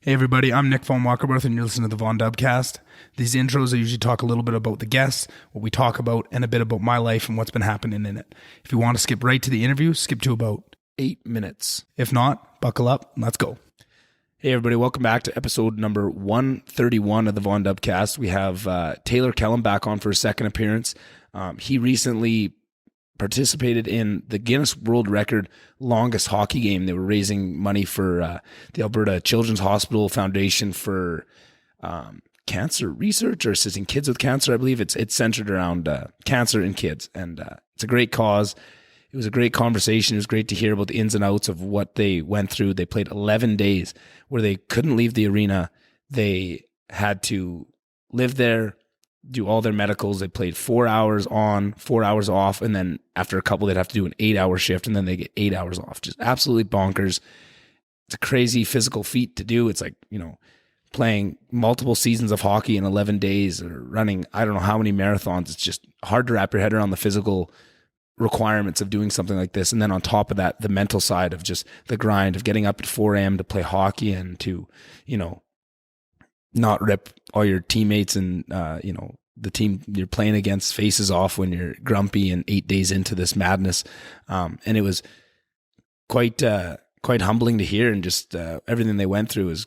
Hey everybody, I'm Nick Von Walkerworth and you're listening to the Von Dubcast. These intros I usually talk a little bit about the guests, what we talk about, and a bit about my life and what's been happening in it. If you want to skip right to the interview, skip to about 8 minutes. If not, buckle up, let's go. Hey everybody, welcome back to episode number 131 of the Von Dubcast. We have Taylor Kelham back on for a second appearance. He recently participated in the Guinness World Record longest hockey game. They were raising money for the Alberta Children's Hospital Foundation for cancer research or assisting kids with cancer. I believe it's centered around cancer in kids, and it's a great cause. It was a great conversation. It was great to hear about the ins and outs of what they went through. They played 11 days where they couldn't leave the arena. They had to live there, do all their medicals. They played 4 hours on, 4 hours off, and then after a couple, they'd have to do an 8-hour shift, and then they get 8 hours off. Just absolutely bonkers. It's a crazy physical feat to do. It's like, playing multiple seasons of hockey in 11 days or running, I don't know how many marathons. It's just hard to wrap your head around the physical requirements of doing something like this. And then on top of that, the mental side of just the grind of getting up at 4 a.m. to play hockey and to, not rip all your teammates and, the team you're playing against faces off when you're grumpy and 8 days into this madness. And it was quite humbling to hear, and just everything they went through is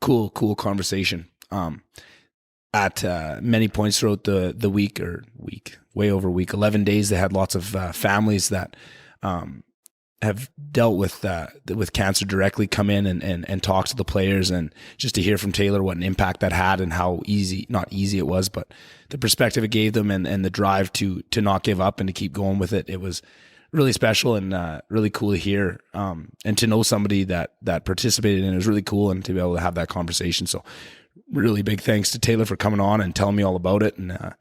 cool conversation. At many points throughout the week, way over a week, 11 days, they had lots of families that have dealt with cancer directly come in and talk to the players, and just to hear from Taylor what an impact that had and how not easy it was, but the perspective it gave them and the drive to not give up and to keep going with it. It was really special and really cool to hear, and to know somebody that participated in it was really cool, and to be able to have that conversation. So really big thanks to Taylor for coming on and telling me all about it. And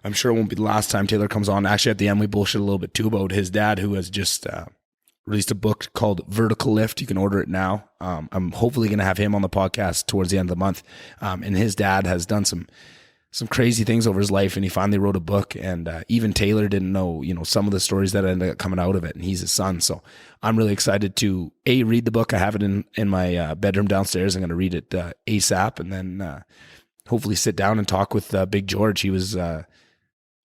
I'm sure it won't be the last time Taylor comes on. Actually, at the end, we bullshit a little bit too about his dad, who has just released a book called Vertical Lift. You can order it now. I'm hopefully going to have him on the podcast towards the end of the month. And his dad has done some crazy things over his life, and he finally wrote a book. And even Taylor didn't know, some of the stories that ended up coming out of it. And he's his son, so I'm really excited to read the book. I have it in my bedroom downstairs. I'm going to read it ASAP, and then hopefully sit down and talk with Big George. He was a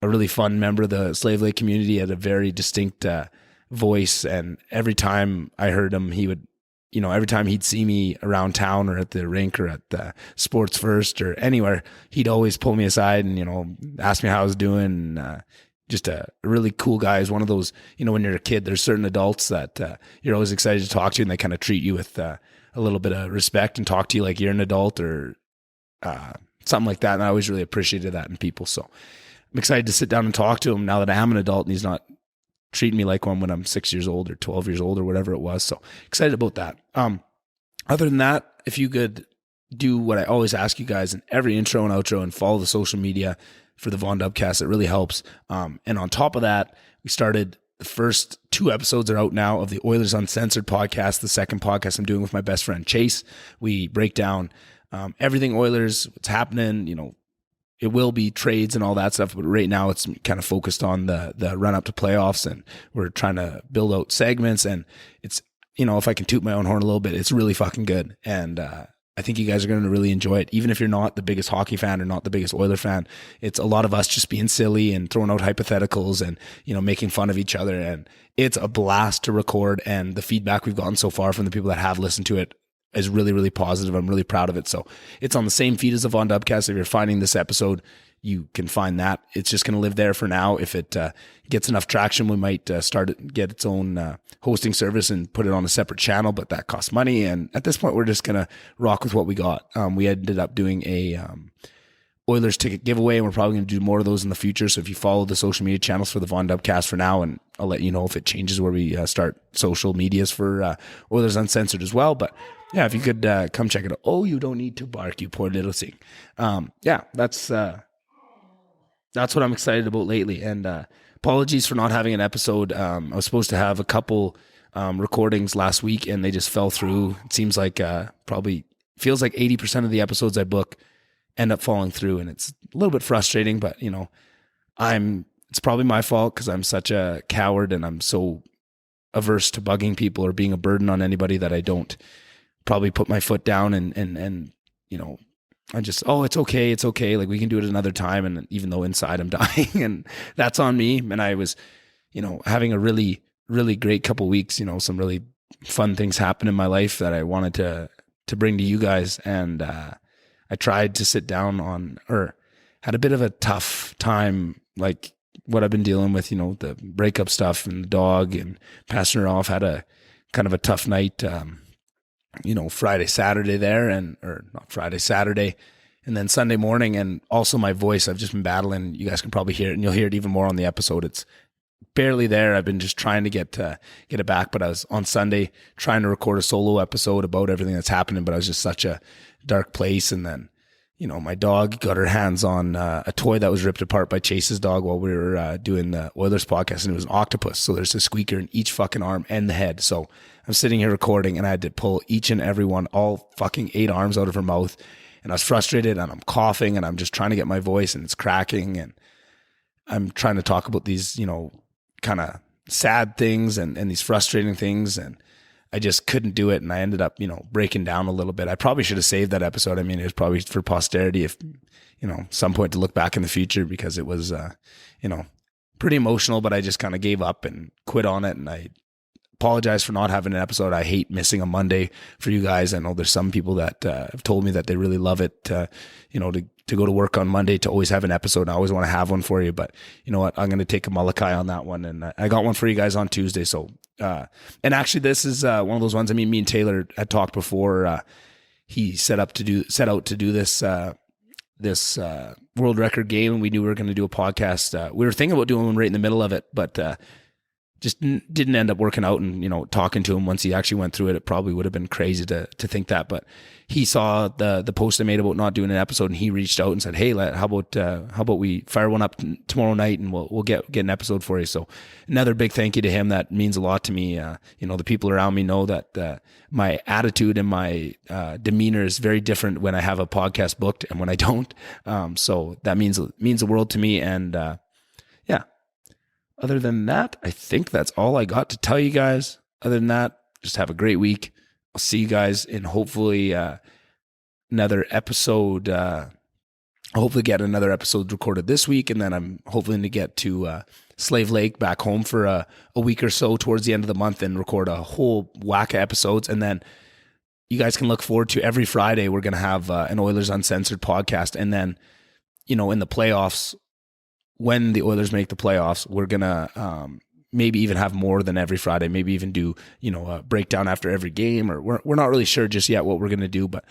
really fun member of the Slave Lake community. He had a very distinct voice, and every time I heard him, he would, every time he'd see me around town or at the rink or at the Sports First or anywhere, he'd always pull me aside and, ask me how I was doing. Just a really cool guy. He's one of those, when you're a kid, there's certain adults that you're always excited to talk to, and they kind of treat you with a little bit of respect and talk to you like you're an adult or something like that. And I always really appreciated that in people. So I'm excited to sit down and talk to him now that I am an adult and he's not treating me like one when I'm 6 years old or 12 years old or whatever it was. So excited about that. Other than that, if you could do what I always ask you guys in every intro and outro, and follow the social media for the Von Dubcast, it really helps. And on top of that, we started the first 2 episodes are out now of the Oilers Uncensored podcast, the second podcast I'm doing with my best friend Chase. We break down everything Oilers, what's happening, it will be trades and all that stuff, but right now it's kind of focused on the run up to playoffs, and we're trying to build out segments, and it's, if I can toot my own horn a little bit, it's really fucking good. And I think you guys are going to really enjoy it. Even if you're not the biggest hockey fan or not the biggest Oiler fan, it's a lot of us just being silly and throwing out hypotheticals and, making fun of each other. And it's a blast to record. And the feedback we've gotten so far from the people that have listened to it is really, really positive. I'm really proud of it. So it's on the same feed as the Von Dubcast. If you're finding this episode, you can find that. It's just going to live there for now. If it gets enough traction, we might get its own hosting service and put it on a separate channel, but that costs money. And at this point, we're just going to rock with what we got. We ended up doing a Oilers ticket giveaway, and we're probably going to do more of those in the future. So if you follow the social media channels for the Von Dubcast for now, and I'll let you know if it changes where we start social medias for Oilers Uncensored as well. But yeah, if you could come check it out. Oh, you don't need to bark, you poor little thing. Yeah, that's what I'm excited about lately. And apologies for not having an episode. I was supposed to have a couple recordings last week, and they just fell through. It seems like probably feels like 80% of the episodes I book end up falling through, and it's a little bit frustrating, but it's probably my fault because I'm such a coward and I'm so averse to bugging people or being a burden on anybody that I don't probably put my foot down and I just, oh, it's okay. It's okay. Like we can do it another time. And even though inside I'm dying and that's on me. And I was, having a really, really great couple weeks, some really fun things happen in my life that I wanted to bring to you guys. And, I tried to sit down or had a bit of a tough time, like what I've been dealing with, the breakup stuff and the dog and passing her off. Had a kind of a tough night, Friday, Saturday there or not Friday, Saturday, and then Sunday morning. And also my voice, I've just been battling. You guys can probably hear it and you'll hear it even more on the episode. It's barely there. I've been just trying to get it back, but I was on Sunday trying to record a solo episode about everything that's happening, but I was just such a dark place. And then, my dog got her hands on a toy that was ripped apart by Chase's dog while we were doing the Oilers podcast, and it was an octopus. So there's a squeaker in each fucking arm and the head. So I'm sitting here recording and I had to pull each and every one, all fucking 8 arms out of her mouth. And I was frustrated and I'm coughing and I'm just trying to get my voice and it's cracking. And I'm trying to talk about these, kind of sad things and these frustrating things. And I just couldn't do it. And I ended up, breaking down a little bit. I probably should have saved that episode. I mean, it was probably for posterity if, some point to look back in the future, because it was, pretty emotional, but I just kind of gave up and quit on it. And I apologize for not having an episode. I hate missing a Monday for you guys. I know there's some people that have told me that they really love it, to go to work on Monday, to always have an episode. I always want to have one for you, but you know what? I'm going to take a Malachi on that one. And I got one for you guys on Tuesday. So, and actually this is one of those ones, I mean, me and Taylor had talked before, he set out to do this, this world record game. And we knew we were going to do a podcast. We were thinking about doing one right in the middle of it, but, just didn't end up working out. And, talking to him once he actually went through it, it probably would have been crazy to think that, but he saw the post I made about not doing an episode and he reached out and said, hey, how about we fire one up tomorrow night and we'll get an episode for you. So another big thank you to him. That means a lot to me. The people around me know that my attitude and my demeanor is very different when I have a podcast booked and when I don't. So that means the world to me. And yeah. Other than that, I think that's all I got to tell you guys. Other than that, just have a great week. I'll see you guys in hopefully another episode. I'll hopefully get another episode recorded this week, and then I'm hoping to get to Slave Lake back home for a week or so towards the end of the month and record a whole whack of episodes. And then you guys can look forward to every Friday we're going to have an Oilers Uncensored podcast. And then, in the playoffs, when the Oilers make the playoffs, we're going to maybe even have more than every Friday, maybe even do, a breakdown after every game, or we're not really sure just yet what we're going to do, but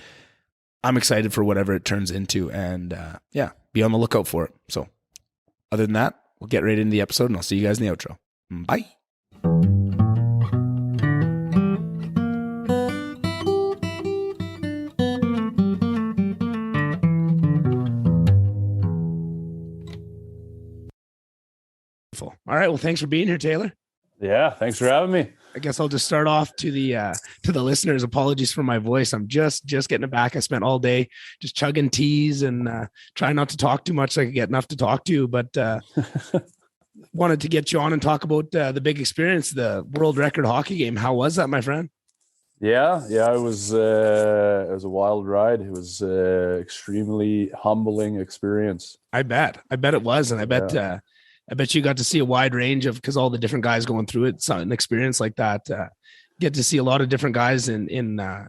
I'm excited for whatever it turns into. And be on the lookout for it. So other than that, we'll get right into the episode and I'll see you guys in the outro. Bye. All right. Well, thanks for being here, Taylor. Yeah. Thanks for having me. I guess I'll just start off to the listeners. Apologies for my voice. I'm just getting it back. I spent all day just chugging teas and trying not to talk too much so I could get enough to talk to, but wanted to get you on and talk about the big experience, the world record hockey game. How was that, my friend? Yeah. It was a wild ride. It was extremely humbling experience. I bet it was. And I bet you got to see a wide range of, because all the different guys going through it, so an experience like that, get to see a lot of different guys in a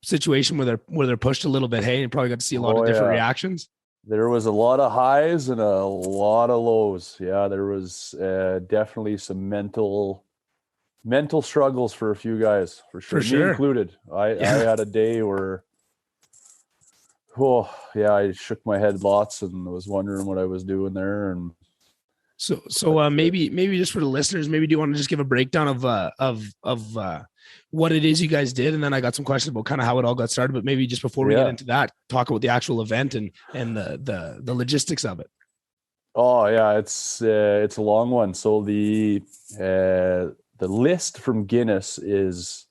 situation where they're pushed a little bit. Hey, you probably got to see a lot of different reactions. There was a lot of highs and a lot of lows. Yeah, there was definitely some mental struggles for a few guys, for sure. Me included. I had a day where, I shook my head lots and was wondering what I was doing there. And So maybe just for the listeners, maybe do you want to just give a breakdown of what it is you guys did, and then I got some questions about kind of how it all got started. But maybe just before we get into that, talk about the actual event and the logistics of it. Oh yeah, it's a long one. So the list from Guinness is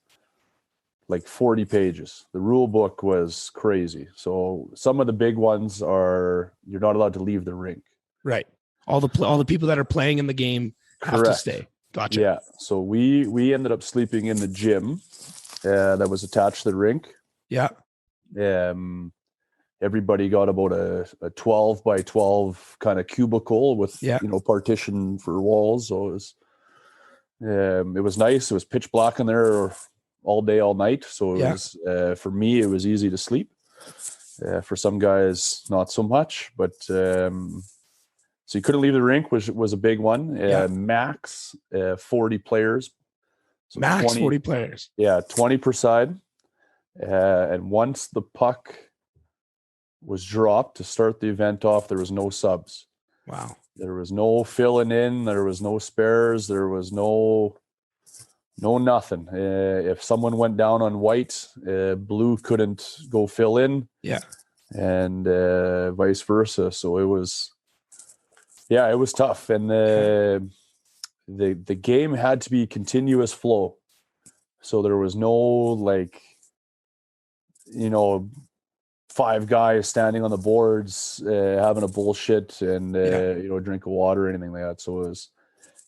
like 40 pages. The rule book was crazy. So some of the big ones are you're not allowed to leave the rink. Right. All the people that are playing in the game have to stay. Gotcha. Yeah. So we ended up sleeping in the gym, that was attached to the rink. Yeah. Everybody got about a 12 by 12 kind of cubicle with, partition for walls. So it was nice. It was pitch black in there all day, all night. So it was, for me, it was easy to sleep. For some guys, not so much, but so you couldn't leave the rink, which was a big one. Max 40 players. So Max 40 players. Yeah, 20 per side. And once the puck was dropped to start the event off, there was no subs. Wow. There was no filling in. There was no spares. There was no nothing. If someone went down on white, blue couldn't go fill in. Yeah. And vice versa. So it was tough. And the game had to be continuous flow. So there was no 5 guys standing on the boards having a bullshit and drink of water or anything like that. So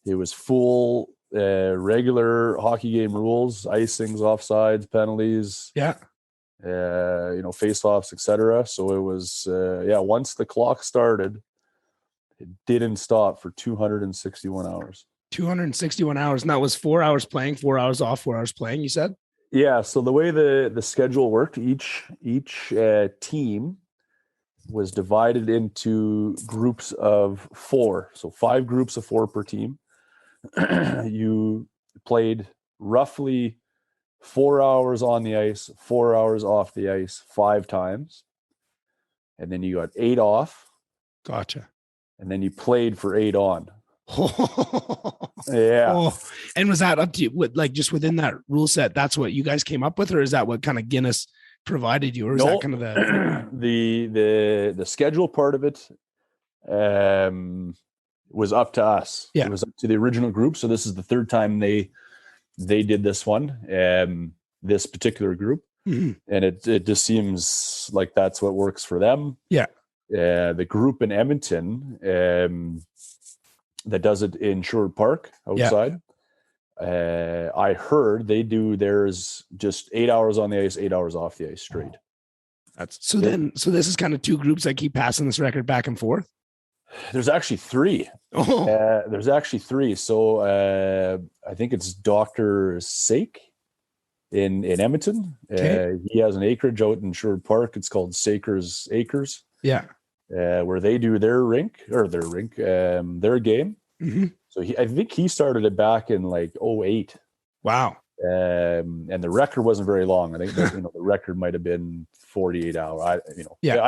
it was full regular hockey game rules, icings, offsides, penalties, face-offs, etc. So it was once the clock started, it didn't stop for 261 hours. 261 hours, and that was 4 hours playing, 4 hours off, 4 hours playing, you said? Yeah, so the way the schedule worked, each team was divided into groups of 4. So 5 groups of 4 per team. You played roughly 4 hours on the ice, 4 hours off the ice 5 times. And then you got 8 off. Gotcha. And then you played for 8 on. Yeah. Oh. And was that up to you, just within that rule set, that's what you guys came up with, or is that what kind of Guinness provided you, or is that kind of the schedule part of it was up to us. It was up to the original group. So this is the 3rd time they did this one, this particular group. Mm-hmm. And it just seems like that's what works for them. Yeah. The group in Edmonton that does it in Sherwood Park outside. I heard they do theirs just 8 hours on the ice, 8 hours off the ice straight. So this is kind of 2 groups that keep passing this record back and forth. There's actually 3. There's actually 3. So I think it's Dr. Sake in Edmonton. Okay. He has an acreage out in Sherwood Park. It's called Saker's Acres. Yeah. Where they do their game. Mm-hmm. So I think he started it back in 2008. Wow. And the record wasn't very long. I think the record might have been 48 hours. I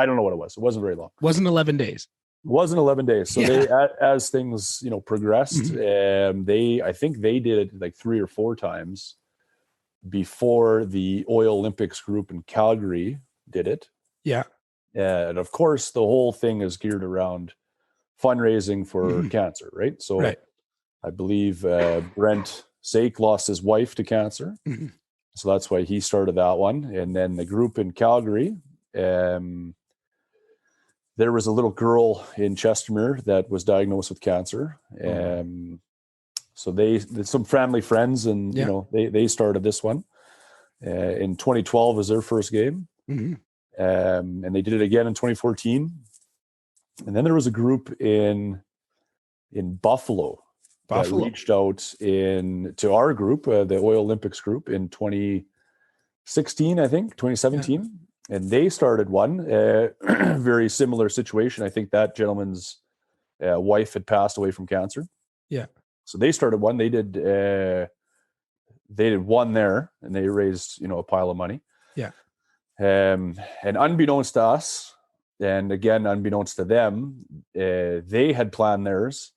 don't know what it was. It wasn't very long. Wasn't 11 days. Wasn't 11 days. So they, as things progressed, I think they did it 3 or 4 times before the Oil Olympics group in Calgary did it. Yeah. And of course, the whole thing is geared around fundraising for cancer, right? So I believe Brent Sake lost his wife to cancer. Mm-hmm. So that's why he started that one. And then the group in Calgary, there was a little girl in Chestermere that was diagnosed with cancer. So some family friends, and they started this one. In 2012 was their first game. Mm-hmm. And they did it again in 2014. And then there was a group in Buffalo that reached out to our group, the Oil Olympics group, in 2016, I think, 2017. Yeah. And they started one, very similar situation. I think that gentleman's wife had passed away from cancer. Yeah. So they started one. They did one there, and they raised, a pile of money. Yeah. And unbeknownst to us, and again, unbeknownst to them, they had planned theirs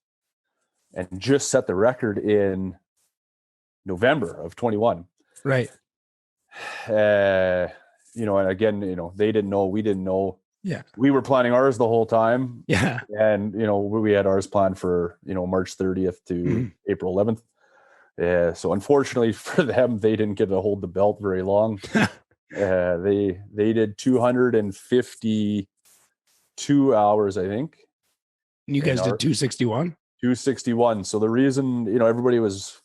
and just set the record in November of 21. Right. And again, they didn't know, we didn't know. Yeah. We were planning ours the whole time. Yeah. And, we had ours planned for, March 30th to April 11th. So unfortunately for them, they didn't get to hold the belt very long. They did 252 hours, I think. And you guys did 261? 261. So the reason, everybody was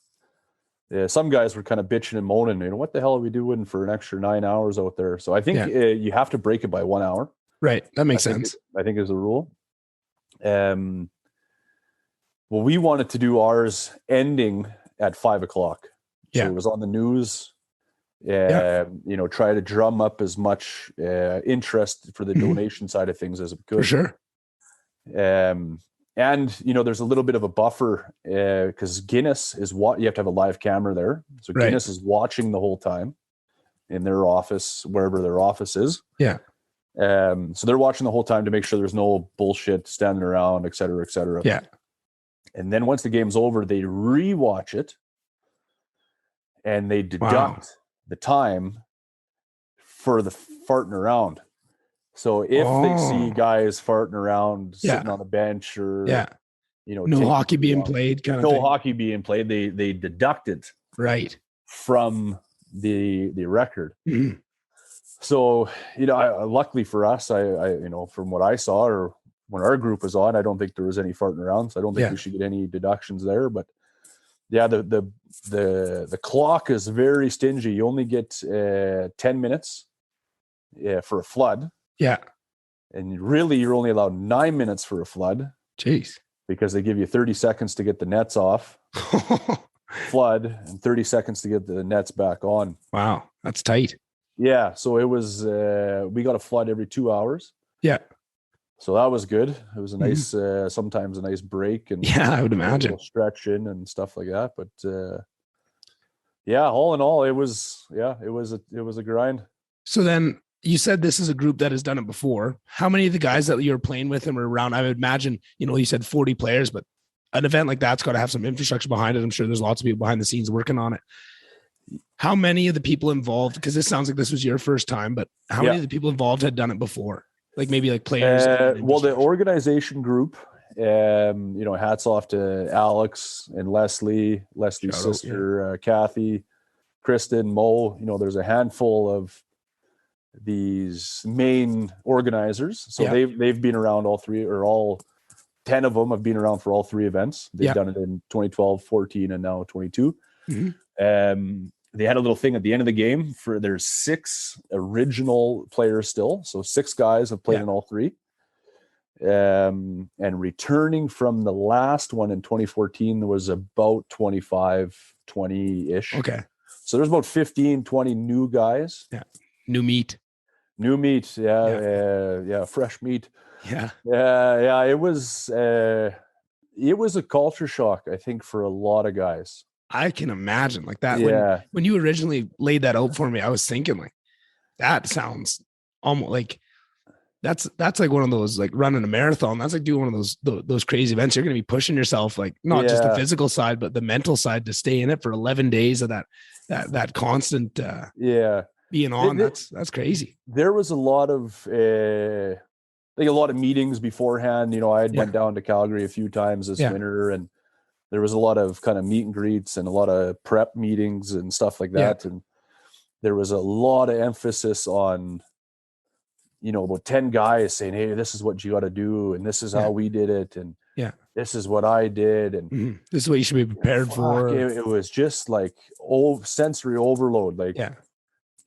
some guys were kind of bitching and moaning, what the hell are we doing for an extra 9 hours out there? So I think you have to break it by 1 hour. Right. That makes sense. I think is a rule. Well, we wanted to do ours ending at 5:00. So it was on the news. Try to drum up as much interest for the donation side of things as it could. For sure. And there's a little bit of a buffer because Guinness is what you have to have a live camera there. So Guinness is watching the whole time in their office, wherever their office is. Yeah. So they're watching the whole time to make sure there's no bullshit standing around, et cetera, et cetera. Yeah. And then once the game's over, they rewatch it and they deduct the time for the farting around. So if they see guys farting around, sitting on the bench, or no hockey being played, kind of no thing. hockey being played, they deduct it from the record. Mm-hmm. So luckily for us, I from what I saw, or when our group was on, I don't think there was any farting around, so I don't think we should get any deductions there. But the clock is very stingy. You only get 10 minutes for a flood. Yeah. And really, you're only allowed 9 minutes for a flood. Jeez. Because they give you 30 seconds to get the nets off, flood, and 30 seconds to get the nets back on. Wow. That's tight. Yeah. So it was, we got a flood every 2 hours. Yeah. So that was good. It was a nice, sometimes a nice break. And I would imagine. Stretching and stuff like that. But all in all, it was a grind. So then, you said this is a group that has done it before. How many of the guys that you're playing with them are around? I would imagine, you said 40 players, but an event like that's got to have some infrastructure behind it. I'm sure there's lots of people behind the scenes working on it. How many of the people involved, because this sounds like this was your first time, but how many of the people involved had done it before? Like maybe like players? Well, the organization group, hats off to Alex and Leslie's sister, Kathy, Kristen, Mo. There's a handful of these main organizers. So they've been around all 10 of them have been around for all 3 events. They've done it in 2012, 14, and now 22. Mm-hmm. They had a little thing at the end of the game for there's 6 original players still. So 6 guys have played in all 3. And returning from the last one in 2014, there was about 25, 20-ish. Okay. So there's about 15, 20 new guys. Yeah. New meat. Fresh meat. Yeah. It was a culture shock, I think, for a lot of guys. I can imagine like that. When you originally laid that out for me, I was thinking like, that sounds almost like that's like one of those, like running a marathon. That's like doing one of those crazy events. You're going to be pushing yourself, like not just the physical side, but the mental side, to stay in it for 11 days of that constant, being on. That's crazy. There was a lot of meetings beforehand. I had went down to Calgary a few times this winter, and there was a lot of kind of meet and greets and a lot of prep meetings and stuff like that. And there was a lot of emphasis on, about 10 guys saying, hey, this is what you got to do, and this is how we did it, and this is what I did, and this is what you should be prepared for. It was just like sensory overload. Like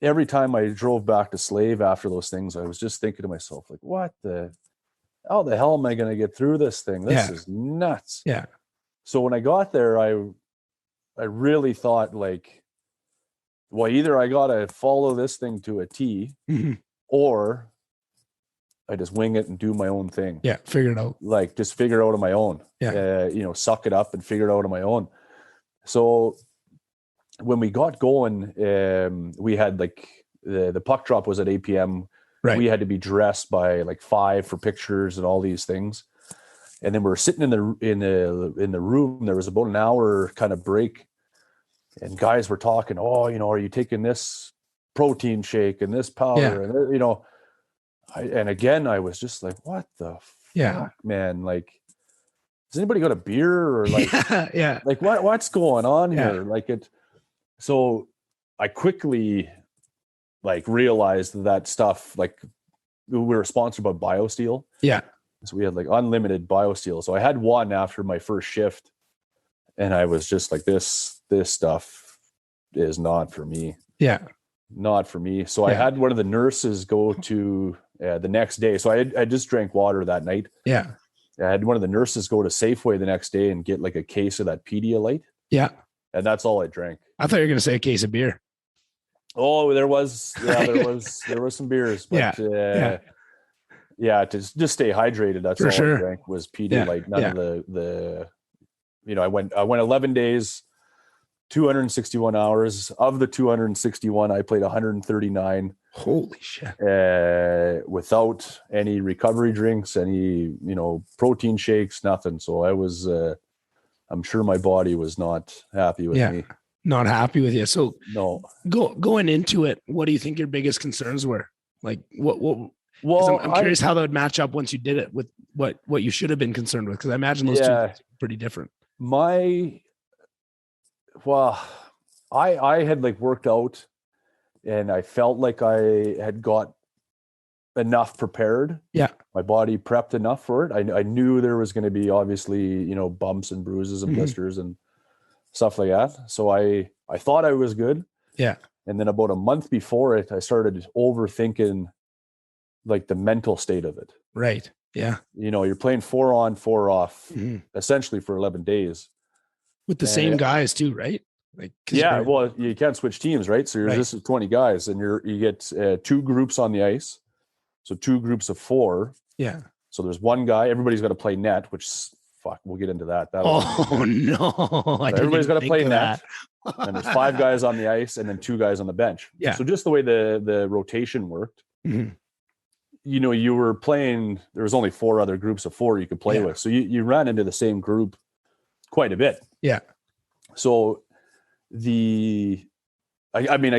every time I drove back to Slave after those things, I was just thinking to myself, like, how the hell am I going to get through this thing? This is nuts. Yeah. So when I got there, I really thought, like, well, either I got to follow this thing to a T, or I just wing it and do my own thing. Yeah. Figure it out. Like, just figure it out on my own. Yeah. Suck it up and figure it out on my own. So when we got going, we had like the puck drop was at 8 p.m. Right. We had to be dressed by like 5 for pictures and all these things. And then we were sitting in the room. There was about an hour kind of break, and guys were talking. Oh, are you taking this protein shake and this powder? And and again, I was just like, what the fuck, man? Like, has anybody got a beer or like, like what's going on here? Like it. So I quickly like realized that stuff. Like, we were sponsored by BioSteel. Yeah. So we had like unlimited BioSteel. So I had one after my first shift, and I was just like, this stuff is not for me. Yeah. Not for me. So I had one of the nurses go to the next day. So I just drank water that night. Yeah. I had one of the nurses go to Safeway the next day and get like a case of that Pedialyte. Yeah. And that's all I drank. I thought you were going to say a case of beer. Oh, there was some beers, but to just stay hydrated. That's all I drank was Pedialyte. None of the I went 11 days, 261 hours. Of the 261, I played 139. Holy shit. Without any recovery drinks, any, protein shakes, nothing. So I was, I'm sure my body was not happy with me. Not happy with you. So no, going into it, what do you think your biggest concerns were? Like well, I'm curious how that would match up once you did it with what you should have been concerned with. Cause I imagine those two things are pretty different. I had worked out and I felt like I had got enough prepared. Yeah. My body prepped enough for it. I knew there was going to be obviously, bumps and bruises and blisters and stuff like that. So I thought I was good. Yeah. And then about a month before it, I started overthinking the mental state of it. Right. Yeah. You're playing 4 on, 4 off, essentially for 11 days. With the same guys too, right? Well, you can't switch teams, right? So you're just 20 guys and you get 2 groups on the ice. So 2 groups of 4. Yeah. So there's one guy, everybody's got to play net, which we'll get into that. No. Everybody's got to play net. And there's 5 guys on the ice and then 2 guys on the bench. Yeah. So just the way the rotation worked, you were playing, there was only 4 other groups of 4 you could play with. So you ran into the same group quite a bit. Yeah. So I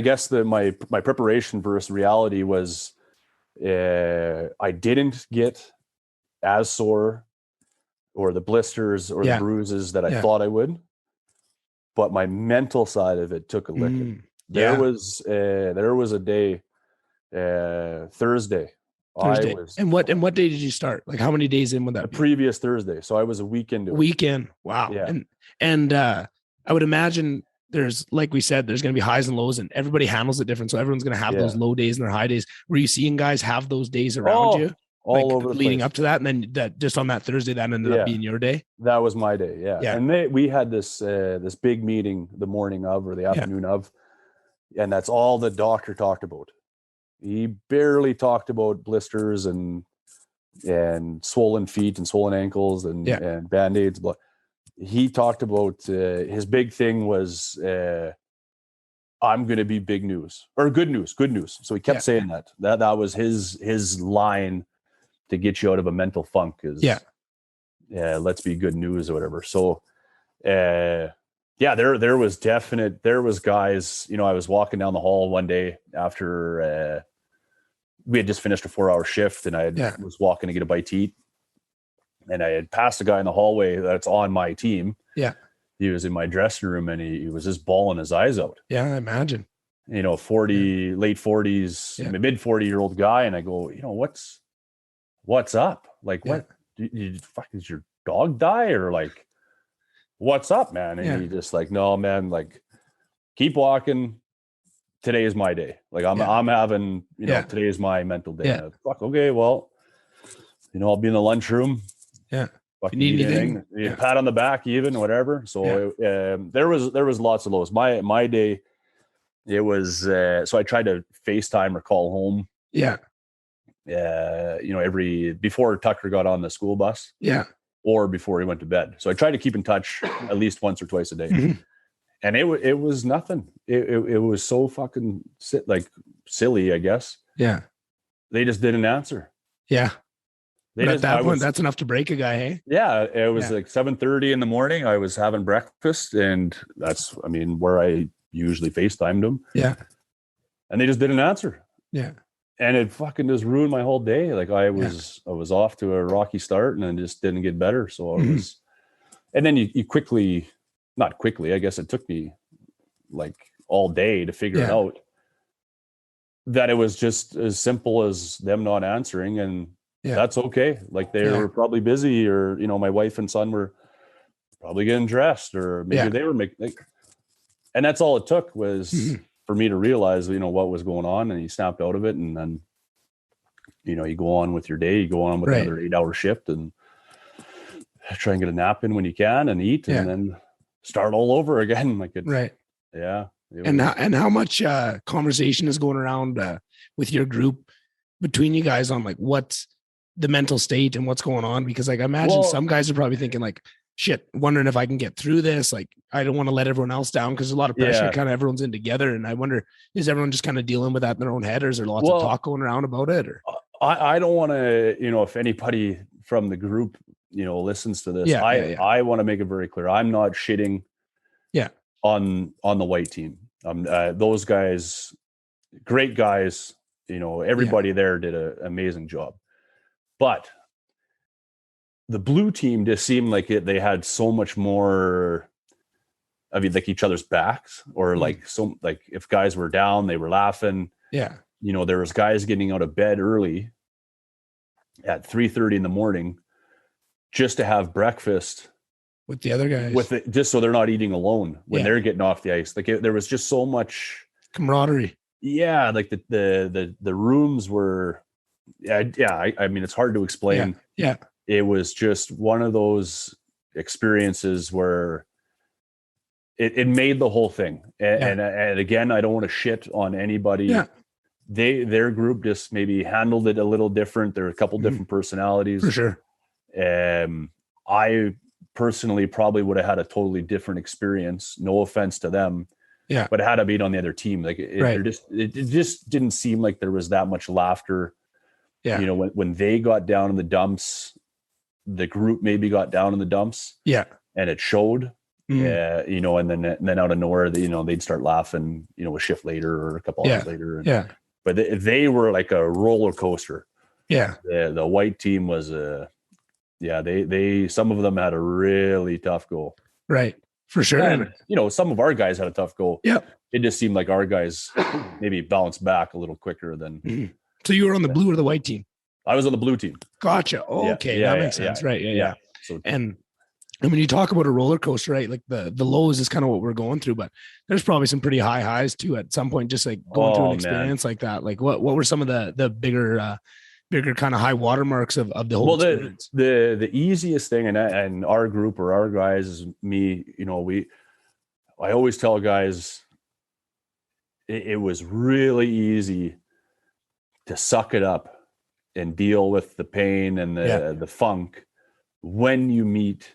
guess my preparation versus reality was I didn't get as sore or the blisters or the bruises that I thought I would, but my mental side of it took a licking. There was a day, Thursday. And what day did you start? Like how many days in with that? The previous Thursday. So I was a week into it. Weekend. Wow. Yeah. And I would imagine there's, like we said, there's going to be highs and lows and everybody handles it different. So everyone's going to have those low days and their high days. Were you seeing guys have those days around you? All over the leading place. Up to that. And then that just on that Thursday, that ended up being your day. That was my day. Yeah. And we had this big meeting the morning of or the afternoon of, and that's all the doctor talked about. He barely talked about blisters and swollen feet and swollen ankles and Band-Aids. But he talked about his big thing was I'm going to be big news or good news. So he kept saying that was his line to get you out of a mental funk is let's be good news or whatever. So there was guys, I was walking down the hall one day after we had just finished a 4-hour shift and I was walking to get a bite to eat and I had passed a guy in the hallway that's on my team. Yeah. He was in my dressing room and he was just bawling his eyes out. Yeah, I imagine. 40, late 40s, mid 40-year-old guy. And I go, what's up? Like, what? Did your dog die? Or what's up, man? And he just no, man, keep walking. Today is my day. I'm having, today is my mental day. Yeah. Okay, well, I'll be in the lunchroom. Yeah. If you need anything, pat on the back, even whatever. So there was lots of lows. My day, it was so I tried to FaceTime or call home. Yeah. Before Tucker got on the school bus. Yeah. Or before he went to bed. So I tried to keep in touch at least once or twice a day. Mm-hmm. And it was nothing. It was so fucking silly, I guess. Yeah. They just didn't answer. Yeah. At that point, that's enough to break a guy, hey? Yeah. It was 7:30 in the morning. I was having breakfast and that's, where I usually FaceTimed them. Yeah. And they just didn't answer. Yeah. And it fucking just ruined my whole day. I was off to a rocky start and it just didn't get better. So I was, and then you quickly, not quickly, I guess it took me all day to figure it out that it was just as simple as them not answering. And that's okay. They were probably busy or, my wife and son were probably getting dressed or maybe they were making, And that's all it took was Mhm. for me to realize, what was going on, and you snapped out of it. And then, you go on with your day, you go on with Right. another 8-hour shift and try and get a nap in when you can and eat, Yeah. and then start all over again. Like Right. yeah. And how much conversation is going around with your group between you guys on like what's the mental state and what's going on? Because like I imagine some guys are probably thinking like, shit, wondering if I can get through this. Like I don't want to let everyone else down because there's a lot of pressure. Yeah. Kind of everyone's in together, and I wonder, is everyone just kind of dealing with that in their own head, or is there lots of talk going around about it? Or I don't want to, if anybody from the group, listens to this, I want to make it very clear. I'm not shitting on the white team. Those guys, great guys, everybody there did an amazing job. But the blue team just seemed like they had so much more, I mean, like each other's backs, or like if guys were down, they were laughing. Yeah. There was guys getting out of bed early at 3:30 in the morning just to have breakfast with the other guys, just so they're not eating alone when they're getting off the ice. Like there was just so much camaraderie. Yeah. Like the rooms were, I mean, it's hard to explain. Yeah. It was just one of those experiences where it made the whole thing. And again, I don't want to shit on anybody. Yeah. Their group just maybe handled it a little different. There were a couple different personalities. For sure. I personally probably would have had a totally different experience. No offense to them. Yeah. But had I been on the other team, like it just didn't seem like there was that much laughter. Yeah. When they got down in the dumps, the group maybe got down in the dumps. Yeah. And it showed. And then out of nowhere, they'd start laughing, a shift later or a couple hours later. But they were like a roller coaster. Yeah. The white team was they some of them had a really tough go. Right. For sure. And, some of our guys had a tough go. Yeah. It just seemed like our guys maybe bounced back a little quicker than. So you were on the blue or the white team? I was on the blue team. Gotcha. Okay. That makes sense. Right. Yeah. So, and when you talk about a roller coaster, right? Like the lows is kind of what we're going through, but there's probably some pretty high highs too at some point, just like going through an experience like that. Like what were some of the bigger kind of high watermarks of the whole experience? The easiest thing, and our group or our guys is me, I always tell guys it was really easy to suck it up and deal with the pain and the funk when you meet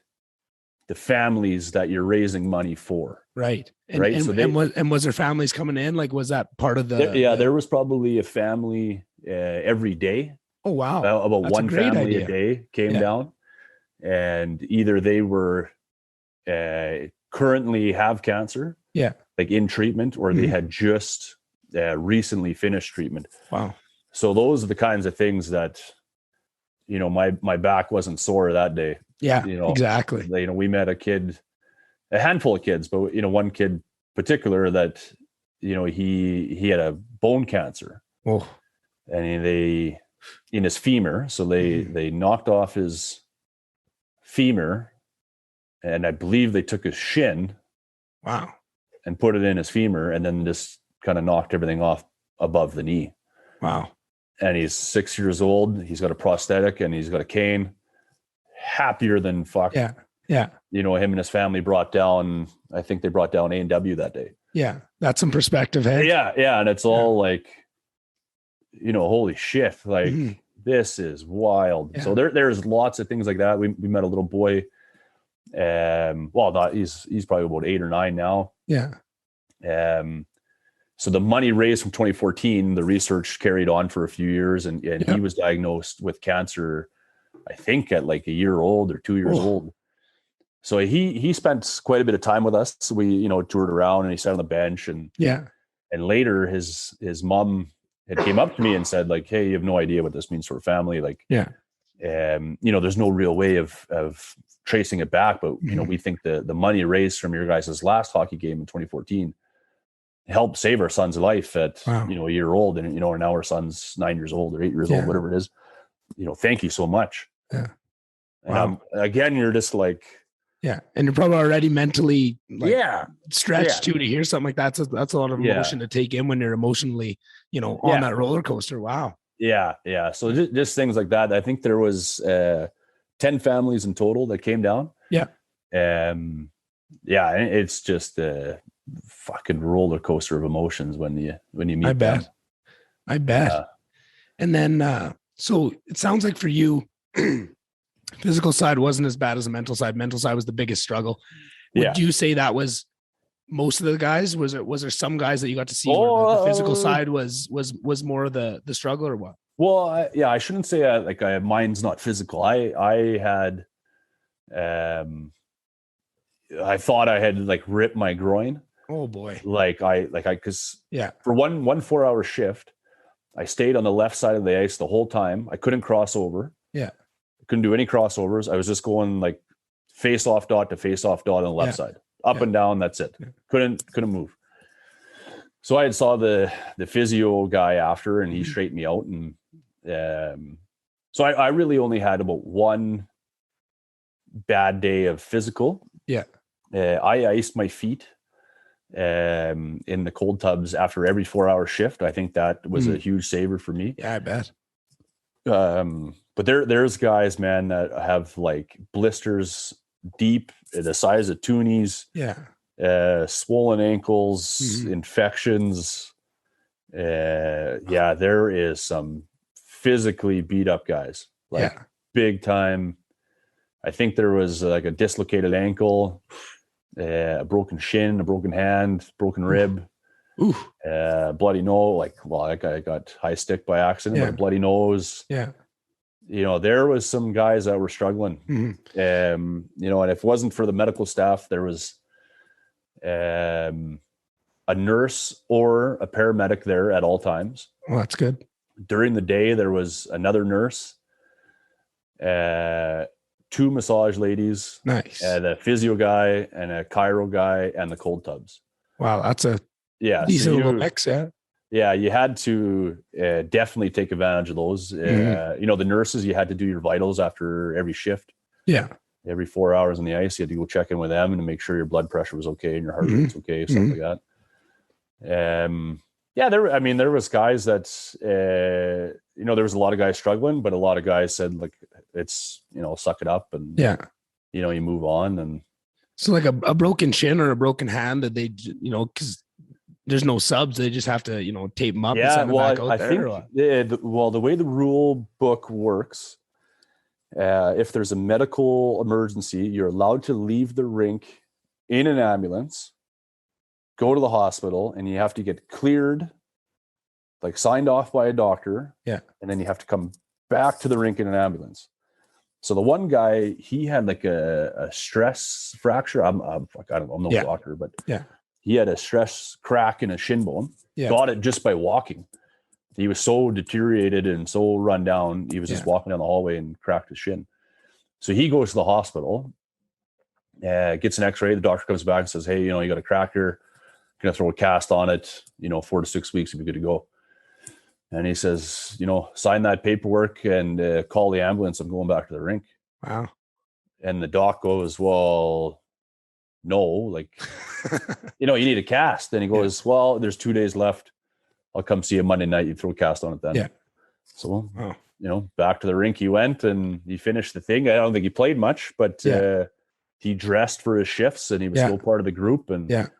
the families that you're raising money for. Right. Right. And was there families coming in? Like, was that part of there was probably a family every day. Oh, wow. About That's one family idea. a day came down, and either they were currently have cancer, like in treatment, or they had just recently finished treatment. Wow. So those are the kinds of things that, my back wasn't sore that day. Yeah, exactly. We met a handful of kids, but one kid particular that, he had a bone cancer. Oh, and they in his femur. So they knocked off his femur, and I believe they took his shin. Wow. And put it in his femur, and then just kind of knocked everything off above the knee. Wow. And he's 6 years old. He's got a prosthetic and he's got a cane. Happier than fuck. Yeah. Yeah. Him and his family I think they brought down A&W that day. Yeah. That's some perspective. Hey? Yeah. Yeah. And it's all like, holy shit. Like this is wild. Yeah. So there's lots of things like that. We met a little boy. He's probably about 8 or 9 now. Yeah. So the money raised from 2014, the research carried on for a few years, and he was diagnosed with cancer, I think at like a year old or 2 years old. So he spent quite a bit of time with us. So we, toured around, and he sat on the bench, and later his mom had came up to me and said, like, hey, you have no idea what this means for a family. Like, there's no real way of tracing it back, but we think the money raised from your guys' last hockey game in 2014 helped save our son's life at a year old, and now our son's 9 years old or 8 years old, whatever it is. Thank you so much. Yeah. And again, you're just like, Yeah. And you're probably already mentally Yeah. stretched too, to hear something like that. That's a lot of emotion to take in when you're emotionally, on that roller coaster. Wow. Yeah. Yeah. So just things like that. I think there was 10 families in total that came down. Yeah. Yeah. It's just a fucking roller coaster of emotions when you meet I bet. them. I bet. And then, so it sounds like for you, physical side wasn't as bad as the mental side. Mental side was the biggest struggle. Would you say that was most of the guys? Was there some guys that you got to see where the physical side was more of the struggle, or what? Well, I shouldn't say mine's not physical. I had, I thought I had like ripped my groin. Oh boy. Cause for one 4-hour shift, I stayed on the left side of the ice the whole time. I couldn't cross over. Yeah. I couldn't do any crossovers. I was just going like face off dot to face off dot on the left side, up and down. That's it. Yeah. Couldn't move. So I had saw the physio guy after, and he straightened me out. And so I really only had about one bad day of physical. Yeah. I iced my feet in the cold tubs after every 4-hour shift. I think that was a huge saver for me. Yeah, I bet. But there's guys, man, that have like blisters deep, the size of toonies. Yeah. Swollen ankles, infections. There is some physically beat up guys, big time. I think there was like a dislocated ankle, a broken shin, a broken hand, broken rib, bloody nose. That guy got high stick by accident, but a bloody nose. Yeah. There was some guys that were struggling. And if it wasn't for the medical staff, there was a nurse or a paramedic there at all times. Well, that's good. During the day, there was another nurse, 2 massage ladies, nice, the physio guy and a chiro guy, and the cold tubs. Wow, that's a decent little mix. Yeah, you had to definitely take advantage of those. The nurses, you had to do your vitals after every shift. Yeah. Every 4 hours on the ice, you had to go check in with them and make sure your blood pressure was okay and your heart rate's okay, stuff like that. There was guys that, there was a lot of guys struggling, but a lot of guys said like, it's, suck it up and, you move on. And so like a broken shin or a broken hand that they, cause there's no subs, they just have to, tape them up and send them back out there. The way the rule book works, if there's a medical emergency, you're allowed to leave the rink in an ambulance, go to the hospital, and you have to get cleared, like signed off by a doctor. Yeah. And then you have to come back to the rink in an ambulance. So the one guy, he had like a stress fracture. I'm no doctor, but he had a stress crack in a shin bone. Yeah. Got it just by walking. He was so deteriorated and so run down. He was just walking down the hallway and cracked his shin. So he goes to the hospital, gets an x-ray. The doctor comes back and says, hey, you got a crack here. Going to throw a cast on it, 4 to 6 weeks, you'll be good to go. And he says, sign that paperwork and call the ambulance. I'm going back to the rink. Wow. And the doc goes, well, no, you need a cast. And he goes, well, there's 2 days left. I'll come see you Monday night. You throw a cast on it then. Yeah. So, back to the rink he went and he finished the thing. I don't think he played much, but he dressed for his shifts and he was still part of the group and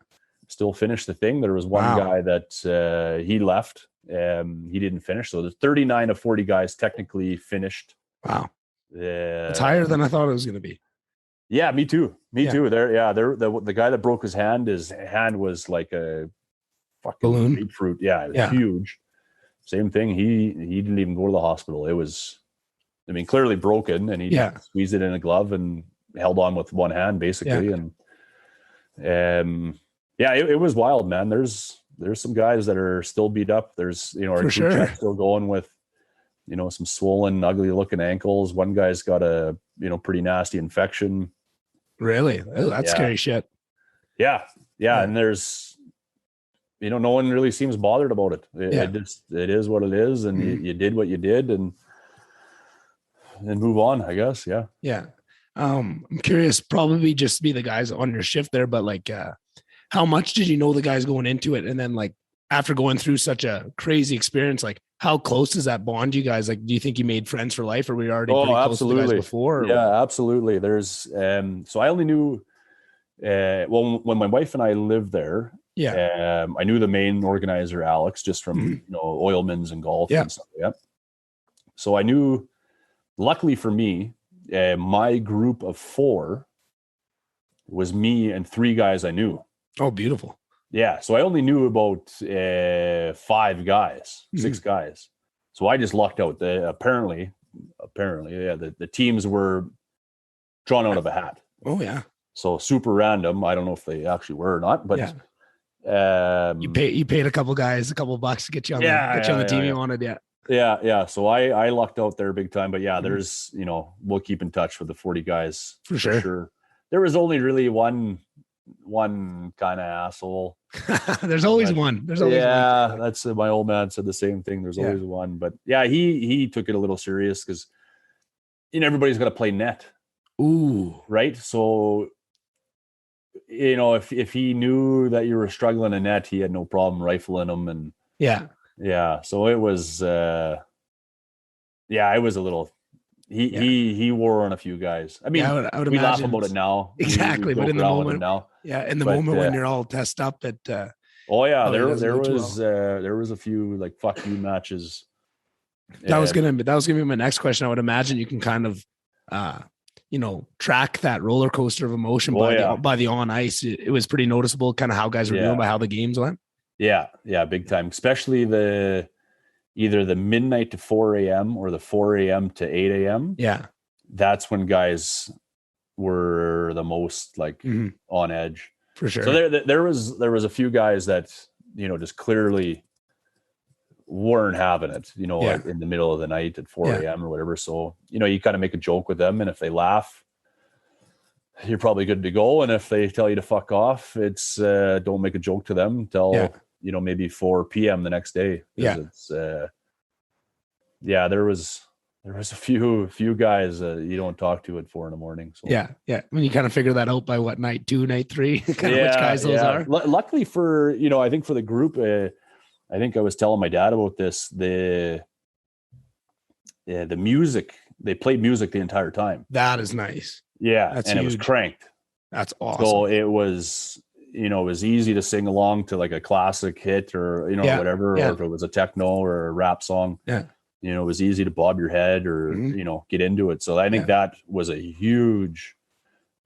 still finished the thing. There was one guy that he left. He didn't finish. So there's 39 of 40 guys technically finished. Wow. It's higher than I thought it was going to be. Yeah, me too. Too. The guy that broke his hand was like a fucking balloon grapefruit. Yeah, it was huge. Same thing. He didn't even go to the hospital. It was, clearly broken, and he squeezed it in a glove and held on with one hand basically. And it was wild, man. There's some guys that are still beat up. There's, our group chat still going with, some swollen, ugly looking ankles. One guy's got a, pretty nasty infection. Really? That's scary shit. Yeah. And there's, no one really seems bothered about it. It is what it is. And you did what you did and move on, I guess. Yeah. Yeah. I'm curious, probably just be the guys on your shift there, but like, how much did you know the guys going into it? And then like, after going through such a crazy experience, like how close does that bond you guys? Like, do you think you made friends for life, or were you already pretty close to the guys before? Yeah, absolutely. There's, so I only knew, well, when my wife and I lived there, I knew the main organizer, Alex, just from, you know, Oilmans and golf and stuff. Yeah. So I knew, luckily for me, my group of 4 was me and 3 guys I knew. Oh, beautiful. Yeah. So I only knew about 5 guys, 6 guys. So I just lucked out. Apparently, yeah, the teams were drawn out of a hat. Oh, yeah. So super random. I don't know if they actually were or not, but you paid a couple guys a couple bucks to get you on the team you wanted. Yeah. So I lucked out there big time, but yeah, there's, you know, we'll keep in touch with the 40 guys for sure. There was only really one kind of asshole. There's always one. There's always one. That's my old man said the same thing. There's always one, but yeah, he took it a little serious because, you know, everybody's got to play net. Ooh, right. So, you know, if he knew that you were struggling in net, he had no problem rifling them. And so it was, it was a little. He wore on a a few guys. I mean, I would we laugh about it now. Exactly, but in the moment now. In the moment when you're all test up, that. There was a few like fuck you matches. That was gonna be my next question. I would imagine you can kind of, you know, track that roller coaster of emotion by the on ice. It was pretty noticeable, kind of how guys were doing by how the games went. Yeah, big time. Especially either the midnight to 4 a.m. or the 4 a.m. to 8 a.m. Yeah. That's when guys were the most like on edge. For sure. So there was a few guys that, you know, just clearly weren't having it, you know, in the middle of the night at 4 a.m. or whatever. So, you know, you kind of make a joke with them, and if they laugh, you're probably good to go. And if they tell you to fuck off, it's don't make a joke to them until you know, maybe 4 p.m. the next day. It's there was a few guys you don't talk to at 4 a.m. So when you kind of figure that out by what, night 2, night 3, kind of which guys those are. Luckily for, you know, I think for the group, I think I was telling my dad about this. The music, they played music the entire time. That is nice. Yeah, that's and huge. It was cranked. That's awesome. So it was, you know, it was easy to sing along to like a classic hit or, you know, whatever, or if it was a techno or a rap song. Yeah. You know, it was easy to bob your head or, you know, get into it. So I think that was a huge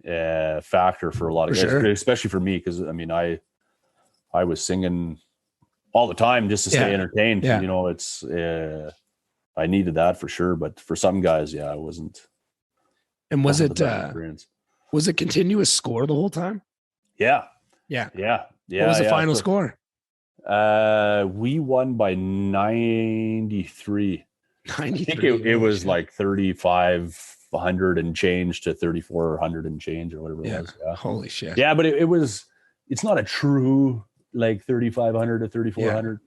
factor for a lot of guys, especially for me. Cause I mean, I was singing all the time just to stay entertained. You know, it's, I needed that for sure. But for some guys, I wasn't. And was it continuous score the whole time? Yeah. What was the final score? We won by 93. I think it was like 3,500 and change to 3,400 and change or whatever it was. Yeah. Holy shit. Yeah, but it's not a true like 3,500 to 3,400.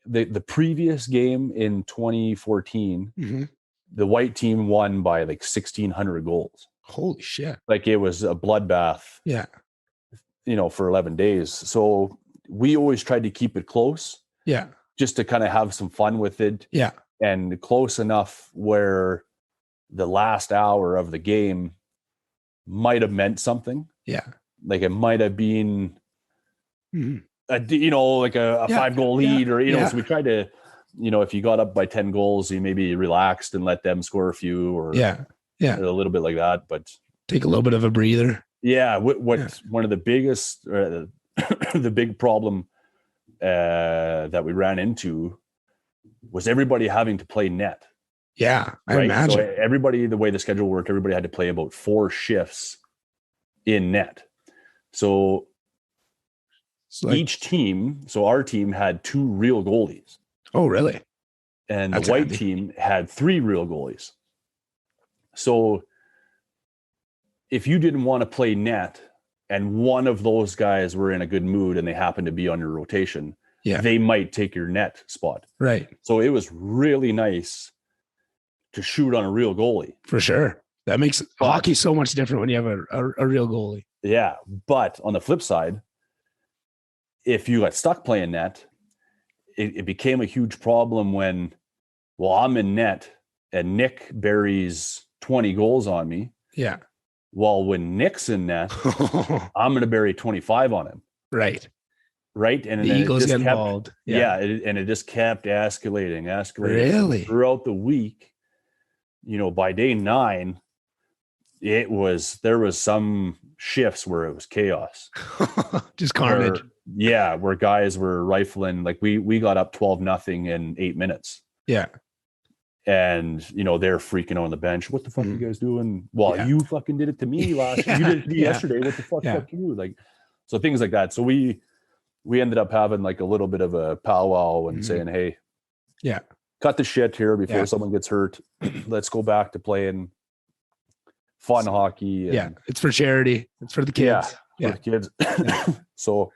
The previous game in 2014, the white team won by like 1,600 goals. Holy shit. Like it was a bloodbath. Yeah. You know, for 11 days. So we always tried to keep it close. Yeah. Just to kind of have some fun with it. Yeah. And close enough where the last hour of the game might have meant something. Yeah. Like it might have been, you know, like a 5-goal lead or, you know, so we tried to, you know, if you got up by 10 goals, you maybe relaxed and let them score a few or a little bit like that, but take a little bit of a breather. Yeah. One of the biggest, the big problem that we ran into was everybody having to play net. Yeah. I imagine. So everybody, the way the schedule worked, everybody had to play about 4 shifts in net. So each team, so our team had 2 real goalies. Oh, really? And the white team had 3 real goalies. So if you didn't want to play net and one of those guys were in a good mood and they happened to be on your rotation, they might take your net spot. Right. So it was really nice to shoot on a real goalie. For sure. That makes hockey so much different when you have a real goalie. Yeah. But on the flip side, if you got stuck playing net, it became a huge problem when, well, I'm in net and Nick buries 20 goals on me. Yeah. Well, when Nick's in net, I'm going to bury 25 on him. Right. Right. And the then Eagles it just get involved. and it just kept escalating. Really? Throughout the week. By day 9, there was some shifts where it was chaos. Just carnage. Where guys were rifling. Like we got up 12-0 in 8 minutes. Yeah. And they're freaking on the bench. What the fuck you guys doing? Well, you fucking did it to me last. You did it to me yesterday. What the fuck you? Like, so things like that. So we ended up having like a little bit of a powwow and saying, hey, cut the shit here before someone gets hurt. Let's go back to playing fun hockey. And, it's for charity. It's for the kids. For the kids. So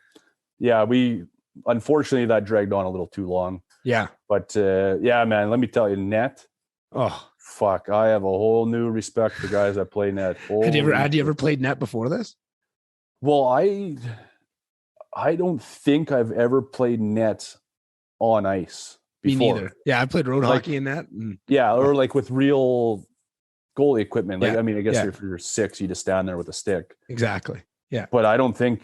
we unfortunately that dragged on a little too long. Yeah. But man, let me tell you, net. Oh fuck! I have a whole new respect for guys that play net. Had you ever played net before this? Well, I don't think I've ever played net on ice before. Me neither. Yeah, I played road hockey in that. Or like with real goalie equipment. Like, I mean, I guess if you're 6, you just stand there with a stick. Exactly. Yeah. But I don't think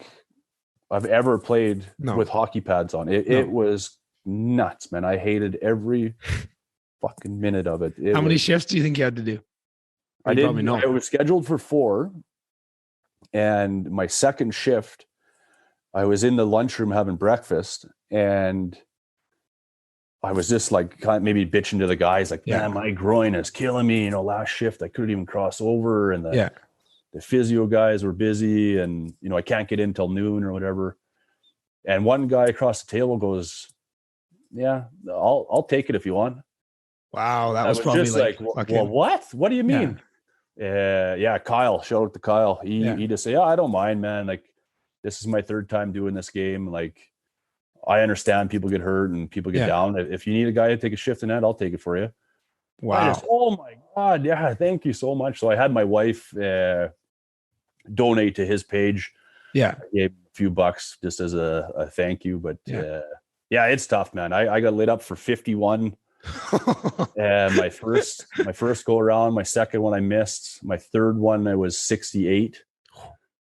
I've ever played with hockey pads on. It was nuts, man. I hated every fucking minute of it. How many shifts do you think you had to do? I didn't. I was scheduled for 4, and my second shift, I was in the lunchroom having breakfast, and I was just like kind of maybe bitching to the guys, like, man, my groin is killing me. Last shift I couldn't even cross over, and the physio guys were busy, and I can't get in till noon or whatever. And one guy across the table goes, "Yeah, I'll take it if you want." Wow, that was probably just like well, what? What do you mean? Kyle. Shout out to Kyle. He just said, "Yeah, I don't mind, man. Like, this is my 3rd time doing this game. Like, I understand people get hurt and people get down. If you need a guy to take a shift in that, I'll take it for you." Wow. Oh my God. Yeah. Thank you so much. So I had my wife donate to his page. Yeah. I gave a few bucks just as a thank you. But it's tough, man. I got lit up for 51. My first go around. My second one I missed. My third one I was 68.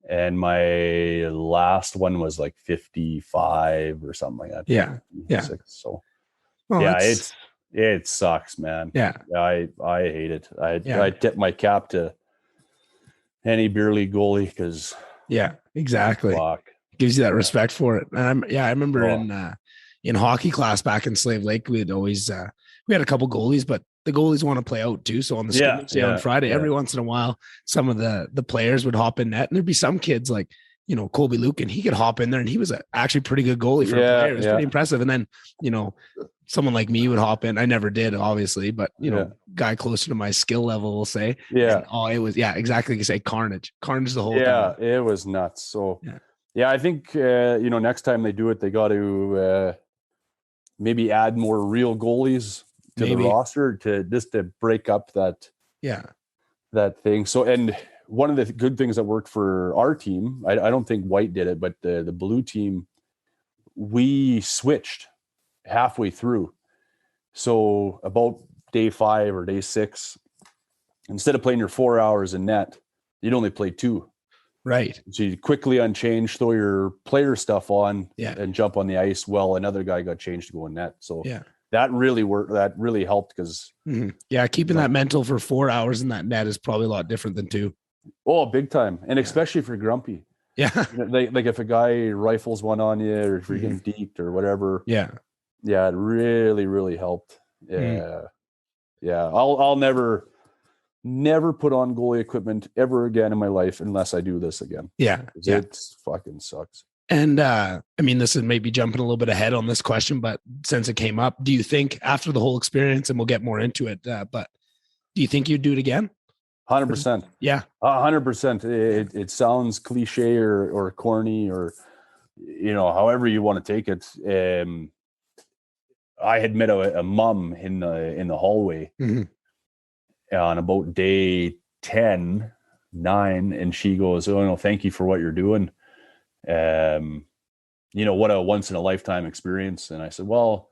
And my last one was like 55 or something like that. Yeah. So it sucks, man. Yeah. I hate it. I tip my cap to any beer league goalie because exactly. Gives you that respect for it. And I remember in hockey class back in Slave Lake, we'd always we had a couple goalies, but the goalies want to play out too. So on the scrimmage day on Friday, every once in a while, some of the players would hop in net, and there'd be some kids like Colby Luke, and he could hop in there, and he was actually pretty good goalie for a player. It was pretty impressive. And then someone like me would hop in. I never did, obviously, but guy closer to my skill level will say, it was exactly like you say, carnage the whole time. Yeah, it was nuts. So I think next time they do it, they got to maybe add more real goalies to the roster to break up that thing. So, and one of the good things that worked for our team, I don't think White did it, but the blue team, we switched halfway through. So about day 5 or day 6, instead of playing your 4 hours in net, you'd only play 2. Right. So you quickly unchanged, throw your player stuff on and jump on the ice. Well, another guy got changed to go in net. So that really worked. That really helped because keeping that mental for 4 hours in that net is probably a lot different than 2. Oh, big time. And especially if you're grumpy. Yeah. Like if a guy rifles one on you or if you're getting deked or whatever. Yeah. Yeah. It really, really helped. Yeah. Yeah. I'll never put on goalie equipment ever again in my life unless I do this again. Yeah. It fucking sucks. And I mean, this is maybe jumping a little bit ahead on this question, but since it came up, do you think after the whole experience, and we'll get more into it, but do you think you'd do it again? 100%. Yeah. 100%. It sounds cliche or corny or, however you want to take it. I had met a mom in the hallway on about day 10, 9, and she goes, "Oh no, thank you for what you're doing. What a once in a lifetime experience." And I said, "Well,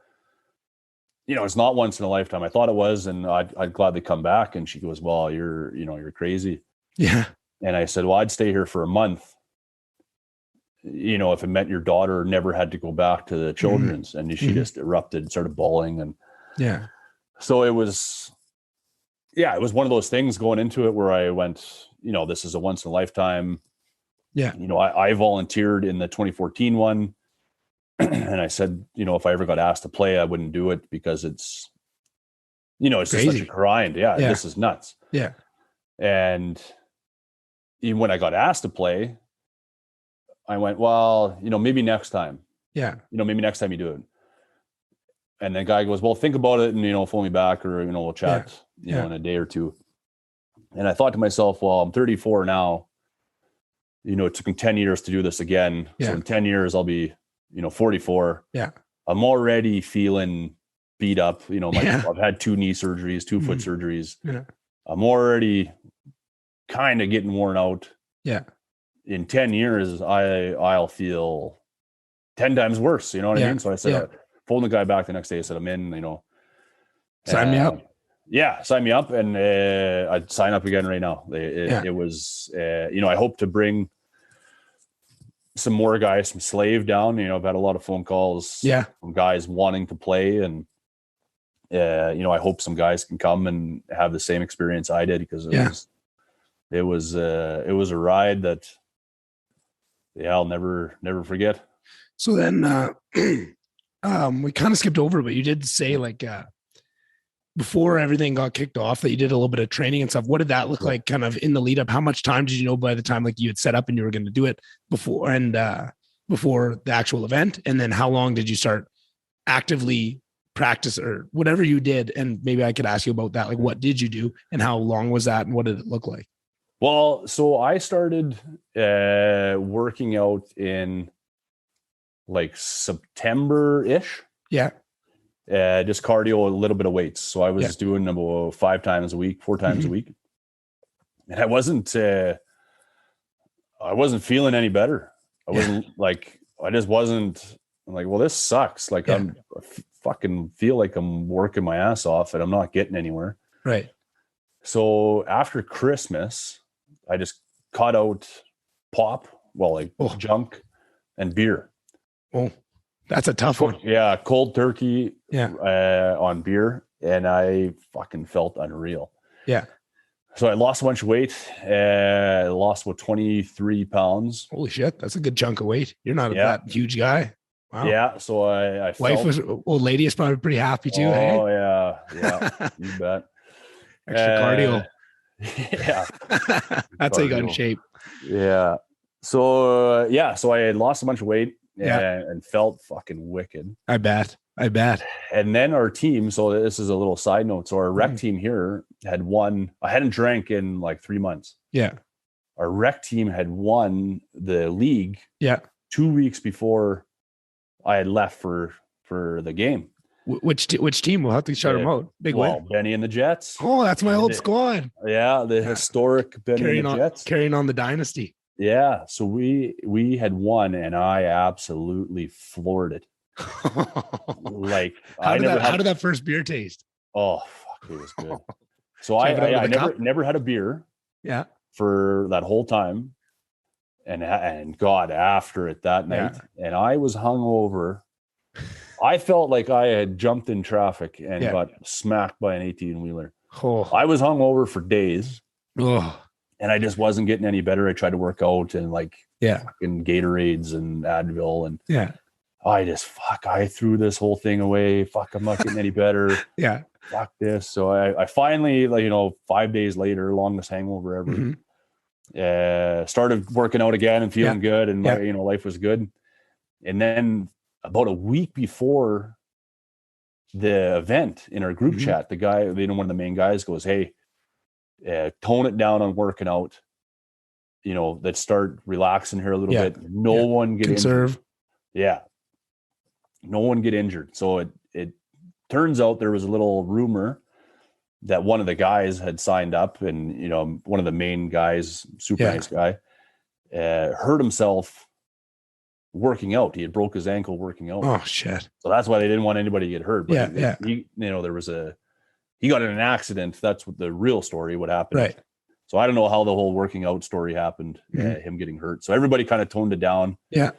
it's not once in a lifetime. I thought it was, and I'd gladly come back." And she goes, "Well, you're crazy." Yeah. And I said, "Well, I'd stay here for a month, if it meant your daughter never had to go back to the children's." And she just erupted, started bawling. And yeah. So it was one of those things going into it where I went, this is a once in a lifetime. Yeah. I volunteered in the 2014 one. And I said, if I ever got asked to play, I wouldn't do it because it's just such a grind. Yeah. This is nuts. Yeah. And even when I got asked to play, I went, well, maybe next time. Yeah. Maybe next time you do it. And the guy goes, well, think about it and, phone me back or, we'll chat, in a day or two. And I thought to myself, well, I'm 34 now. It took me 10 years to do this again. Yeah. So in 10 years, I'll be, 44. Yeah. I'm already feeling beat up. I've had 2 knee surgeries, 2 foot surgeries. Yeah. I'm already kind of getting worn out. Yeah. In 10 years, I'll feel 10 times worse. You know what I mean? So I said, phoned the guy back the next day. I said, I'm in, Sign me up. Yeah, sign me up. And I'd sign up again right now. It was, I hope to bring some more guys from Slave down. I've had a lot of phone calls from guys wanting to play. And, I hope some guys can come and have the same experience I did because it was a ride that, I'll never forget. So then we kind of skipped over, but you did say before everything got kicked off that you did a little bit of training and stuff. What did that look like kind of in the lead up? How much time did you know by the time you had set up and you were going to do it before the actual event? And then how long did you start actively practice or whatever you did? And maybe I could ask you about that. Like, what did you do and how long was that? And what did it look like? Well, so I started working out in September-ish. Yeah. Just cardio, a little bit of weights. So I was doing about 5 times a week, 4 times a week. And I wasn't feeling any better. I wasn't I just wasn't. I'm like, well, this sucks. I fucking feel like I'm working my ass off and I'm not getting anywhere. Right. So after Christmas, I just cut out pop, junk and beer. Oh, that's a tough one. Yeah. Cold turkey on beer. And I fucking felt unreal. Yeah. So I lost a bunch of weight. I lost about 23 pounds. Holy shit. That's a good chunk of weight. You're not that huge guy. Wow. Yeah. So I wife was old lady is probably pretty happy too. Oh yeah. Yeah. You bet. Extra cardio. Yeah. That's how you got in shape. Yeah. So so I had lost a bunch of weight and felt fucking wicked. I bet. And then our team, so this is a little side note. So our rec team here had won. I hadn't drank in 3 months. Yeah. Our rec team had won the league 2 weeks before I had left for the game. Which team? We'll have to shout them out. Big win. Benny and the Jets. Oh, that's my old squad. Yeah, the historic Benny and the Jets. Carrying on the dynasty. Yeah, so we had won, and I absolutely floored it. How did that first beer taste? Oh, fuck, it was good. So I never had a beer. Yeah. For that whole time, and God after it that night, and I was hungover. I felt like I had jumped in traffic and got smacked by an 18-wheeler. Oh. I was hungover for days. Oh. And I just wasn't getting any better. I tried to work out and fucking Gatorades and Advil and I threw this whole thing away. Fuck, I'm not getting any better. Yeah. Fuck this. So I finally, 5 days later, longest hangover ever, started working out again and feeling good. And life was good. And then about a week before the event in our group chat, the guy, one of the main guys goes, "Hey, tone it down on working out. Let's start relaxing here a little bit. No one get injured." Yeah. No one get injured. So it turns out there was a little rumor that one of the guys had signed up, and one of the main guys, super nice guy, hurt himself working out. He had broke his ankle working out. Oh shit! So that's why they didn't want anybody to get hurt. But he he got in an accident. That's what the real story what happened. Right. So I don't know how the whole working out story happened. Him getting hurt. So everybody kind of toned it down. Yeah.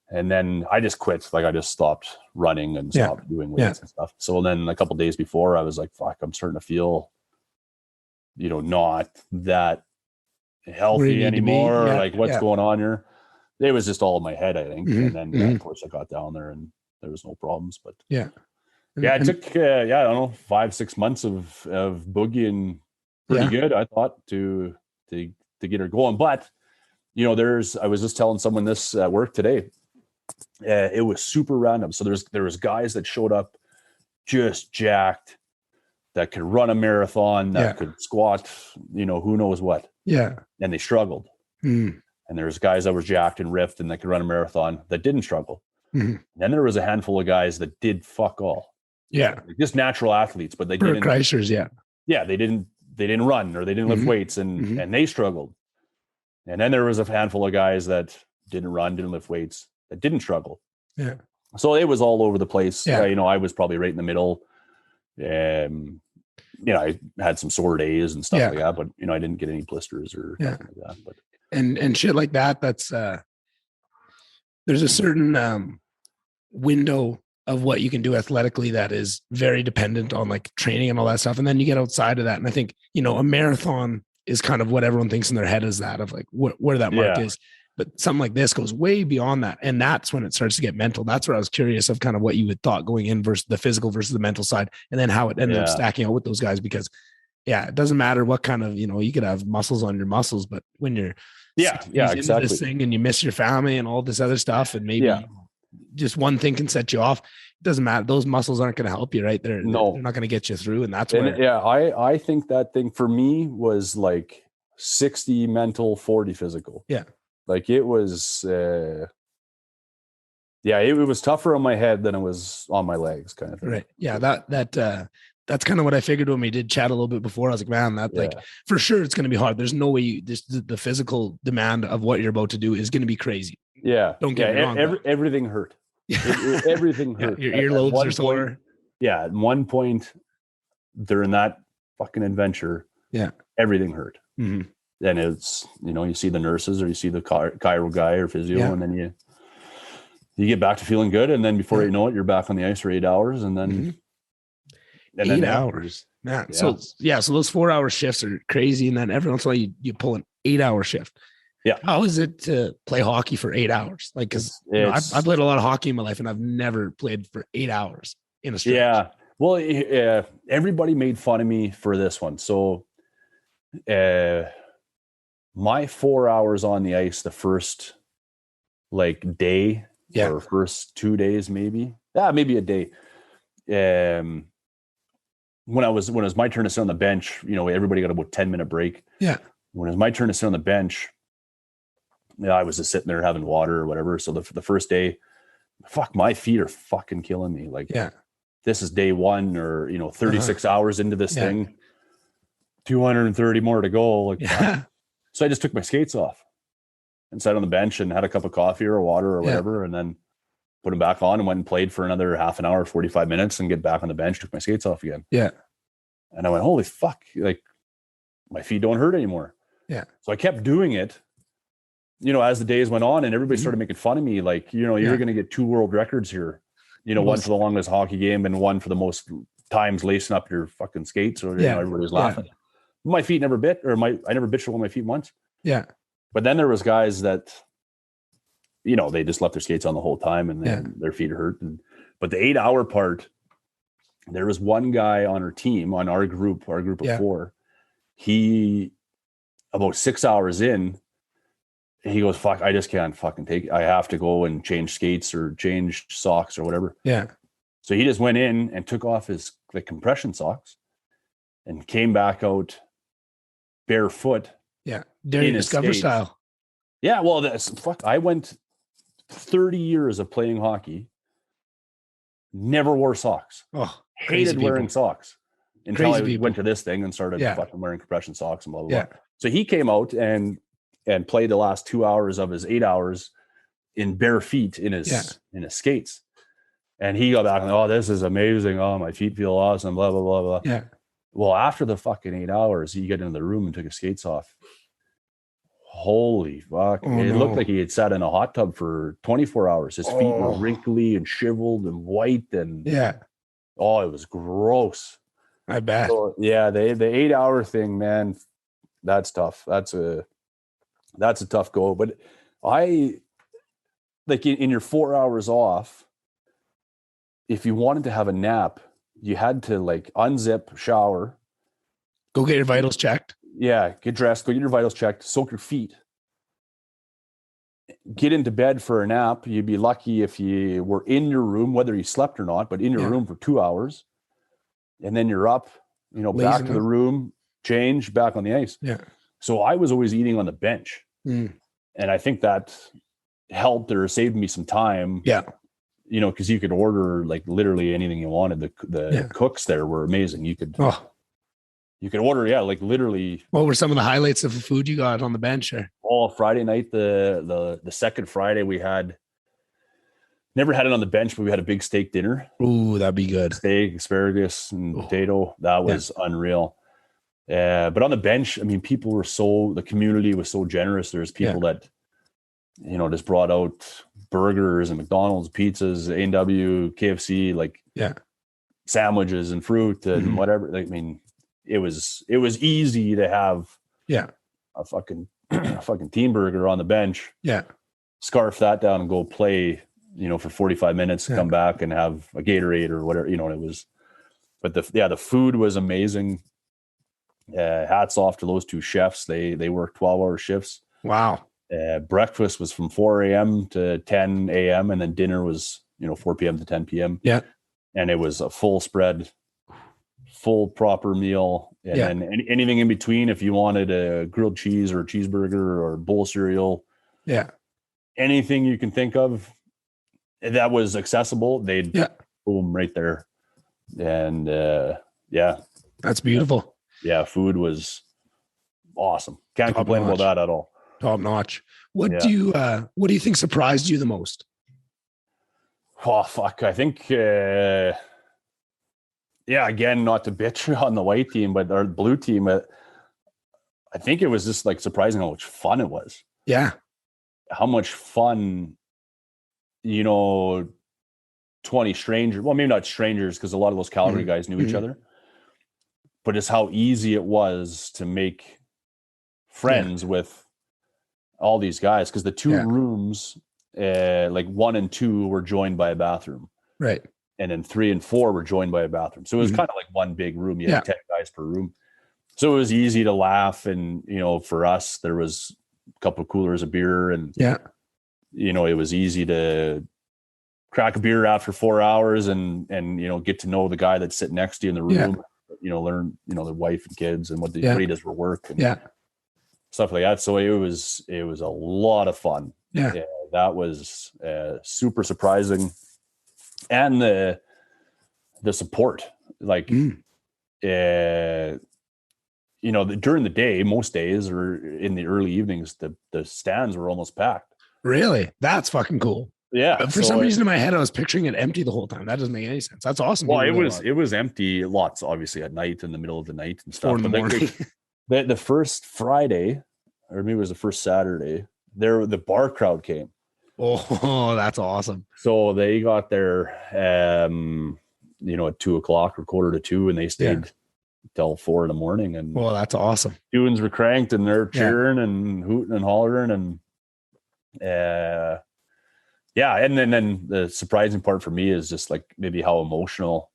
And then I just quit. Like I just stopped running and stopped doing weights and stuff. So then a couple of days before, I was like, "Fuck, I'm starting to feel, not that healthy anymore. Like what's going on here?" It was just all in my head, I think. And then of course I got down there and there was no problems. But it took I don't know 5-6 months of boogieing pretty good, I thought, to get her going. But I was just telling someone this at work today. It was super random. So there was guys that showed up just jacked, that could run a marathon, that could squat, who knows what. Yeah. And they struggled. And there's guys that were jacked and ripped and that could run a marathon that didn't struggle. Then there was a handful of guys that did fuck all. Yeah. Just natural athletes, but they Bert didn't. Kreischer's, Yeah, they didn't run or they didn't lift weights and they struggled. And then there was a handful of guys that didn't run, didn't lift weights, that didn't struggle. Yeah. So it was all over the place. Yeah. I was probably right in the middle. I had some sore days and stuff like that, but I didn't get any blisters or nothing like that. But and shit like that. That's there's a certain window of what you can do athletically that is very dependent on like training and all that stuff. And then you get outside of that. And I think, a marathon is kind of what everyone thinks in their head is that of like where that mark is. But something like this goes way beyond that. And that's when it starts to get mental. That's where I was curious of kind of what you had thought going in versus the physical versus the mental side. And then how it ended up stacking out with those guys, because it doesn't matter what kind of, you could have muscles on your muscles, but when you're exactly this thing and you miss your family and all this other stuff, and maybe just one thing can set you off. It doesn't matter. Those muscles aren't going to help you, right? They're not going to get you through. And that's where, I think that thing for me was like 60 mental, 40 physical. Yeah. Like it was, it was tougher on my head than it was on my legs, kind of thing. Right. Yeah. That's kind of what I figured when we did chat a little bit before. I was like, man, like for sure it's going to be hard. There's no way the physical demand of what you're about to do is going to be crazy. Yeah. Don't get me wrong. Everything hurt. Everything hurt. Your earlobes are sore. Yeah. At one point during that fucking adventure, everything hurt. Mm-hmm. And it's, you see the nurses or you see the chiro guy or physio, and then you get back to feeling good. And then before you know it, you're back on the ice for 8 hours. And then, 8 hours. Man. Yeah. So those 4 hour shifts are crazy. And then every once in a while you pull an 8 hour shift. Yeah. How is it to play hockey for 8 hours? Like, cause I've played a lot of hockey in my life and I've never played for 8 hours in a stretch. Yeah. Well, everybody made fun of me for this one. So, my 4 hours on the ice, the first day or first 2 days, maybe a day. When it was my turn to sit on the bench, everybody got about 10-minute break. Yeah. When it was my turn to sit on the bench, I was just sitting there having water or whatever. So the first day, my feet are fucking killing me. Like, this is day one or, 36 hours into this thing, 230 more to go. Like, so I just took my skates off and sat on the bench and had a cup of coffee or water or whatever, and then put them back on and went and played for another half an hour, 45 minutes, and get back on the bench, took my skates off again. Yeah. And I went, holy fuck, like my feet don't hurt anymore. Yeah. So I kept doing it, as the days went on, and everybody started making fun of me. Like, you're going to get 2 world records here, one for the longest hockey game and one for the most times lacing up your fucking skates. Or everybody was laughing. My feet never bit, or I never bitched on my feet once. Yeah. But then there was guys that, they just left their skates on the whole time and then their feet hurt. But the 8 hour part, there was one guy on our team, on our group of 4. He, about 6 hours in, he goes, fuck, I just can't fucking take it. I have to go and change skates or change socks or whatever. Yeah. So he just went in and took off his compression socks and came back out barefoot. Yeah. Dare you discover style. Yeah. Well, I went 30 years of playing hockey, never wore socks. Oh, hated wearing socks. until Crazy I people. went to this thing and started Yeah. fucking wearing compression socks and blah, blah, Yeah. blah. So he came out and played the last 2 hours of his 8 hours in bare feet in his skates. And he got back and, oh, this is amazing. Oh, my feet feel awesome, blah, blah, blah, blah. Yeah. Well, after the fucking 8 hours, he got into the room and took his skates off. Holy fuck. Oh, it looked no. like he had sat in a hot tub for 24 hours. His feet were wrinkly and shriveled and white. And Yeah. oh, it was gross. I bet. So, yeah, the 8 hour thing, man, that's tough. That's a tough go. But I, like in your 4 hours off, if you wanted to have a nap, you had to like unzip, shower, go get your vitals checked. Yeah, get dressed, go get your vitals checked, soak your feet, get into bed for a nap. You'd be lucky if you were in your room, whether you slept or not, but in your room for 2 hours. And then you're up, back to the room, change, back on the ice. Yeah. So I was always eating on the bench. Mm. And I think that helped or saved me some time. Yeah. Because you could order like literally anything you wanted. The cooks there were amazing. You could order, like literally. What were some of the highlights of the food you got on the bench? Or? Oh, Friday night, the second Friday we had, never had it on the bench, but we had a big steak dinner. Ooh, that'd be good. Steak, asparagus, and potato. That was unreal. But on the bench, I mean, the community was so generous. There's people that, just brought out burgers and McDonald's, pizzas, A&W, KFC, sandwiches and fruit and whatever. I mean, it was easy to have a fucking team burger on the bench. Yeah. Scarf that down and go play, for 45 minutes, come back and have a Gatorade or whatever, it was, but the food was amazing. Hats off to those two chefs. They worked 12-hour shifts. Wow. Breakfast was from 4 a.m. to 10 a.m. and then dinner was, 4 p.m. to 10 p.m. Yeah. And it was a full spread, full proper meal. And then anything in between, if you wanted a grilled cheese or a cheeseburger or a bowl of cereal. Yeah. Anything you can think of that was accessible, they'd boom right there. And that's beautiful. Yeah. Food was awesome. Can't complain about that at all. Top notch. What do you think surprised you the most? Oh, fuck. I think, again, not to bitch on the white team, but our blue team, I think it was just like surprising how much fun it was. Yeah. How much fun, 20 strangers, well, maybe not strangers, because a lot of those Calgary guys knew each other, but just how easy it was to make friends with all these guys, because the two rooms, like 1 and 2 were joined by a bathroom. Right. And then 3 and 4 were joined by a bathroom. So it was kind of like one big room. You had 10 guys per room. So it was easy to laugh. And, for us, there was a couple of coolers of beer and, it was easy to crack a beer after 4 hours and, get to know the guy that's sitting next to you in the room, learn, their wife and kids and what he does for work and stuff like that. So it was a lot of fun. Yeah. That was super surprising. And the support, during the day, most days or in the early evenings, the stands were almost packed. Really? That's fucking cool. Yeah. But for some reason in my head, I was picturing it empty the whole time. That doesn't make any sense. That's awesome. Well, it was empty lots, obviously at night, in the middle of the night and stuff. 4 in the morning. The first Friday, or maybe it was the first Saturday, the bar crowd came. Oh, that's awesome. So they got there, at 2:00 or 1:45, and they stayed till 4 in the morning. And well, that's awesome. Tunes were cranked and they're cheering and hooting and hollering. And and then the surprising part for me is just like maybe how emotional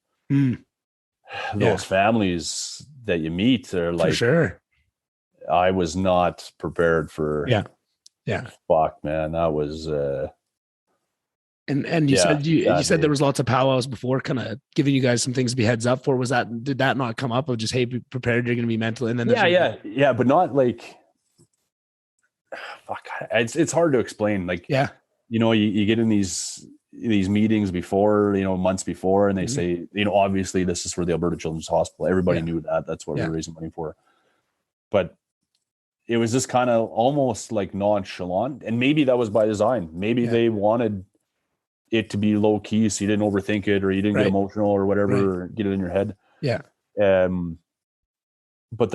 those families that you meet are like. For sure. I was not prepared for. Yeah. Fuck, man. That was and you said you said there was lots of powwows before, kind of giving you guys some things to be heads up for. Did that not come up of just, hey, be prepared, you're gonna be mental, and then but not like fuck, it's hard to explain. Like you get in these these meetings before, months before, and they Mhm. say, obviously this is for the Alberta Children's Hospital. Everybody Yeah. knew that. That's what Yeah. we're raising money for. But it was just kind of almost like nonchalant. And maybe that was by design. Maybe Yeah. they wanted it to be low key so you didn't overthink it or you didn't get Right. emotional or whatever, Right. or get it in your head. Yeah. But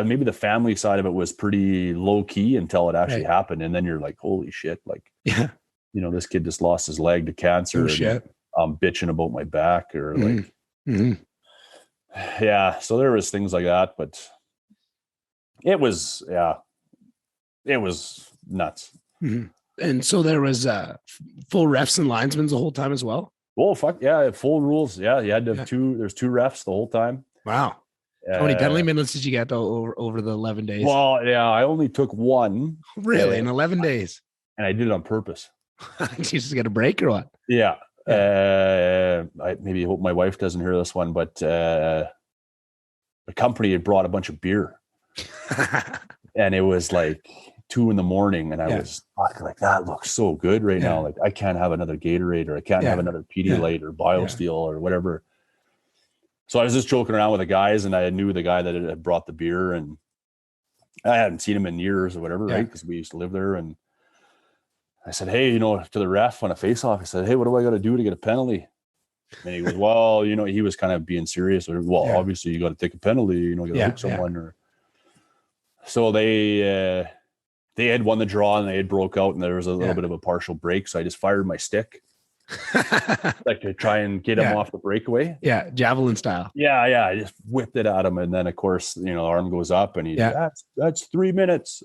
maybe the family side of it was pretty low key until it actually Right. happened. And then you're like, holy shit, like, Yeah. this kid just lost his leg to cancer Oh and shit. I'm bitching about my back or Mhm. like, Mhm. yeah. So there was things like that, but it was nuts. Mhm. And so there was full refs and linesmen the whole time as well. Well, fuck yeah, full rules. Yeah, you had to have Yeah. there's two refs the whole time. Wow. How many penalty minutes did you get over the 11 days? Well, yeah, I only took one. Really? In 11 days? And I did it on purpose. You just get a break or what? Yeah. I maybe hope my wife doesn't hear this one, but the company had brought a bunch of beer. And it was like 2 a.m. and I was like, that looks so good right now. Like I can't have another Gatorade or I can't have another Pedialyte or BioSteel or whatever. So I was just joking around with the guys and I knew the guy that had brought the beer and I hadn't seen him in years or whatever, right? Because we used to live there. And I said, hey, to the ref on a face-off, I said, hey, what do I got to do to get a penalty? And he goes, well, he was kind of being serious. Obviously you got to take a penalty, you got to hook someone. Or so they had won the draw and they had broke out and there was a little bit of a partial break. So I just fired my stick like to try and get him off the breakaway. Yeah. Javelin style. Yeah. I just whipped it at him. And then of course, the arm goes up and he's that's 3 minutes.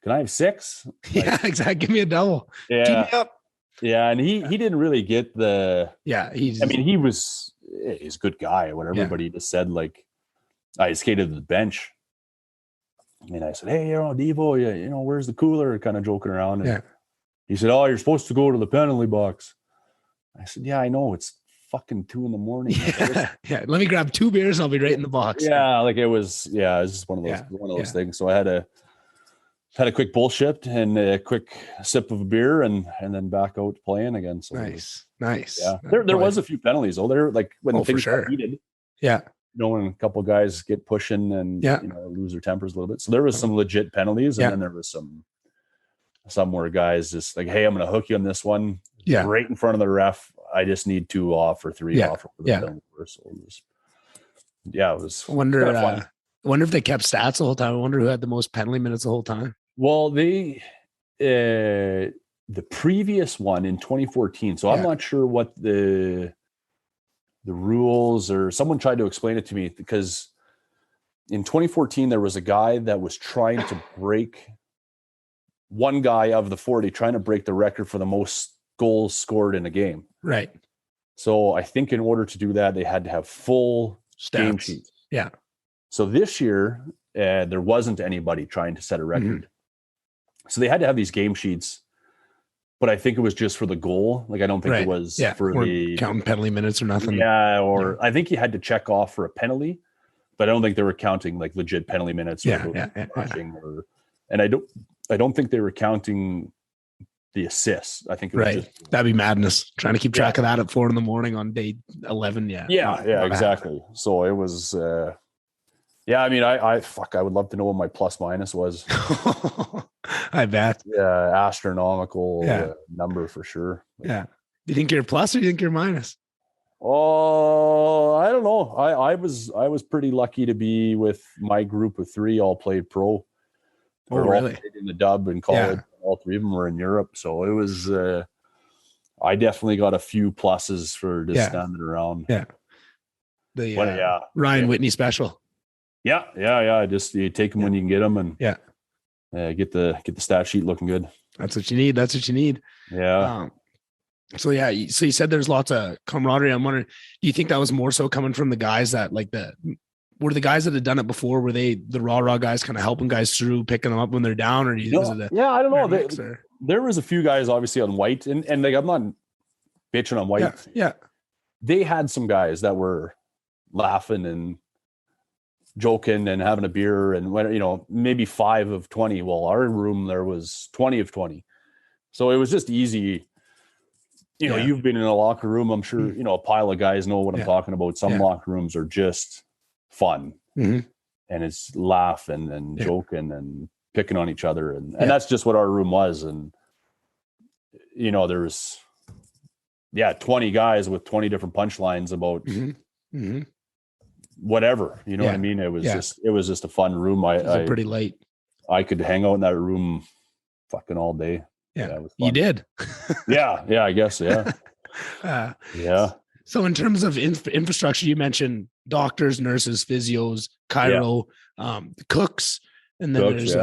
Can I have 6? Like, exactly. Give me a double. Yeah. Team me up. Yeah. And he didn't really get he's a good guy or whatever, but he just said like, I skated to the bench and I said, hey, Devo, where's the cooler? Kind of joking around. And he said, oh, you're supposed to go to the penalty box. I said, yeah, I know. It's fucking 2 a.m. Yeah. Let me grab 2 beers. I'll be right in the box. Yeah. Like it was just one of those things. So I had a quick bullshit and a quick sip of a beer and then back out playing again. So nice. Yeah. There was a few penalties though. There like when things got heated. Yeah. When a couple of guys get pushing and lose their tempers a little bit. So there was some legit penalties and then there was some where guys just like, hey, I'm gonna hook you on this one. Yeah. Right in front of the ref. I just need 2 off or 3 off for the penalty. So it was I wonder if they kept stats the whole time. I wonder who had the most penalty minutes the whole time. Well, the previous one in 2014. So I'm not sure what the rules or someone tried to explain it to me because in 2014 there was a guy that was trying to break one guy of the 40 trying to break the record for the most goals scored in a game. Right. So I think in order to do that they had to have full game sheets. Yeah. So this year there wasn't anybody trying to set a record. So they had to have these game sheets, but I think it was just for the goal. Like, I don't think it was for the counting penalty minutes or nothing. Yeah. Or I think you had to check off for a penalty, but I don't think they were counting like legit penalty minutes. Or and I don't think they were counting the assists. I think it was just, that'd be madness trying to keep track of that at 4 a.m. on day 11. Yeah. Exactly. So it was, I mean, I would love to know what my plus minus was. I bet. Yeah, astronomical number for sure. Yeah. Do you think you're plus or do you think you're minus? Oh, I don't know. I was pretty lucky to be with my group of 3 all played pro. Oh, really? All in the dub in college. Yeah. All 3 of them were in Europe. So it was, I definitely got a few pluses for just standing around. Yeah. The Ryan Whitney special. Yeah. Just you take them when you can get them and get the stat sheet looking good. That's what you need. Yeah. So you said there's lots of camaraderie. I'm wondering, do you think that was more so coming from the guys that were the guys that had done it before? Were they the raw guys kind of helping guys through, picking them up when they're down? Or I don't know. There was a few guys obviously on white and like, I'm not bitching on white. Yeah. They had some guys that were laughing and joking and having a beer and when, maybe 5 of 20. Well, our room, there was 20 of 20. So it was just easy you know, you've been in a locker room. I'm sure, you know, a pile of guys know what I'm talking about. Some locker rooms are just fun and it's laughing and joking and picking on each other. And that's just what our room was. And, you know, there's 20 guys with 20 different punchlines about whatever, you know what I mean? It was just a fun room. It was pretty light. I could hang out in that room fucking all day. Yeah, it was fun. You did. yeah, I guess. Yeah. So in terms of infrastructure, you mentioned doctors, nurses, physios, chiro, cooks, and then there's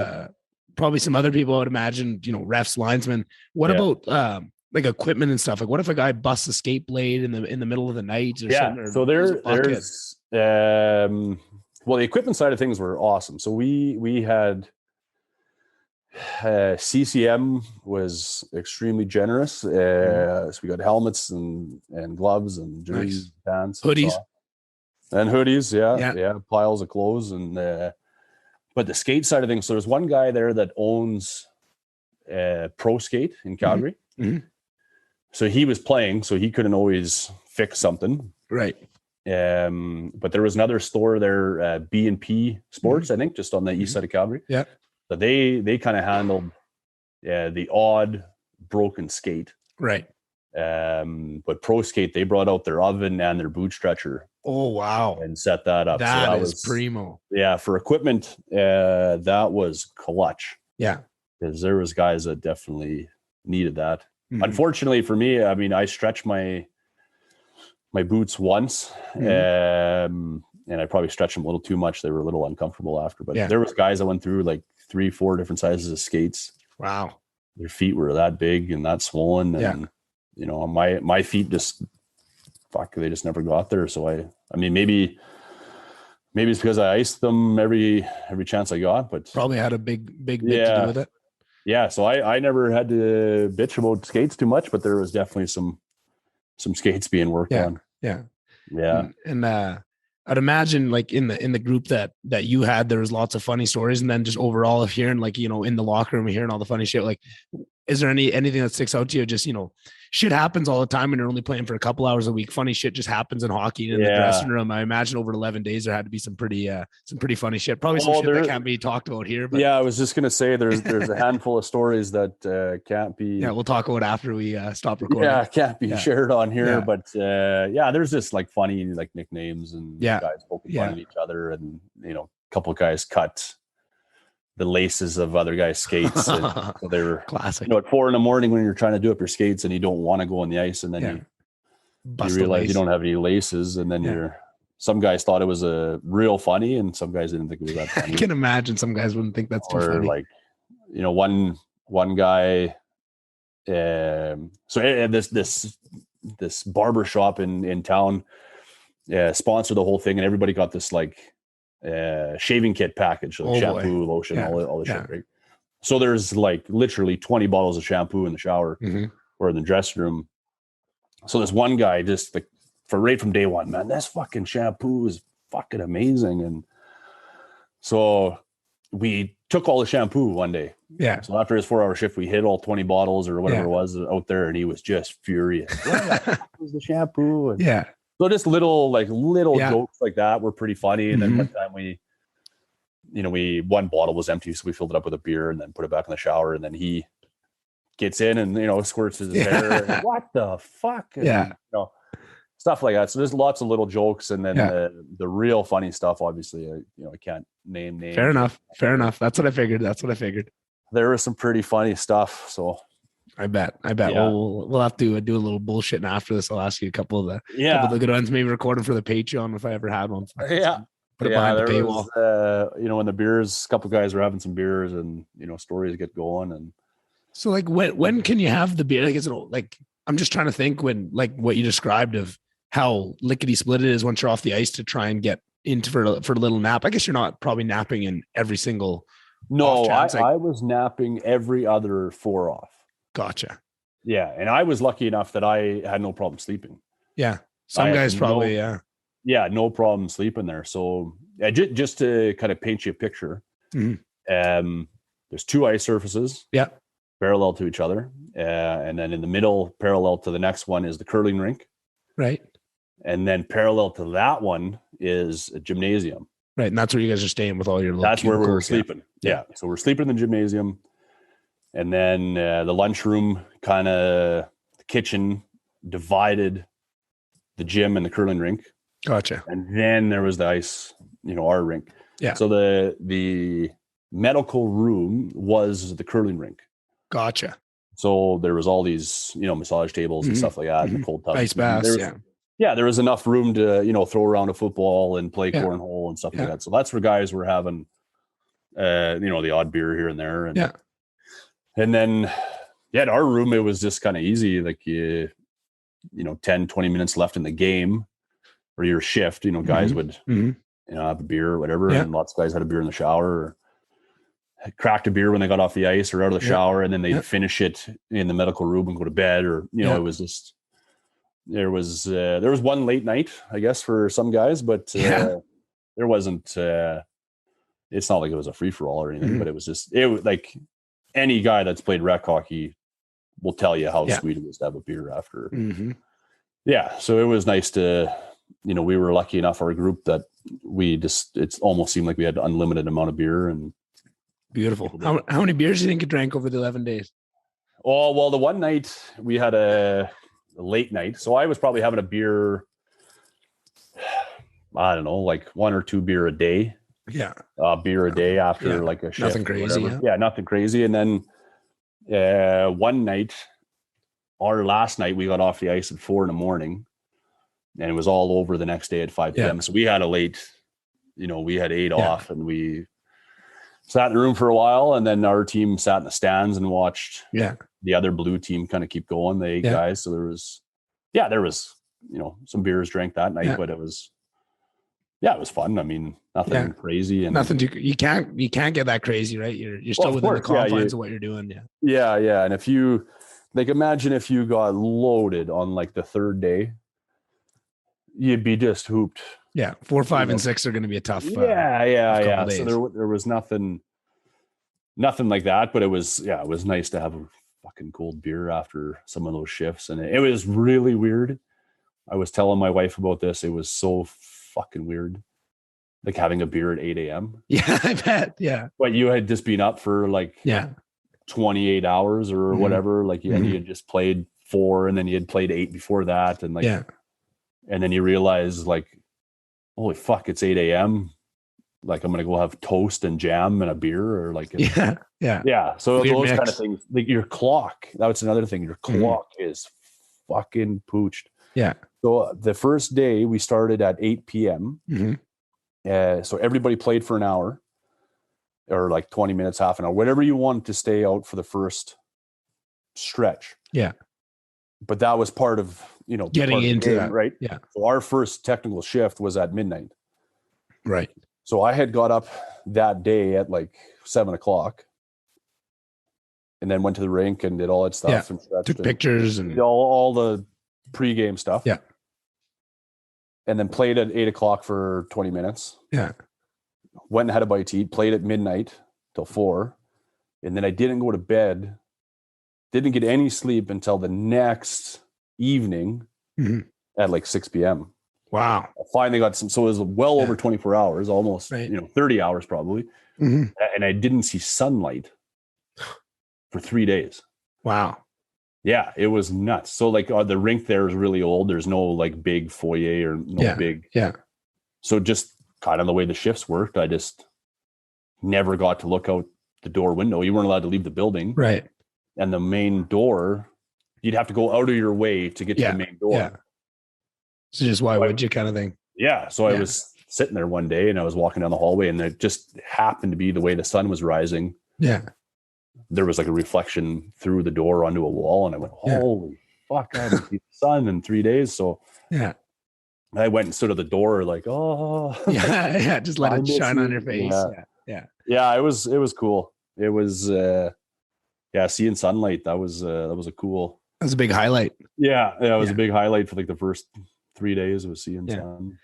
probably some other people I would imagine, you know, refs, linesmen. What about like equipment and stuff? Like what if a guy busts a skate blade in the middle of the night or something? Or so there's well, the equipment side of things were awesome. So we had CCM was extremely generous. So we got helmets and gloves and jerseys, pants, hoodies, and hoodies. Yeah, piles of clothes. And but the skate side of things. So there's one guy there that owns Pro Skate in Calgary. So he was playing, so he couldn't always fix something. Right. But there was another store there, B&P Sports, I think, just on the east side of Calgary. Yeah. So they kind of handled the odd broken skate. Right. But Pro Skate, they brought out their oven and their boot stretcher. Oh, wow. And set that up. That was primo. Yeah, for equipment, that was clutch. Yeah. Because there was guys that definitely needed that. Unfortunately for me, I mean, I stretched my boots once, and I probably stretched them a little too much. They were a little uncomfortable after, but there was guys that went through like 3-4 different sizes of skates. Wow. Their feet were that big and that swollen. And, you know, my feet just, they just never got there. So I mean, maybe it's because I iced them every chance I got, but probably had a big to do with it. Yeah. So I never had to bitch about skates too much, but there was definitely some skates being worked on. Yeah. And I'd imagine like in the group that you had, there was lots of funny stories. And then just overall of hearing, like, you know, in the locker room, hearing all the funny shit, like, is there anything that sticks out to you? Just, you know, shit happens all the time and you're only playing for a couple hours a week. Funny shit just happens in hockey and in the dressing room. I imagine over 11 days, there had to be some pretty funny shit. Probably some shit that can't be talked about here. But I was just going to say there's a handful of stories that can't be. Yeah, we'll talk about after we stop recording. Yeah, can't be shared on here. Yeah. But there's just like funny like nicknames and guys poking fun at each other, and you know, a couple of guys cut the laces of other guys' skates. And so they were classic. You know, at 4 a.m. when you're trying to do up your skates and you don't want to go on the ice, and then you realize you don't have any laces, and then some guys thought it was a real funny, and some guys didn't think it was that funny. I can imagine some guys wouldn't think that's too funny. Like, you know, one guy. So this barber shop in town sponsored the whole thing, and everybody got this like shaving kit package, like shampoo, lotion, all the shit, right? So there's like literally 20 bottles of shampoo in the shower or in the dressing room. So this one guy just like right from day one, man, this fucking shampoo is fucking amazing. And so we took all the shampoo one day. Yeah. So after his 4-hour shift, we hit all 20 bottles or whatever it was out there, and he was just furious. What was the shampoo? And so just little jokes like that were pretty funny. And then one time one bottle was empty, so we filled it up with a beer and then put it back in the shower. And then he gets in and, you know, squirts his hair. And, what the fuck? And, you know, stuff like that. So there's lots of little jokes, and then the real funny stuff, obviously, I can't name names. Fair enough. That's what I figured. There was some pretty funny stuff. So I bet. We'll have to do a little bullshitting after this. I'll ask you a couple of the good ones, maybe record them for the Patreon if I ever had one. Put it behind the paywall. When the beers, a couple guys were having some beers, and you know, stories get going. And so, like, when can you have the beer? Like, is it like, I'm just trying to think when, like, what you described of how lickety split it is once you're off the ice to try and get into for a little nap. I guess you're not probably napping in every single. No, I was napping every other 4 off. Gotcha. Yeah, and I was lucky enough that I had no problem sleeping. Yeah, some guys probably. No problem sleeping there. So just to kind of paint you a picture, there's 2 ice surfaces. Yeah. parallel to each other. And then in the middle, parallel to the next one, is the curling rink. Right. And then parallel to that one is a gymnasium. Right. And that's where you guys are staying with all your little That's where we were cubicles, sleeping. Yeah. So we're sleeping in the gymnasium. And then the lunchroom, kind of the kitchen, divided the gym and the curling rink. Gotcha. And then there was the ice, our rink. Yeah. So the medical room was the curling rink. Gotcha. So there was all these, massage tables and stuff like that, and the cold tubs. Ice baths, there was enough room to, throw around a football and play cornhole and stuff like that. So that's where guys were having, the odd beer here and there. And, and then, in our room, it was just kind of easy. Like, 10, 20 minutes left in the game or your shift, guys would, have a beer or whatever. And lots of guys had a beer in the shower, or cracked a beer when they got off the ice or out of the shower, and then they'd finish it in the medical room and go to bed, or, it was just, there was one late night, I guess, for some guys, but there wasn't, it's not like it was a free for all or anything, but it was like any guy that's played rec hockey will tell you how sweet it is to have a beer after. Yeah. So it was nice to, we were lucky enough, our group, that it almost seemed like we had an unlimited amount of beer. And beautiful. How many beers do you think you drank over the 11 days? Oh, well, the one night we had a late night. So I was probably having a beer, I don't know, like 1 or 2 beer a day. Yeah. Beer a day after like a shift. Nothing crazy. Nothing crazy. And then one night, our last night, we got off the ice at 4 a.m, and it was all over the next day at 5 p.m. So we had a late, we had 8 off, and we sat in the room for a while, and then our team sat in the stands and watched the other blue team kind of keep going, the 8 guys. So there was some beers drank that night, but it was fun. I mean, nothing crazy, and nothing you can't get that crazy, right? You're still within the confines of what you're doing. Yeah. And if you imagine if you got loaded on like the third day, you'd be just hooped. Yeah. 4, 5, and 6 are going to be a tough. Yeah. So there was nothing like that, but it was nice to have a fucking cold beer after some of those shifts. And it was really weird. I was telling my wife about this. It was so fucking weird, like having a beer at 8 a.m. Yeah, I bet. Yeah. But you had just been up for like 28 hours or whatever. Like and you had just played 4, and then you had played 8 before that. And and then you realize, like, holy fuck, it's 8 a.m. Like, I'm going to go have toast and jam and a beer, or like, So weird those mix. Kind of things, like your clock, that's another thing. Your clock is fucking pooched. Yeah. So the first day we started at 8 p.m. So everybody played for an hour, or like 20 minutes, half an hour, whatever you want to stay out for the first stretch. Yeah. But that was part of, getting into that. Right. Yeah. So our first technical shift was at midnight. Right. So I had got up that day at like 7 o'clock, and then went to the rink and did all that stuff and took pictures and all the pregame stuff. Yeah. And then played at 8 o'clock for 20 minutes. Yeah. Went and had a bite to eat, played at midnight till 4. And then I didn't go to bed, didn't get any sleep until the next evening at like 6 p.m. Wow. I finally got so it was well over 24 hours, almost, 30 hours probably. And I didn't see sunlight for 3 days. Wow. Yeah, it was nuts. So like the rink there is really old. There's no like big foyer or big. Yeah. So just kind of the way the shifts worked, I just never got to look out the door window. You weren't allowed to leave the building. Right. And the main door, you'd have to go out of your way to get to the main door. Yeah. So just why would you kind of thing? Yeah. So I was sitting there one day and I was walking down the hallway, and it just happened to be the way the sun was rising. Yeah. There was like a reflection through the door onto a wall, and I went, holy fuck, I haven't seen the sun in 3 days. So I went and stood at the door like, just let it shine on your face. Yeah. It was cool. It was seeing sunlight. That was a cool. That was a big highlight. Yeah, it was a big highlight for like the first 3 days. Was seeing sun.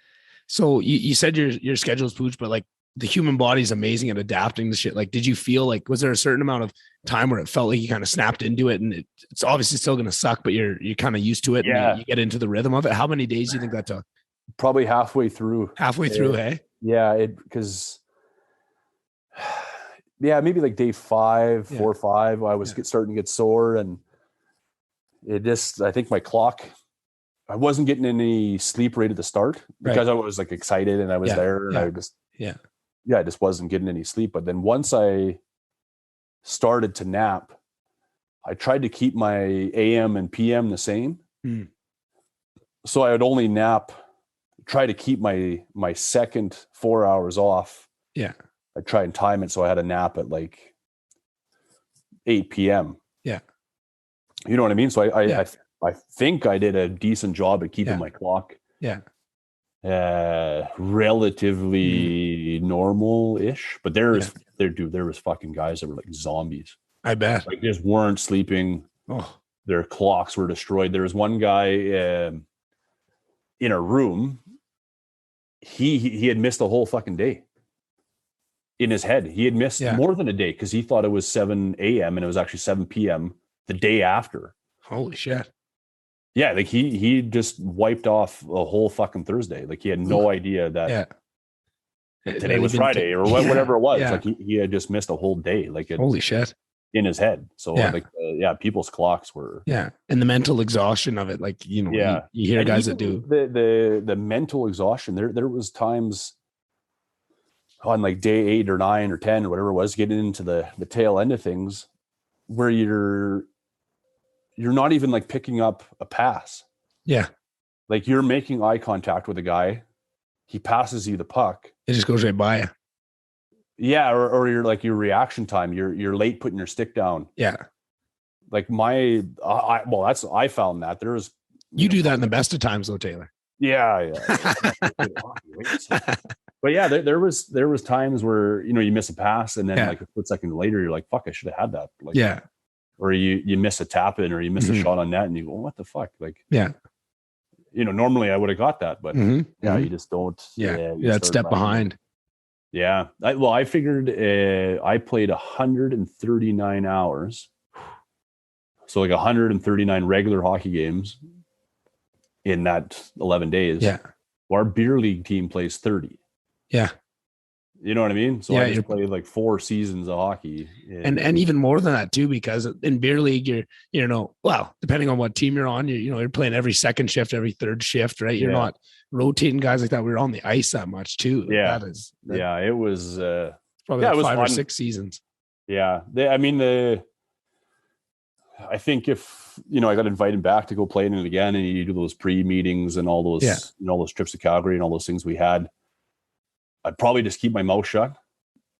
So you said your schedule's pooch, but like the human body is amazing at adapting to shit. Like, did you feel like, was there a certain amount of time where it felt like you kind of snapped into it, and it's obviously still going to suck, but you're kind of used to it, and Yeah. you get into the rhythm of it? How many days do you think that took? Probably halfway through. Halfway through, hey? Yeah, because maybe like day 4 or 5, I was starting to get sore, and I think my clock, I wasn't getting any sleep right at the start because I was like excited and I was there, and I just wasn't getting any sleep. But then once I started to nap, I tried to keep my AM and PM the same. So I would only try to keep my second 4 hours off. Yeah. I try and time it so I had a nap at like 8 p.m. Yeah. You know what I mean? So I think I did a decent job at keeping my clock relatively normal-ish. But there was fucking guys that were like zombies. I bet. Like, just weren't sleeping. Oh. Their clocks were destroyed. There was one guy in a room. He had missed a whole fucking day. In his head, he had missed more than a day because he thought it was 7 a.m. and it was actually 7 p.m. the day after. Holy shit. Yeah, like he just wiped off a whole fucking Thursday. Like, he had no idea that today was Friday or whatever it was. Yeah. Like, he had just missed a whole day. Like, holy shit. In his head. So people's clocks were and the mental exhaustion of it. Like, you hear and guys that do the mental exhaustion. There was times on like day 8 or 9 or 10 or whatever it was, getting into the tail end of things, where you're not even like picking up a pass. Yeah. Like, you're making eye contact with a guy. He passes you the puck. It just goes right by you. Yeah. Or you're like, your reaction time, you're late putting your stick down. Yeah. Like I found that there was, you do that in the best of times though, Taylor. Yeah. But yeah, there was times where, you miss a pass, and then like a split second later, you're like, fuck, I should have had that. Like, or you miss a tap in, or you miss a shot on net, and you go, what the fuck? Like, normally I would have got that, but you just don't. Yeah, that step behind. Yeah. I figured I played 139 hours. So like 139 regular hockey games in that 11 days. Yeah. Our beer league team plays 30. Yeah. You know what I mean? So I just played like 4 seasons of hockey. And even more than that too, because in beer league, depending on what team you're on, you're playing every second shift, every third shift, right? You're not rotating guys like that. We were on the ice that much too. Yeah. It was probably like 5 or 6 seasons. Yeah. I think if, I got invited back to go play in it again, and you do those pre-meetings and all those, all those trips to Calgary and all those things we had, I'd probably just keep my mouth shut.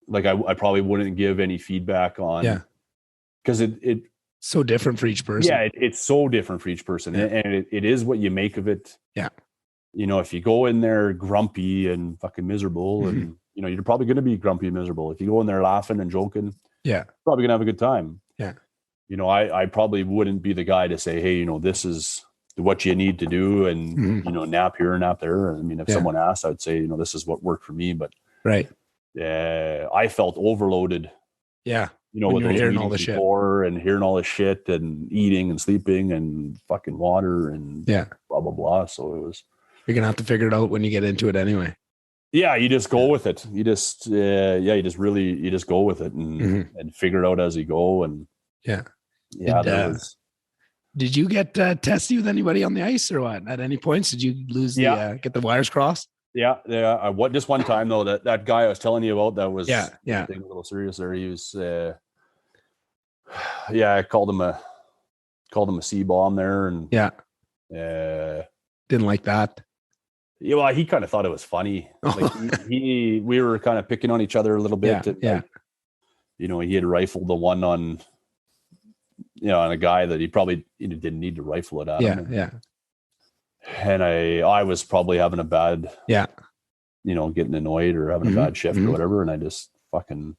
Like, I probably wouldn't give any feedback on, because it's so different for each person. Yeah, it's so different for each person, and it is what you make of it. Yeah, if you go in there grumpy and fucking miserable, and you're probably going to be grumpy and miserable. If you go in there laughing and joking, probably gonna have a good time. Yeah, I probably wouldn't be the guy to say, hey, this is what you need to do, and nap here, nap there. I mean, if someone asked, I'd say, this is what worked for me. But I felt overloaded. Yeah, with those hearing all the shit and hearing all this shit, and eating and sleeping and fucking water and blah blah blah. So you're gonna have to figure it out when you get into it anyway. Yeah, you just go with it. You just you just go with it and figure it out as you go. And did you get testy with anybody on the ice or what? At any points, did you lose get the wires crossed? Yeah. Just one time though, that guy I was telling you about, that was a little serious there. He was, I called him a C-bomb there, and didn't like that. Yeah, well, he kind of thought it was funny. Like we were kind of picking on each other a little bit. Like, he had rifled the one on a guy that he probably didn't need to rifle it at him. Yeah. And I was probably having a bad, getting annoyed or having a bad shift or whatever. And I just fucking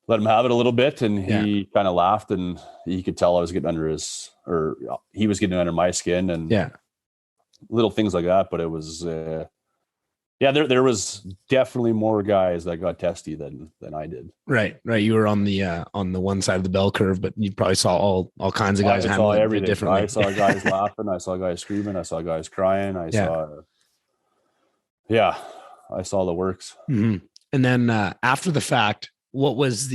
let him have it a little bit. And he kind of laughed, and he could tell I was getting he was getting under my skin, and little things like that. But it was, Yeah, there was definitely more guys that got testy than I did. Right. You were on the one side of the bell curve, but you probably saw all kinds of guys I saw handling it everything. differently. I saw guys laughing. I saw guys screaming. I saw guys crying. Yeah, I saw the works. Mm-hmm. And then after the fact, what was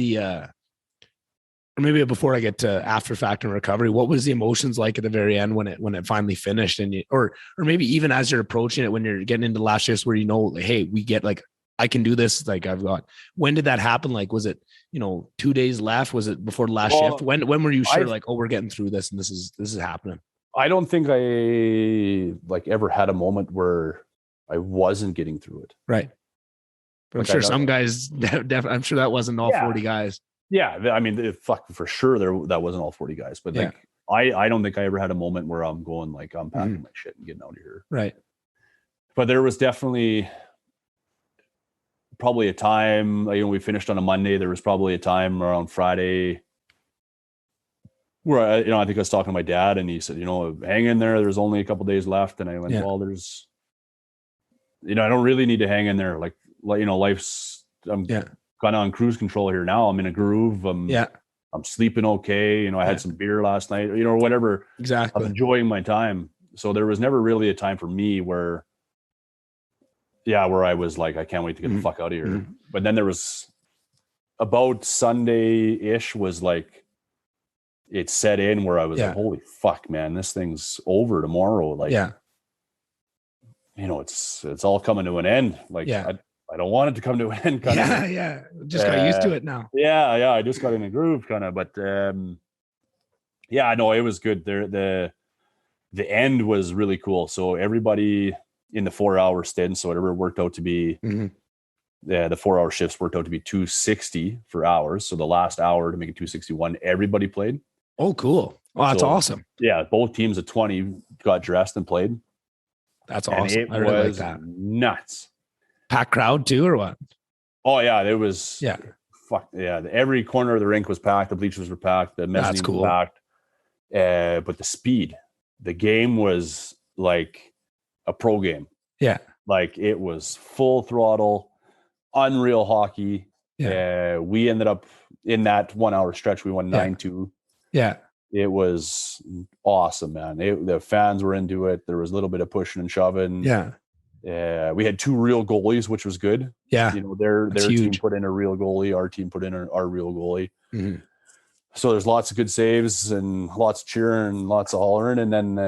or maybe before I get to after fact and recovery, what was the emotions like at the very end when it finally finished, and or maybe even as you're approaching it, when you're getting into last shifts where like, hey, we get like, I can do this. Like when did that happen? Like, was it, 2 days left? Was it before the last shift? When were you sure like, oh, we're getting through this and this is happening? I don't think I like ever had a moment where I wasn't getting through it. Right. But I'm sure some guys, I'm sure that wasn't all 40 guys. Yeah. I mean, fuck, for sure that wasn't all 40 guys, but like, I don't think I ever had a moment where I'm going like, I'm packing my shit and getting out of here. Right. But there was definitely probably a time, we finished on a Monday. There was probably a time around Friday where I think I was talking to my dad, and he said, hang in there. There's only a couple days left. And I went, well, there's, I don't really need to hang in there. Like life's, I'm kind of on cruise control here now. I'm in a groove. I'm sleeping okay. I had some beer last night, or whatever. Exactly. I'm enjoying my time. So there was never really a time for me where I was like, I can't wait to get the fuck out of here. But then there was about Sunday-ish was like, it set in where I was like, holy fuck, man, this thing's over tomorrow. Like, it's all coming to an end. Like, I don't want it to come to an end. Just got used to it now. I just got in the groove kind of, but no, it was good. The end was really cool. So everybody in the 4-hour stint, so whatever worked out to be, the 4-hour shifts worked out to be 260 for hours. So the last hour to make it 261, everybody played. Oh, cool. Oh, that's awesome. Yeah. Both teams of 20 got dressed and played. That's awesome. I really like that. Nuts. Packed crowd too, or what? Oh yeah. It was, fuck yeah. Every corner of the rink was packed. The bleachers were packed. The mezzanine was packed. But the game was like a pro game. Yeah. Like it was full throttle, unreal hockey. Yeah. We ended up in that 1-hour stretch. We won 9-2. Yeah. It was awesome, man. The fans were into it. There was a little bit of pushing and shoving. Yeah. We had 2 real goalies, which was good. Yeah. Their team put in a real goalie. Our team put in our real goalie. Mm-hmm. So there's lots of good saves and lots of cheering, lots of hollering. And then,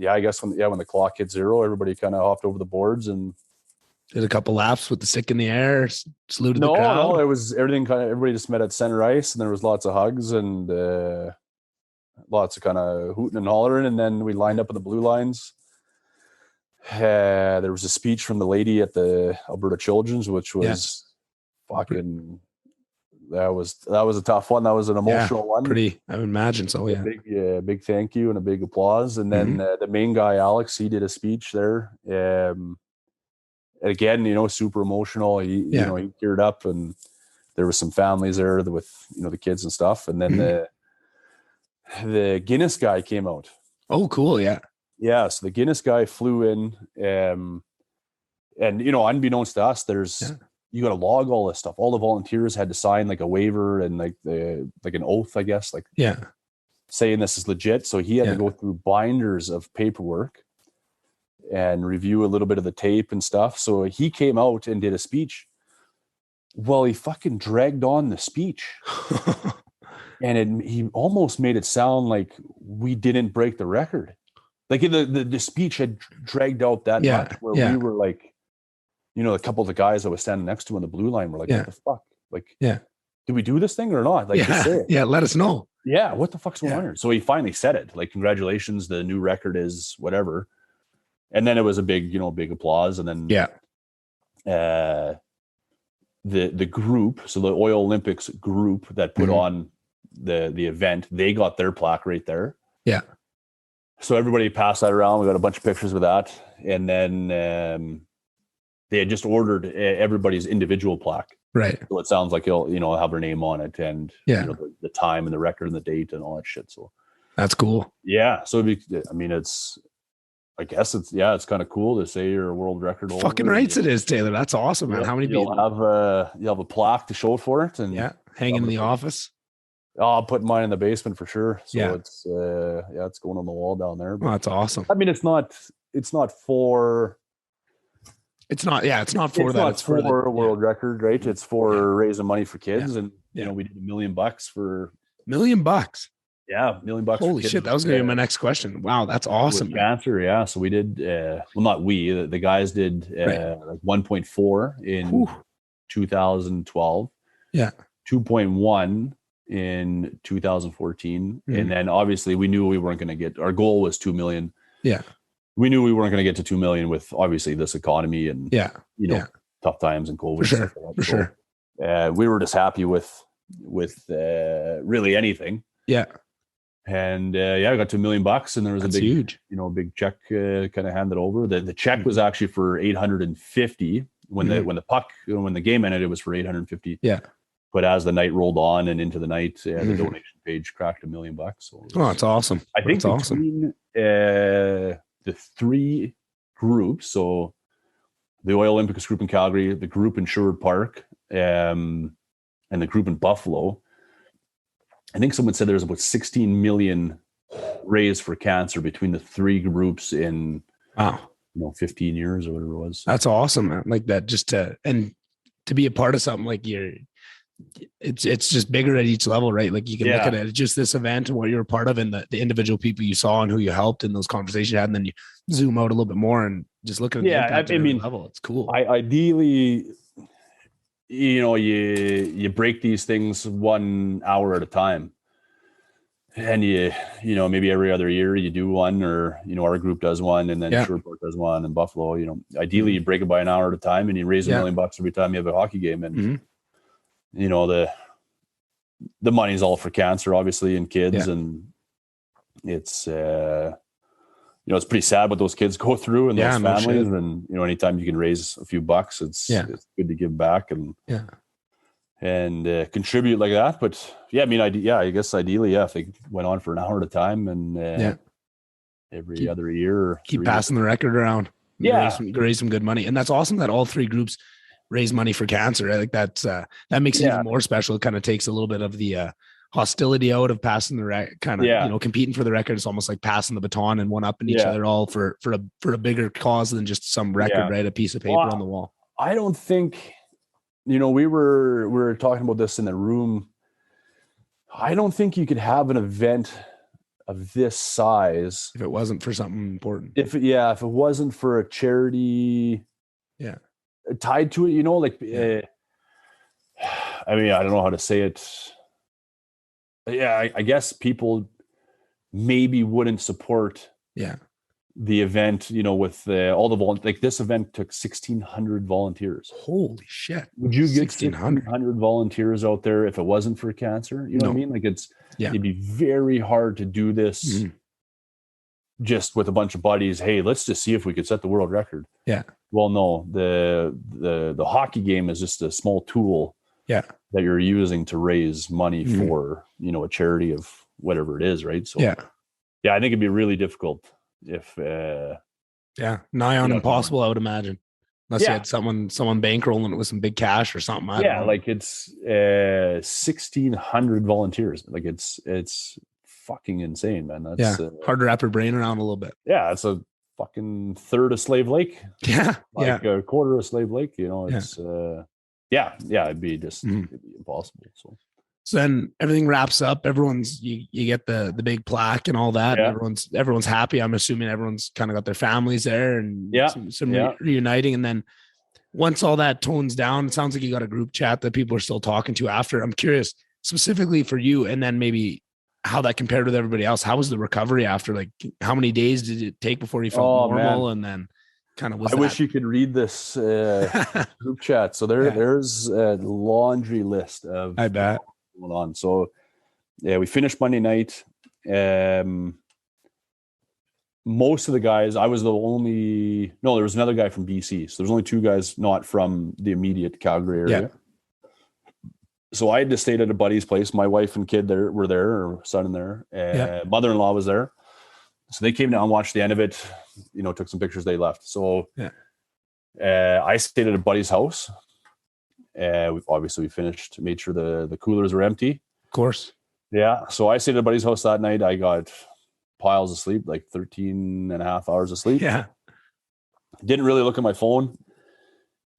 I guess when the clock hit 0, everybody kind of hopped over the boards and did a couple laps with the stick in the air, saluted the crowd. No, it was everything everybody just met at center ice, and there was lots of hugs and lots of kind of hooting and hollering. And then we lined up in the blue lines. There was a speech from the lady at the Alberta Children's, which was fucking. That was a tough one. That was an emotional one. Pretty, I would imagine so. Yeah, big thank you and a big applause. And then the main guy, Alex, he did a speech there. Again, super emotional. He teared up, and there was some families there with the kids and stuff. And then the Guinness guy came out. Oh, cool! Yeah. So the Guinness guy flew in, and unbeknownst to us, you got to log all this stuff. All the volunteers had to sign like a waiver and like an oath, I guess, saying this is legit. So he had to go through binders of paperwork and review a little bit of the tape and stuff. So he came out and did a speech. Well, he fucking dragged on the speech. And he almost made it sound like we didn't break the record. Like the speech had dragged out that much where we were like, a couple of the guys that was standing next to him on the blue line were like, what the fuck? Like, did we do this thing or not? Like, just say it. Yeah, let us know. Yeah, what the fuck's going on here? So he finally said it. Like, congratulations, the new record is whatever. And then it was a big applause. And then the group, so the Oil Olympics group that put on the event, they got their plaque right there. Yeah. So everybody passed that around. We got a bunch of pictures with that. And then they had just ordered everybody's individual plaque. Right. So it sounds like he'll have their name on it and the time and the record and the date and all that shit. So that's cool. Yeah. So I guess it's kind of cool to say you're a world record holder. Fucking rights it is, Taylor. That's awesome, man. How many people? You'll have a plaque to show for it, and hanging in the office. I'll put mine in the basement for sure. So it's it's going on the wall down there. But, that's awesome. I mean, it's not for a world record, right? It's for raising money for kids, and we did $1 million for $1 million. Yeah, $1 million. Holy shit, that was going to be my next question. Wow, that's awesome. Cancer, yeah. So we did. Not we. The guys did like 1.4 in 2012. Yeah, 2.1 in 2014, and then obviously we knew we weren't going to get. Our goal was 2 million. Yeah, we knew we weren't going to get to 2 million with obviously this economy and tough times and COVID. For sure. We were just happy with really anything. Yeah. And I got to $1 million, and there was a big, huge. Big check kind of handed over. The check was actually for 850 when the game ended. It was for 850. Yeah. But as the night rolled on and into the night, the donation page cracked $1 million. So that's awesome. I think between the three groups, so the Oil Olympics group in Calgary, the group in Sherwood Park, and the group in Buffalo, I think someone said there's about 16 million raised for cancer between the three groups in 15 years or whatever it was. That's awesome, man. Like that, just to be a part of something like it's just bigger at each level, right? Like you can look at it just this event and what you're a part of, and the individual people you saw and who you helped and those conversations you had, and then you zoom out a little bit more and just look at the impact at every level. It's cool. Ideally, you break these things 1 hour at a time, and maybe every other year you do one, or our group does one, and then Sherwood does one, and Buffalo. Ideally you break it by an hour at a time, and you raise $1 million every time you have a hockey game, and the money's all for cancer, obviously, and kids, and it's it's pretty sad what those kids go through and those families. And anytime you can raise a few bucks, it's good to give back and contribute like that. But I guess ideally, if they went on for an hour at a time, and every other year, keep passing the record around. Raise some good money, and that's awesome that all three groups raise money for cancer. I think that makes it even more special. It kind of takes a little bit of the hostility out of passing the competing for the record. It's almost like passing the baton and one up in each other, all for a bigger cause than just some record, right? A piece of paper on the wall. I don't think, we were talking about this in the room. I don't think you could have an event of this size if it wasn't for something important. If it wasn't for a charity, tied to it, I don't know how to say it. I guess people maybe wouldn't support the event, with all the like this event took 1,600 volunteers. Holy shit. Would you get 1,600 volunteers out there if it wasn't for cancer? You know what I mean? Like it'd be very hard to do this just with a bunch of buddies. Hey, let's just see if we could set the world record. Yeah. Well, no, the hockey game is just a small tool that you're using to raise money for, a charity of whatever it is. Right. So, I think it'd be really difficult if, nigh on impossible, I would imagine. Unless you had someone bankrolling it with some big cash or something. I don't know. Like it's 1,600 volunteers. Like it's fucking insane, man. That's hard to wrap your brain around a little bit. Yeah. It's a fucking third of Slave Lake. A quarter of Slave Lake, it's it'd be just it'd be impossible. So then everything wraps up. Everyone's you get the big plaque and all that. And everyone's happy. I'm assuming everyone's kind of got their families there and some reuniting. And then once all that tones down, it sounds like you got a group chat that people are still talking to after. I'm curious specifically for you, and then maybe how that compared with everybody else. How was the recovery after? Like, how many days did it take before you felt normal? Man. And then kind of wish you could read this group chat. So there's a laundry list of I bet going on. So we finished Monday night. Most of the guys, I was there was another guy from BC. So there's only two guys not from the immediate Calgary area. Yeah. So I had just stayed at a buddy's place. My wife and kid were there, or son in there. Mother-in-law was there. So they came down, watched the end of it, took some pictures, they left. So I stayed at a buddy's house. We finished, made sure the coolers were empty. Of course. Yeah. So I stayed at a buddy's house that night. I got piles of sleep, like 13 and a half hours of sleep. Yeah. Didn't really look at my phone.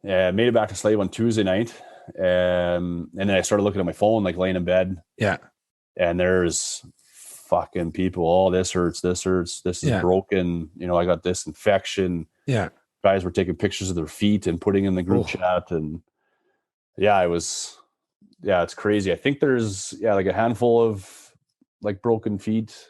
Made it back to Slave on Tuesday night. And then I started looking at my phone, like laying in bed. Yeah. And there's fucking people. Oh, this hurts. This hurts. This is broken. I got this infection. Yeah. Guys were taking pictures of their feet and putting in the group chat. And it's crazy. I think there's like a handful of like broken feet.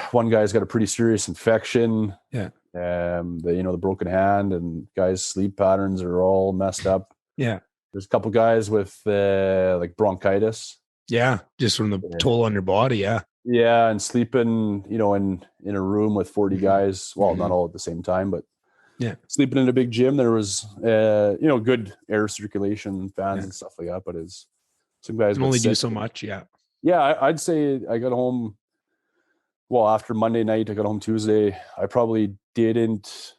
One guy's got a pretty serious infection. Yeah. The broken hand, and guys' sleep patterns are all messed up. Yeah. There's a couple guys with like bronchitis. Yeah. Just from the toll on your body. Yeah. Yeah. And sleeping, in a room with 40 guys. Well, not all at the same time, but sleeping in a big gym. There was, good air circulation, fans and stuff like that. But some guys can only do so much. Yeah. Yeah. I'd say I got home. Well, after Monday night, I got home Tuesday. I probably didn't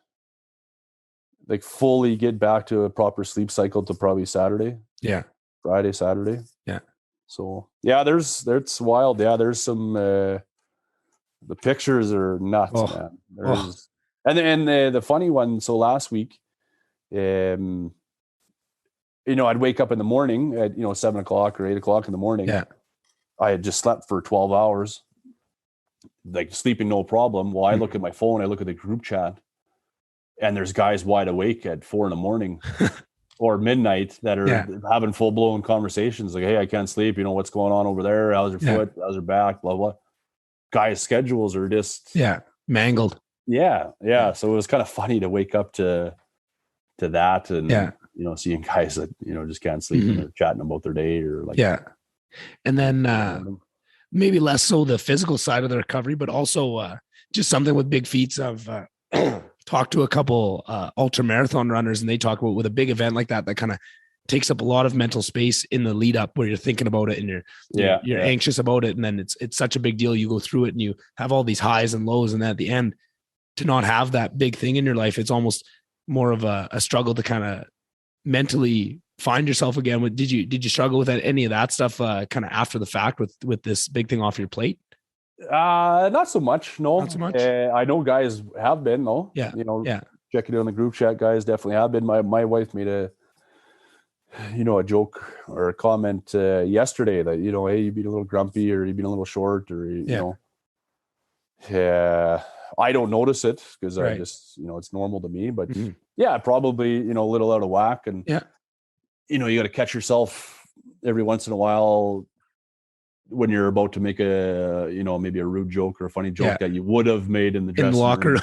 like fully get back to a proper sleep cycle till probably Saturday. Yeah. Friday, Saturday. Yeah. So there's wild. Yeah. There's some, the pictures are nuts, man. And the funny one. So last week, I'd wake up in the morning at, 7 o'clock or 8 o'clock in the morning. Yeah. I had just slept for 12 hours. Like sleeping no problem. Well, I look at my phone, I look at the group chat, and there's guys wide awake at 4 a.m. or midnight that are having full blown conversations like, hey, I can't sleep. What's going on over there? How's your foot? How's your back? Blah, blah. Guys' schedules are just mangled. Yeah. Yeah. So it was kind of funny to wake up to that and seeing guys that, just can't sleep and they're chatting about their day or like and then maybe less so the physical side of the recovery, but also just something with big feats. I've talked to a couple ultra marathon runners, and they talk about with a big event like that kind of takes up a lot of mental space in the lead up where you're thinking about it and you're anxious about it. And then it's such a big deal. You go through it and you have all these highs and lows. And then at the end, to not have that big thing in your life, it's almost more of a struggle to kind of mentally find yourself again. Did you struggle with any of that stuff kind of after the fact with this big thing off your plate? Not so much. No, not so much. I know guys have been though. Yeah. Checking it on the group chat, guys definitely have been. My wife made a joke or a comment yesterday that, hey, you've been a little grumpy or you've been a little short or, I don't notice it because I just, it's normal to me, but probably, a little out of whack. And, you got to catch yourself every once in a while when you're about to make a, maybe a rude joke or a funny joke that you would have made in the dressing locker room.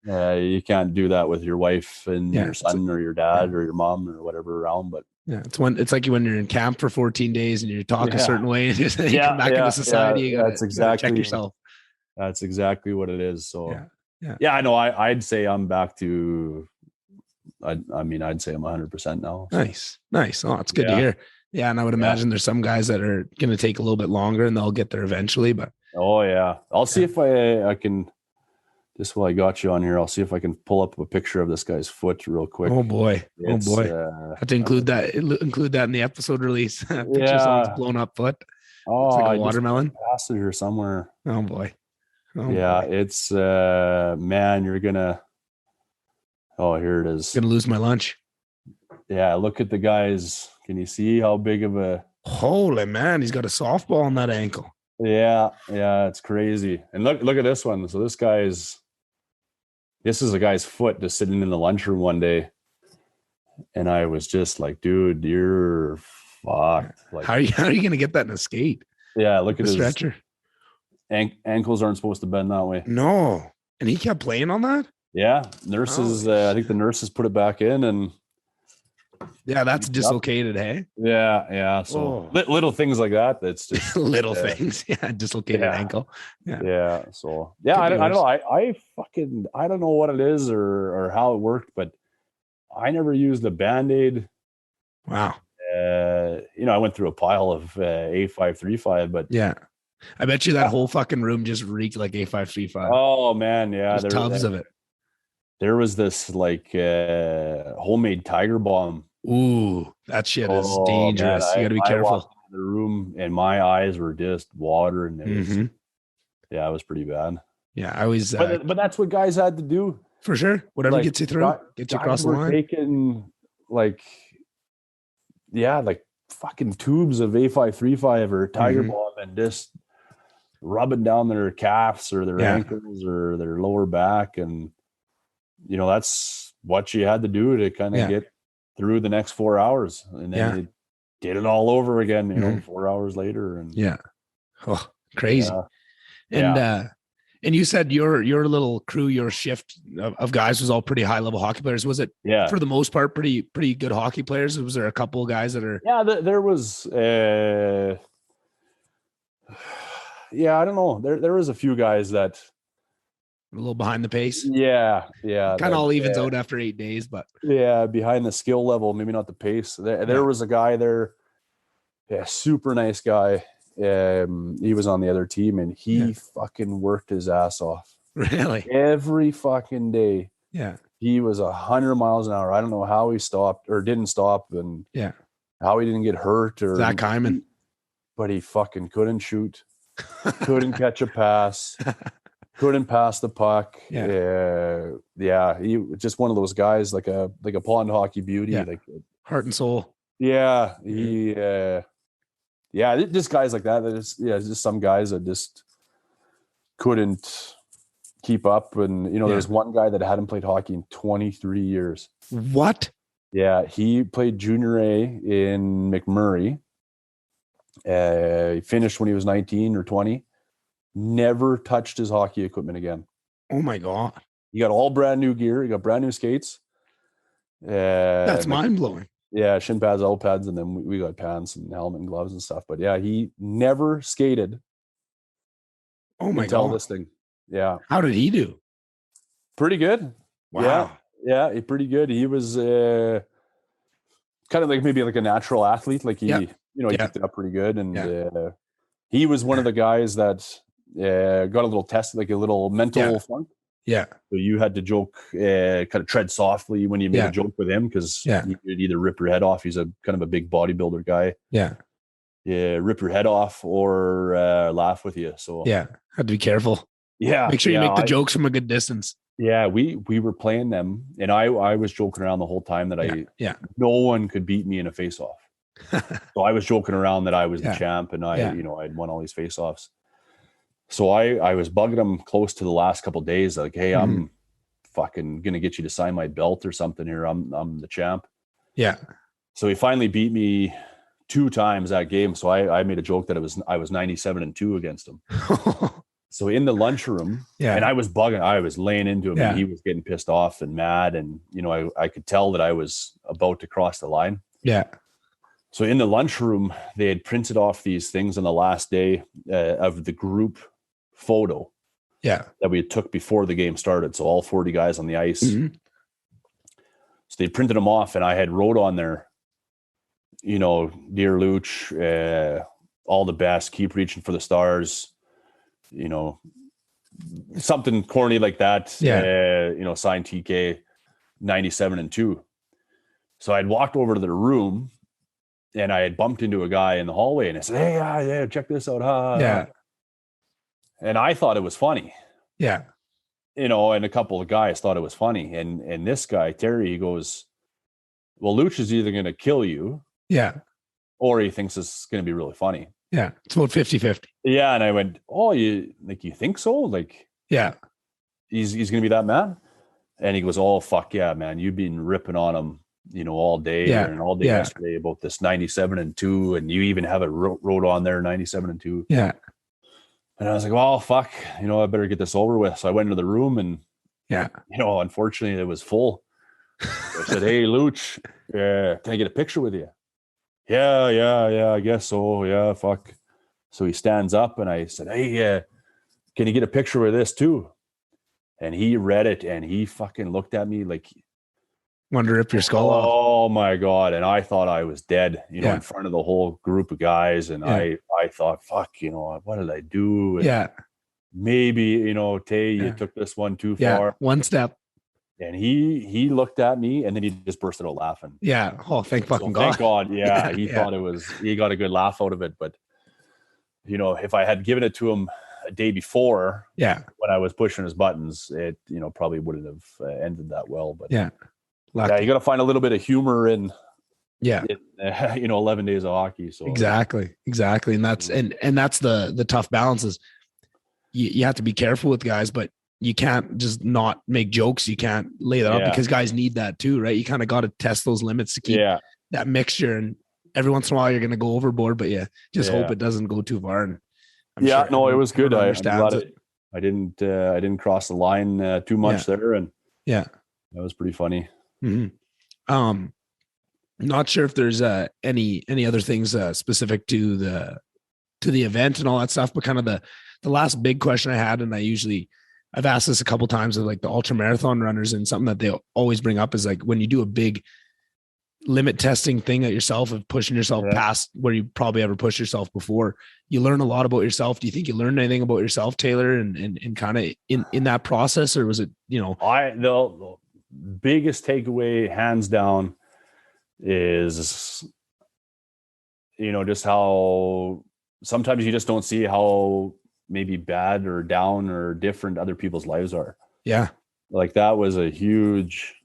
You can't do that with your wife and your son or your dad or your mom or whatever around. But it's like when you're in camp for 14 days and you talk a certain way and you come back into society. You gotta check yourself. That's exactly what it is. So I know I'd say I'm back to, I'd say I'm 100% now. So. Nice. Oh, it's good to hear. Yeah. And I would imagine there's some guys that are going to take a little bit longer and they'll get there eventually, but. Oh yeah. I'll see if I can, just while I got you on here, I'll see if I can pull up a picture of this guy's foot real quick. Oh boy. Have to include that in the episode release. Picture someone's blown up foot. Oh, it's like a watermelon. Passage or somewhere. Oh boy. It's man, you're gonna. Oh, here it is. Gonna lose my lunch. Yeah, look at the guys. Can you see how big of a? Holy man, he's got a softball on that ankle. Yeah, it's crazy. And look at this one. So this is a guy's foot just sitting in the lunchroom one day, and I was just like, dude, you're fucked. Like, how are you gonna get that in a skate? Yeah, look at his stretcher. Ankles aren't supposed to bend that way. No. And he kept playing on that? Yeah. Nurses, I think the nurses put it back in and. Yeah, that's dislocated, hey? Yeah. So little things like that. That's just. little things. Yeah. Dislocated ankle. Yeah. So, I don't know. I don't know what it is or how it worked, but I never used a Band-Aid. Wow. I went through a pile of A535, but. Yeah. I bet you that whole fucking room just reeked like A535. Oh man, yeah. There's tubs of it. There was this like homemade tiger bomb. Ooh, that shit is Oh man, dangerous. You got to be I walked careful. into the room and my eyes were just watering. It was, Mm-hmm. yeah, it was pretty bad. Yeah, I always, But that's what guys had to do. for sure. Whatever Like gets you through, gets you guys across the were line. taking like, yeah, like fucking tubes of A535 or tiger Mhm. bomb and just rubbing down their calves or their Yeah. ankles or their lower back. And, you know, that's what you had to do to kind of Yeah. get through the next 4 hours. And then Yeah. you did it all over again, you know, Mhm. 4 hours later. And Yeah. Oh, crazy. yeah. And you said your little crew, your shift of guys was all pretty high level hockey players. Was it Yeah. for the most part pretty good hockey players? Was there a couple of guys that are? Yeah, there was. Yeah, I don't know. There was a few guys that A little behind the pace. Yeah, Kind of all evens out after 8 days, but yeah, behind the skill level, maybe not the pace. There was a guy there, yeah, super nice guy. He was on the other team, and he fucking worked his ass off. Really? Every fucking day. Yeah. He was 100 miles an hour. I don't know how he stopped or didn't stop, and how he didn't get hurt or Zach Hyman. But he fucking couldn't shoot, couldn't catch a pass. Couldn't pass the puck. Yeah, he was just one of those guys, like a pond hockey beauty, like heart and soul. Yeah, he, just guys like that. Just some guys that just couldn't keep up. And there's one guy that hadn't played hockey in 23 years. What? Yeah, he played junior A in McMurray. He finished when he was 19 or 20. Never touched his hockey equipment again. Oh my God. He got all brand new gear. He got brand new skates. That's mind blowing. Yeah, shin pads, elbow pads, and then we got pants and helmet and gloves and stuff. But yeah, he never skated. Oh my God. This thing. Yeah. How did he do? Pretty good. Wow. Yeah, pretty good. He was kind of like maybe like a natural athlete. Like he picked it up pretty good. And he was one of the guys that got a little test, like a little mental funk. Yeah. So you had to joke, kind of tread softly when you made a joke with him, because he could either rip your head off. He's a kind of a big bodybuilder guy. Yeah. Yeah, rip your head off or laugh with you. So had to be careful. Yeah. Make sure you make the jokes from a good distance. Yeah, we were playing them, and I was joking around the whole time that no one could beat me in a face-off. So I was joking around that I was the champ, and I'd won all these face-offs. So I was bugging him close to the last couple of days, like, hey, I'm fucking gonna get you to sign my belt or something here. I'm the champ. Yeah. So he finally beat me 2 times that game. So I made a joke that I was 97-2 against him. So in the lunchroom, and I was bugging, I was laying into him, and he was getting pissed off and mad, and I could tell that I was about to cross the line. Yeah. So in the lunchroom, they had printed off these things on the last day of the group photo that we took before the game started. So all 40 guys on the ice. Mm-hmm. So they printed them off, and I had wrote on there, dear Luch, all the best, keep reaching for the stars, something corny like that. Signed TK 97-2. So I'd walked over to their room, and I had bumped into a guy in the hallway, and I said, hey, check this out. And I thought it was funny. Yeah. And a couple of guys thought it was funny. And this guy, Terry, he goes, well, Luch is either going to kill you. Yeah. Or he thinks it's going to be really funny. Yeah. It's about 50-50. Yeah. And I went, oh, you think so? Like, yeah, he's going to be that mad? And he goes, oh, fuck yeah, man. You've been ripping on him, all day and all day yesterday about this 97-2. And you even have it wrote on there 97-2. Yeah. And I was like, well, fuck, I better get this over with. So I went into the room, and, unfortunately it was full. I said, hey, Luch, can I get a picture with you? Yeah, I guess so. Yeah, fuck. So he stands up, and I said, hey, can you get a picture with this too? And he read it, and he fucking looked at me like, want to rip your skull off. Oh my God. And I thought I was dead, in front of the whole group of guys. And I I thought, fuck, what did I do? And Yeah. maybe, Tay, you Yeah. took this one too Yeah. far. One step. And he looked at me and then he just bursted out laughing. Yeah. Oh, thank fucking So thank God. God. Yeah. Yeah, He yeah. thought he got a good laugh out of it. But, if I had given it to him a day before, Yeah. when I was pushing his buttons, it, probably wouldn't have ended that well. But Yeah. yeah, you got to find a little bit of humor in, Yeah. 11 days of hockey. So Exactly. And that's, and that's the tough balance is you have to be careful with guys, but you can't just not make jokes. You can't lay that up because guys need that too, right? You kind of got to test those limits to keep that mixture. And every once in a while you're going to go overboard, but just hope it doesn't go too far. And I'm sure it was good. I'm glad it. I didn't cross the line too much there. And that was pretty funny. Mm-hmm. Not sure if there's any other things specific to the event and all that stuff, but kind of the last big question I had, and I've asked this a couple times of like the ultra marathon runners, and something that they always bring up is like when you do a big limit testing thing at yourself of pushing yourself past where you probably ever pushed yourself before, you learn a lot about yourself. Do you think you learned anything about yourself, Taylor, and kind of in that process, or was it, the biggest takeaway hands down is, just how sometimes you just don't see how maybe bad or down or different other people's lives are. Yeah. Like that was a huge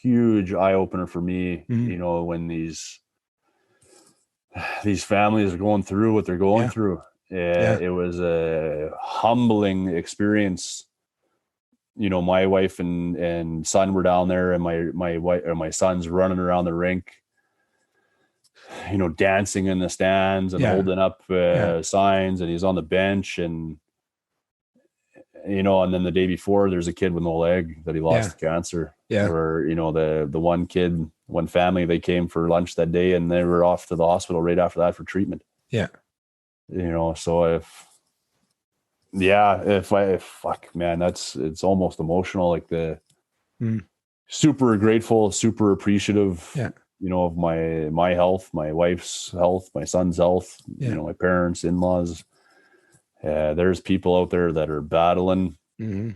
eye opener for me, Mm-hmm. when these families are going through what they're going through. It was a humbling experience. My wife and son were down there, and my wife or my son's running around the rink, dancing in the stands and holding up signs, and he's on the bench, and and then the day before there's a kid with no leg that he lost to cancer. Or the one family, they came for lunch that day and they were off to the hospital right after that for treatment. So fuck, man, it's almost emotional. Like super grateful, super appreciative, of my health, my wife's health, my son's health, my parents, in-laws. There's people out there that are battling, and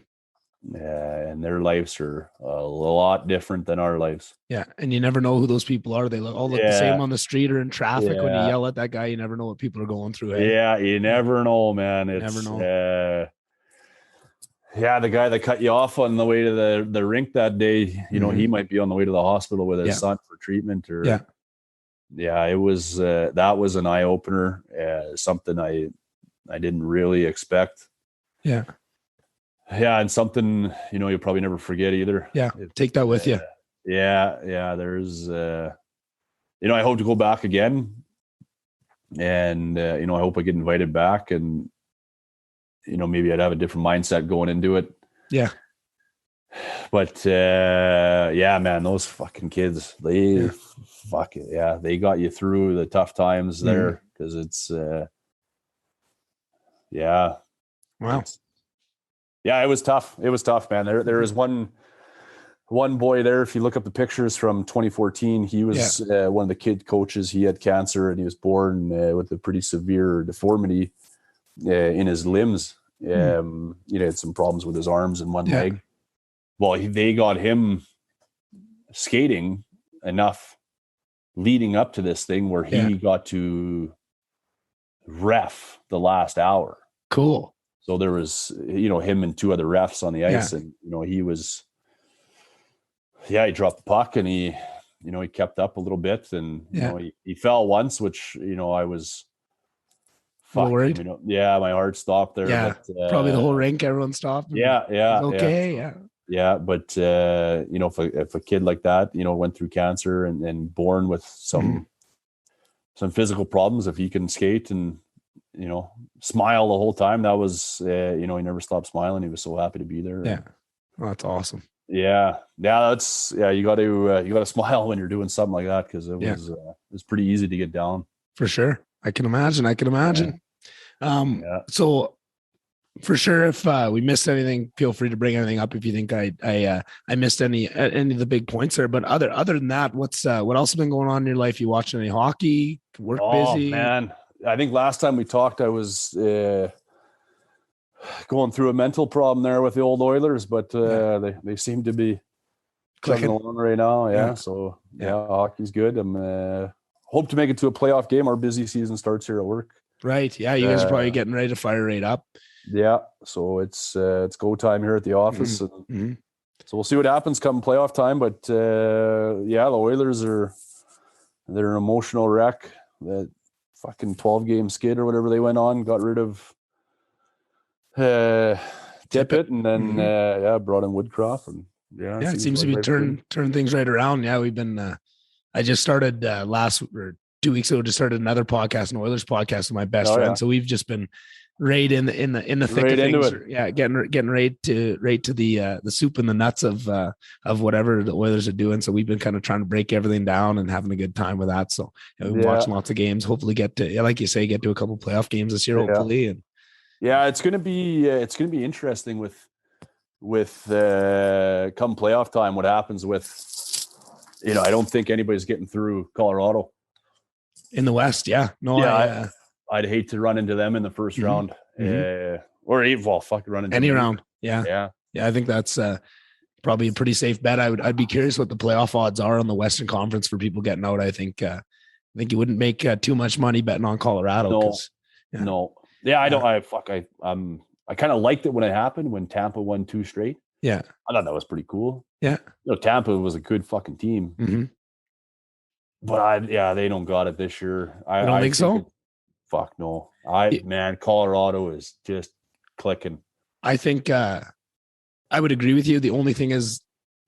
their lives are a lot different than our lives. Yeah. And you never know who those people are. They all look the same on the street or in traffic. When you yell at that guy, you never know what people are going through. Hey? Yeah. You never know, man. It's never know. The guy that cut you off on the way to the rink that day, he might be on the way to the hospital with his son for treatment or, it was, that was an eye opener. Something I didn't really expect. And something, you'll probably never forget either. Take that with you. There's, I hope to go back again, and, I hope I get invited back, and, maybe I'd have a different mindset going into it. But, man, those fucking kids, they they got you through the tough times there. 'Cause it's, wow. It was tough. It was tough, man. There was one boy there. If you look up the pictures from 2014, he was one of the kid coaches. He had cancer, and he was born with a pretty severe deformity in his limbs. He had some problems with his arms and one leg. Well, they got him skating enough leading up to this thing where he got to ref the last hour. Cool. So there was, him and two other refs on the ice, and, he was, he dropped the puck, and he kept up a little bit, and, he fell once, which, I was worried. My heart stopped there. Yeah. But, probably the whole rink, everyone stopped. Okay. But, if a kid like that, went through cancer and born with some physical problems, if he can skate and, smile the whole time, that was, he never stopped smiling. He was so happy to be there. Well, that's awesome. That's, you got to smile when you're doing something like that. 'Cause it was pretty easy to get down. For sure. I can imagine. So for sure, if we missed anything, feel free to bring anything up if you think I missed any of the big points there. But other than that, what else has been going on in your life? You watching any hockey? Busy? Man. I think last time we talked, I was going through a mental problem there with the old Oilers, but they seem to be chugging along right now. Yeah. So hockey's good. I'm hope to make it to a playoff game. Our busy season starts here at work. Right. Yeah. You guys are probably getting ready to fire right up. Yeah. So it's go time here at the office. And so we'll see what happens come playoff time. But the Oilers they're an emotional wreck. That fucking 12-game skid or whatever they went on, got rid of Tippett, and then brought in Woodcroft, and it seems to be turning things right around. Yeah, we've been I just started 2 weeks ago, just started another podcast, an Oilers podcast with my best friend. So we've just been right in the thick of things. Yeah, getting right to the soup and the nuts of whatever the Oilers are doing. So we've been kind of trying to break everything down and having a good time with that. So we've been watching lots of games. Hopefully get to, like you say, get to a couple playoff games this year. Hopefully, and it's gonna be interesting with come playoff time. What happens with I don't think anybody's getting through Colorado in the West. Yeah, no, I'd hate to run into them in the first round, run into any round. Yeah. I think that's probably a pretty safe bet. I'd be curious what the playoff odds are on the Western Conference for people getting out. I think you wouldn't make too much money betting on Colorado. No. Yeah, I don't. I kind of liked it when it happened when Tampa won 2 straight. Yeah, I thought that was pretty cool. Yeah, Tampa was a good fucking team. But they don't got it this year. I don't think so. Fuck no. Colorado is just clicking. I think I would agree with you. The only thing is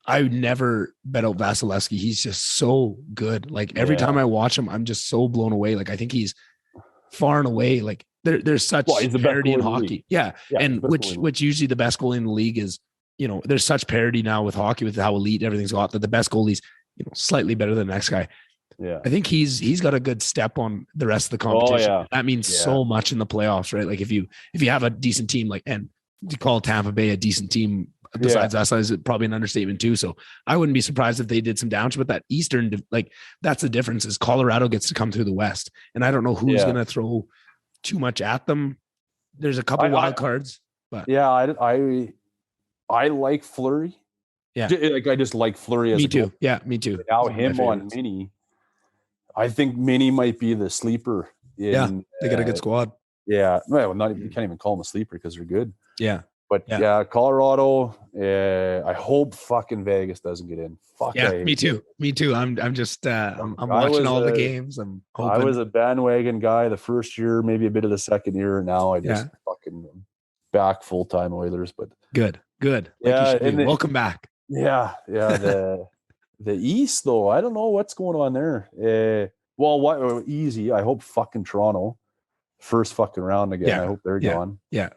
I would never bet out Vasilevsky. He's just so good. Like every time I watch him, I'm just so blown away. Like I think he's far and away. Like there's such parity in hockey. Yeah. And which usually the best goalie in the league is, there's such parity now with hockey with how elite everything's got that the best goalie's, slightly better than the next guy. Yeah. I think he's got a good step on the rest of the competition. That means so much in the playoffs, right? Like if you have a decent team, and to call Tampa Bay a decent team besides us is probably an understatement too. So I wouldn't be surprised if they did some damage, but that Eastern, that's the difference is Colorado gets to come through the West. And I don't know who's going to throw too much at them. There's a couple wild cards, but I like Fleury. Yeah. I just like Fleury as me too. Yeah, me too. Now him on Mini. I think Mini might be the sleeper. They got a good squad. Yeah. Well, you can't even call them a sleeper because they're good. Yeah. But Colorado, I hope fucking Vegas doesn't get in. Me too. I'm just I'm watching all the games. I'm hoping. I was a bandwagon guy the first year, maybe a bit of the second year. Now I just fucking back full-time Oilers, but good. Welcome back. Yeah. The East, though, I don't know what's going on there. Easy. I hope fucking Toronto first fucking round again. Yeah. I hope they're gone. Yeah,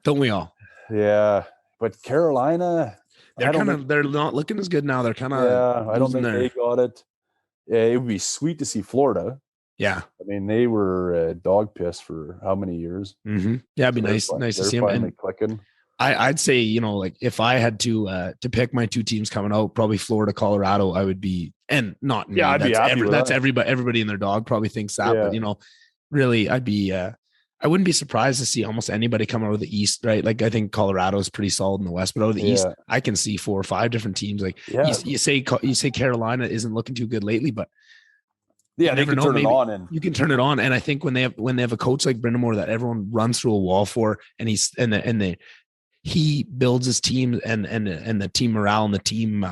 don't we all? Yeah, but Carolina, they're not looking as good now. They're kind of I don't think they got it. It would be sweet to see Florida. Yeah, I mean they were dog piss for how many years? Yeah, it'd be nice to see them and clicking. I'd say, if I had to pick my two teams coming out, probably Florida, Colorado, I would be, and not me. I'd be happy with that's that. Everybody and their dog probably thinks that, but really I'd be, I wouldn't be surprised to see almost anybody come out of the East, right? Like I think Colorado is pretty solid in the West, but out of the East, I can see 4 or 5 different teams. Like you say Carolina isn't looking too good lately, but they can turn it on, and you can turn it on. And I think when they have a coach like Brind'Amour that everyone runs through a wall for, and he builds his team and the team morale and the team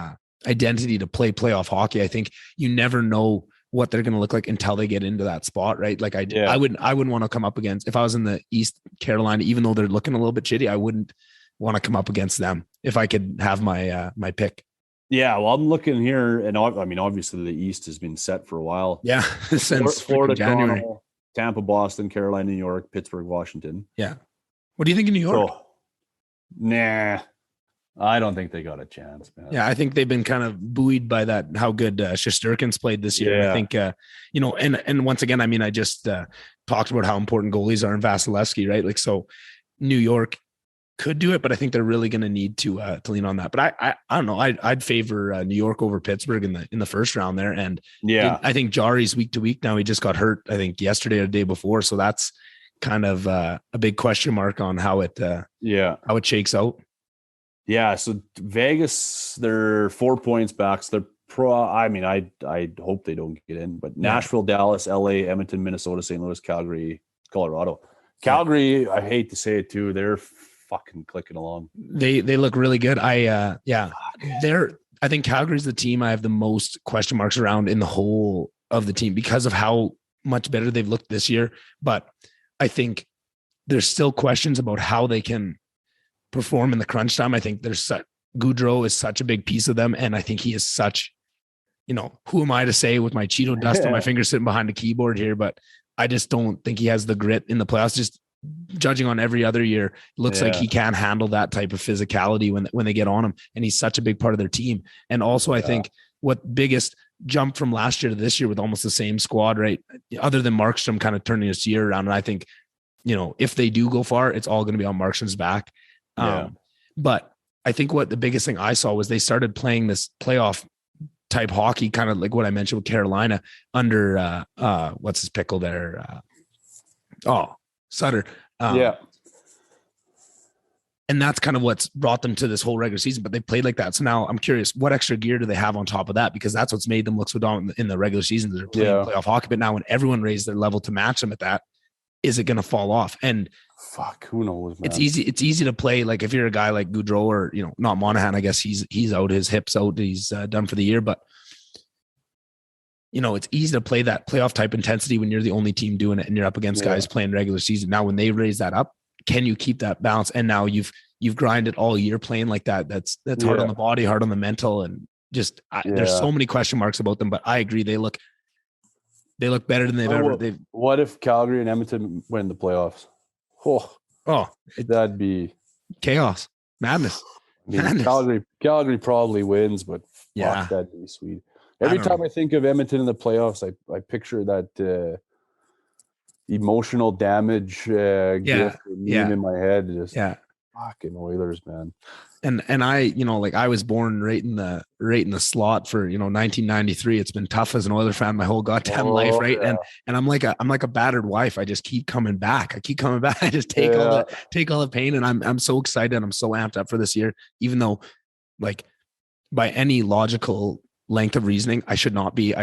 identity to play playoff hockey. I think you never know what they're going to look like until they get into that spot, right? Like I wouldn't want to come up against, if I was in the East Carolina, even though they're looking a little bit shitty, I wouldn't want to come up against them if I could have my my pick. Yeah, well, I'm looking here, and I mean, obviously the East has been set for a while. Yeah, since Florida, January. Toronto, Tampa, Boston, Carolina, New York, Pittsburgh, Washington. Yeah. What do you think of New York? Nah, I don't think they got a chance, man. Yeah, I think they've been kind of buoyed by that, how good Shesterkin's played this year. Yeah. I think, and once again, I mean, I just talked about how important goalies are in Vasilevsky, right? Like, so New York, could do it, but I think they're really going to need to lean on that. But I don't know. I'd favor New York over Pittsburgh in the first round there. And I think Jari's week to week now. He just got hurt, I think yesterday or the day before. So that's kind of a big question mark on how it shakes out. Yeah. So Vegas, they're 4 points back. So they're I hope they don't get in, but Nashville, Dallas, LA, Edmonton, Minnesota, St. Louis, Calgary, Colorado. Calgary, I hate to say it too, they're fucking clicking along. They look really good. I think Calgary's the team I have the most question marks around in the whole of the team because of how much better they've looked this year. But I think there's still questions about how they can perform in the crunch time. I think Goudreau is such a big piece of them. And I think he is such, who am I to say with my Cheeto dust on my fingers sitting behind the keyboard here, but I just don't think he has the grit in the playoffs. Just judging on every other year, it looks like he can handle that type of physicality when they get on him. And he's such a big part of their team. And also I think what biggest jump from last year to this year with almost the same squad, right? Other than Markstrom kind of turning his year around. And I think, if they do go far, it's all going to be on Markstrom's back. But I think what the biggest thing I saw was they started playing this playoff type hockey, kind of like what I mentioned with Carolina under what's his pickle there? Sutter. And that's kind of what's brought them to this whole regular season, but they played like that. So now I'm curious, what extra gear do they have on top of that? Because that's what's made them look so dominant in the regular season. They're playing playoff hockey, but now when everyone raised their level to match them at that, is it going to fall off? And who knows, man? It's easy to play. Like if you're a guy like Goudreau or, not Monahan, I guess he's out, his hips out, he's done for the year, but it's easy to play that playoff type intensity when you're the only team doing it and you're up against guys playing regular season. Now, when they raise that up, can you keep that balance? And now you've grinded all year playing like that. That's hard on the body, hard on the mental. And just, there's so many question marks about them, but I agree. They look better than what if Calgary and Edmonton win the playoffs? That'd be chaos, madness. Calgary probably wins, but that'd be sweet. Every time I think of Edmonton in the playoffs, I picture that emotional damage gift meme in my head. Just fucking Oilers, man. And I, I was born right in the slot for 1993. It's been tough as an Oilers fan my whole goddamn life, right? Yeah. And I'm like a battered wife. I just keep coming back. I just take all the pain, and I'm so excited. I'm so amped up for this year, even though, like, by any logical length of reasoning, I should be,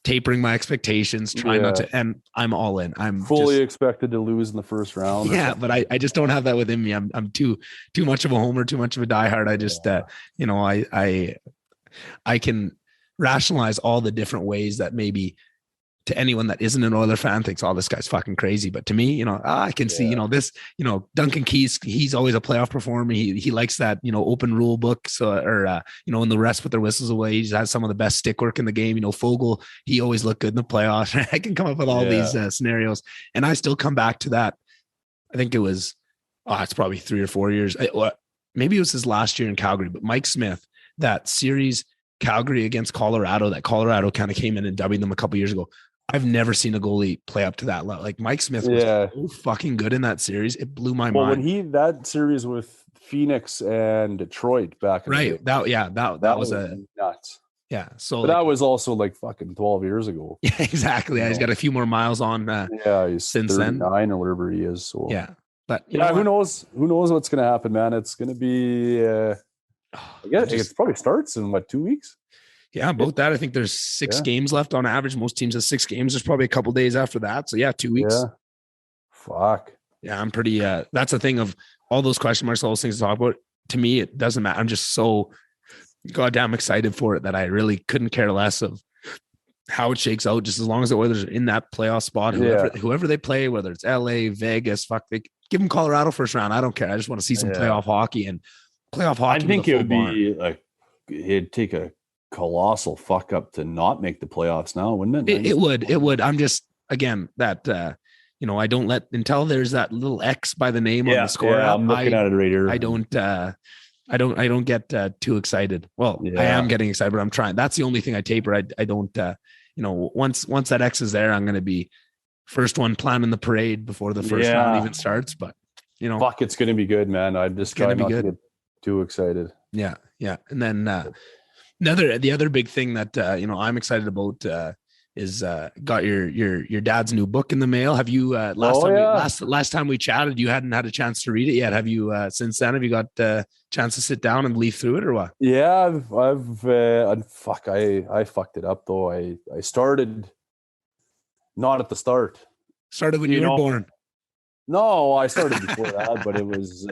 tapering my expectations, trying not to, and I'm all in. I'm fully expected to lose in the first round. Yeah, but I just don't have that within me. I'm too much of a homer, too much of a diehard. I just, I can rationalize all the different ways that maybe to anyone that isn't an Oiler fan thinks, oh, this guy's fucking crazy. But to me, I can see, this, Duncan Keith, he's always a playoff performer. He likes that, open rule book. So, when the rest put their whistles away, he has some of the best stick work in the game. Fogel, he always looked good in the playoffs. I can come up with all these scenarios, and I still come back to that. I think it was, it's probably 3 or 4 years. Maybe it was his last year in Calgary, but Mike Smith, that series Calgary against Colorado, that Colorado kind of came in and w'd them a couple years ago. I've never seen a goalie play up to that level. Like Mike Smith was so fucking good in that series. It blew my mind. When that series with Phoenix and Detroit back in the day, that was a nuts. Yeah. So but that was also like fucking 12 years ago. Yeah, exactly. He's got a few more miles on he's since 39 then or whatever he is. So but who knows what's gonna happen, man. It's gonna be I guess it probably starts in 2 weeks. Yeah, about that. I think there's 6 games left on average. Most teams have 6 games. There's probably a couple days after that. So 2 weeks. Yeah. Fuck. Yeah, I'm pretty. That's the thing of all those question marks, all those things to talk about. To me, it doesn't matter. I'm just so goddamn excited for it that I really couldn't care less of how it shakes out. Just as long as the Oilers are in that playoff spot, whoever they play, whether it's LA, Vegas, they give them Colorado first round. I don't care. I just want to see some playoff hockey and playoff hockey. I think it would be it'd take a colossal fuck up to not make the playoffs now, wouldn't it? It would. I'm just, again, that I don't let until there's that little X by the name on the score. I'm looking at it right here. I don't get too excited. Well, I am getting excited, but I'm trying. That's the only thing I taper. I don't once that X is there, I'm going to be first one planning the parade before the first round even starts. But Fuck, it's going to be good, man. I'm just trying not to get too excited. Yeah. Yeah. And then the other big thing that, I'm excited about is got your dad's new book in the mail. Have you last time we chatted, you hadn't had a chance to read it yet. Have you since then? Have you got a chance to sit down and leaf through it or what? Yeah, I fucked it up though. I started not at the start. Started when you were born. No, I started before that, but it was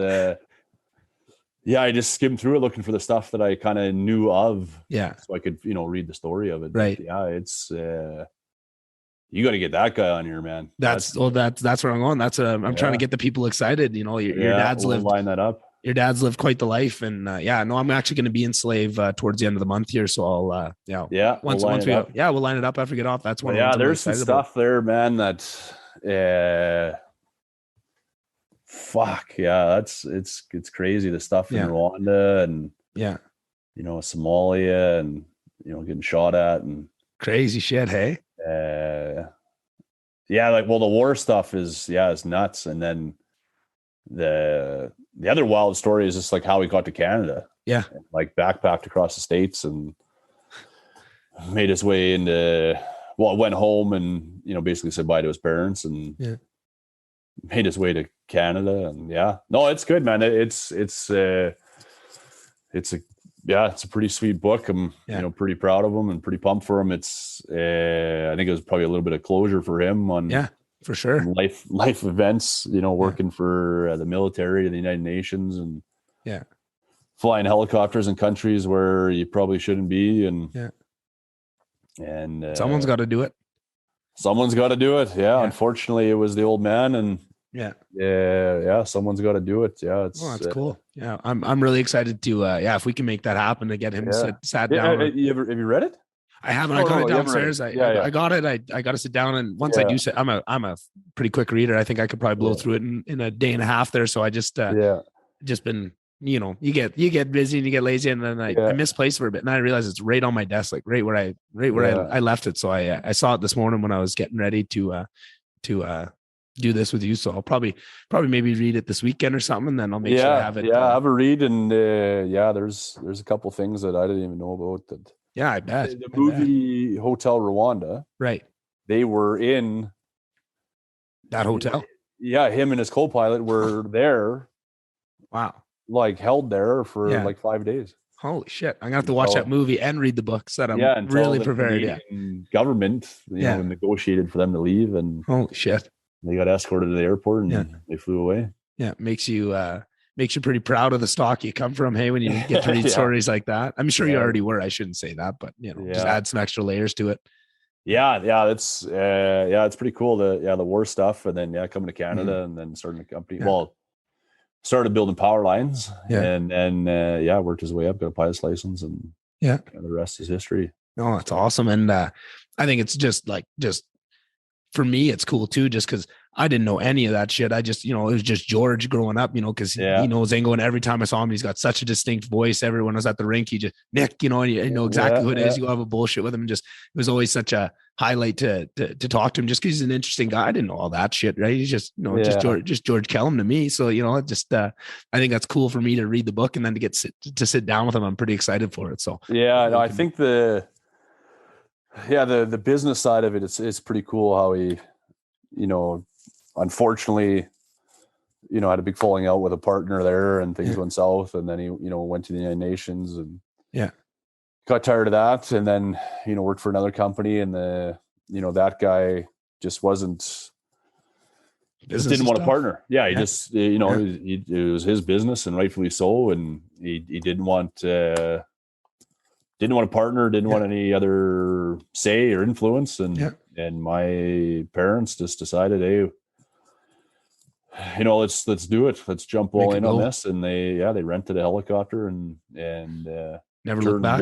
I just skimmed through it looking for the stuff that I kind of knew of. Yeah. So I could, read the story of it. Right. But yeah, it's you got to get that guy on here, man. That's where I'm going. I'm trying to get the people excited. Your dad's lived line that up. Your dad's lived quite the life. And I'm actually going to be in Slave towards the end of the month here. So I'll we'll line it up after we get off. That's one. Yeah, there's some stuff there, man, that fuck yeah, it's crazy, the stuff in Rwanda and Somalia and getting shot at and crazy shit. Hey, the war stuff is nuts. And then the other wild story is just like how he got to Canada. Yeah, like backpacked across the states and made his way into went home and basically said bye to his parents and made his way to Canada. And it's good, man. It's a pretty sweet book. I'm pretty proud of him and pretty pumped for him. It's I think it was probably a little bit of closure for him on for sure life events, working for the military and the United Nations and flying helicopters in countries where you probably shouldn't be and someone's got to do it. Someone's got to do it. Yeah. Unfortunately, it was the old man, and someone's got to do it. Yeah, that's cool. Yeah, I'm really excited to. If we can make that happen to get him sat down. Have you read it? I haven't. I got it downstairs. I got it. I got to sit down, and once I do sit, I'm a pretty quick reader. I think I could probably blow through it in a day and a half there. So I just been. You get busy and you get lazy, and then I misplaced for a bit, and I realized it's right on my desk, like right where I left it. So I saw it this morning when I was getting ready to do this with you. So I'll probably maybe read it this weekend or something, and then I'll make sure I have it. Yeah, have a read, and there's a couple things that I didn't even know about that. Yeah, I bet the movie Hotel Rwanda. Right. They were in that hotel. Yeah, him and his co-pilot were there. Wow. Like held there for like 5 days. Holy shit. I'm gonna have to watch that movie and read the books that I'm really prepared. Government, negotiated for them to leave, and holy shit. They got escorted to the airport and they flew away. Yeah. Makes you pretty proud of the stock you come from. Hey, when you get to read stories like that. I'm sure you already were. I shouldn't say that, but just add some extra layers to it. Yeah. That's it's pretty cool. The war stuff, and then coming to Canada and then starting a company. Yeah. Well, started building power lines and worked his way up, got a pilot's license, and the rest is history. Oh, that's awesome. And I think it's just for me, it's cool too, just because I didn't know any of that shit. I just, it was just George growing up, because he knows Ingo, and every time I saw him, he's got such a distinct voice. Everyone was at the rink. He just, Nick, and you know exactly who it is. You have a bullshit with him. Just, it was always such a highlight to talk to him, just because he's an interesting guy. I didn't know all that shit, right? He's just, just George Kelham to me. So, I think that's cool for me to read the book and then to sit down with him. I'm pretty excited for it. So, I think the business side of it, it's pretty cool how he, unfortunately, had a big falling out with a partner there, and things went south, and then he, went to the United Nations and got tired of that, and then, worked for another company, and that guy just didn't want a partner. Yeah. He just, it was his business, and rightfully so. And he didn't want a partner, didn't want any other say or influence. And my parents just decided, hey, let's do it. Let's jump all in on this. And they rented a helicopter and never looked back.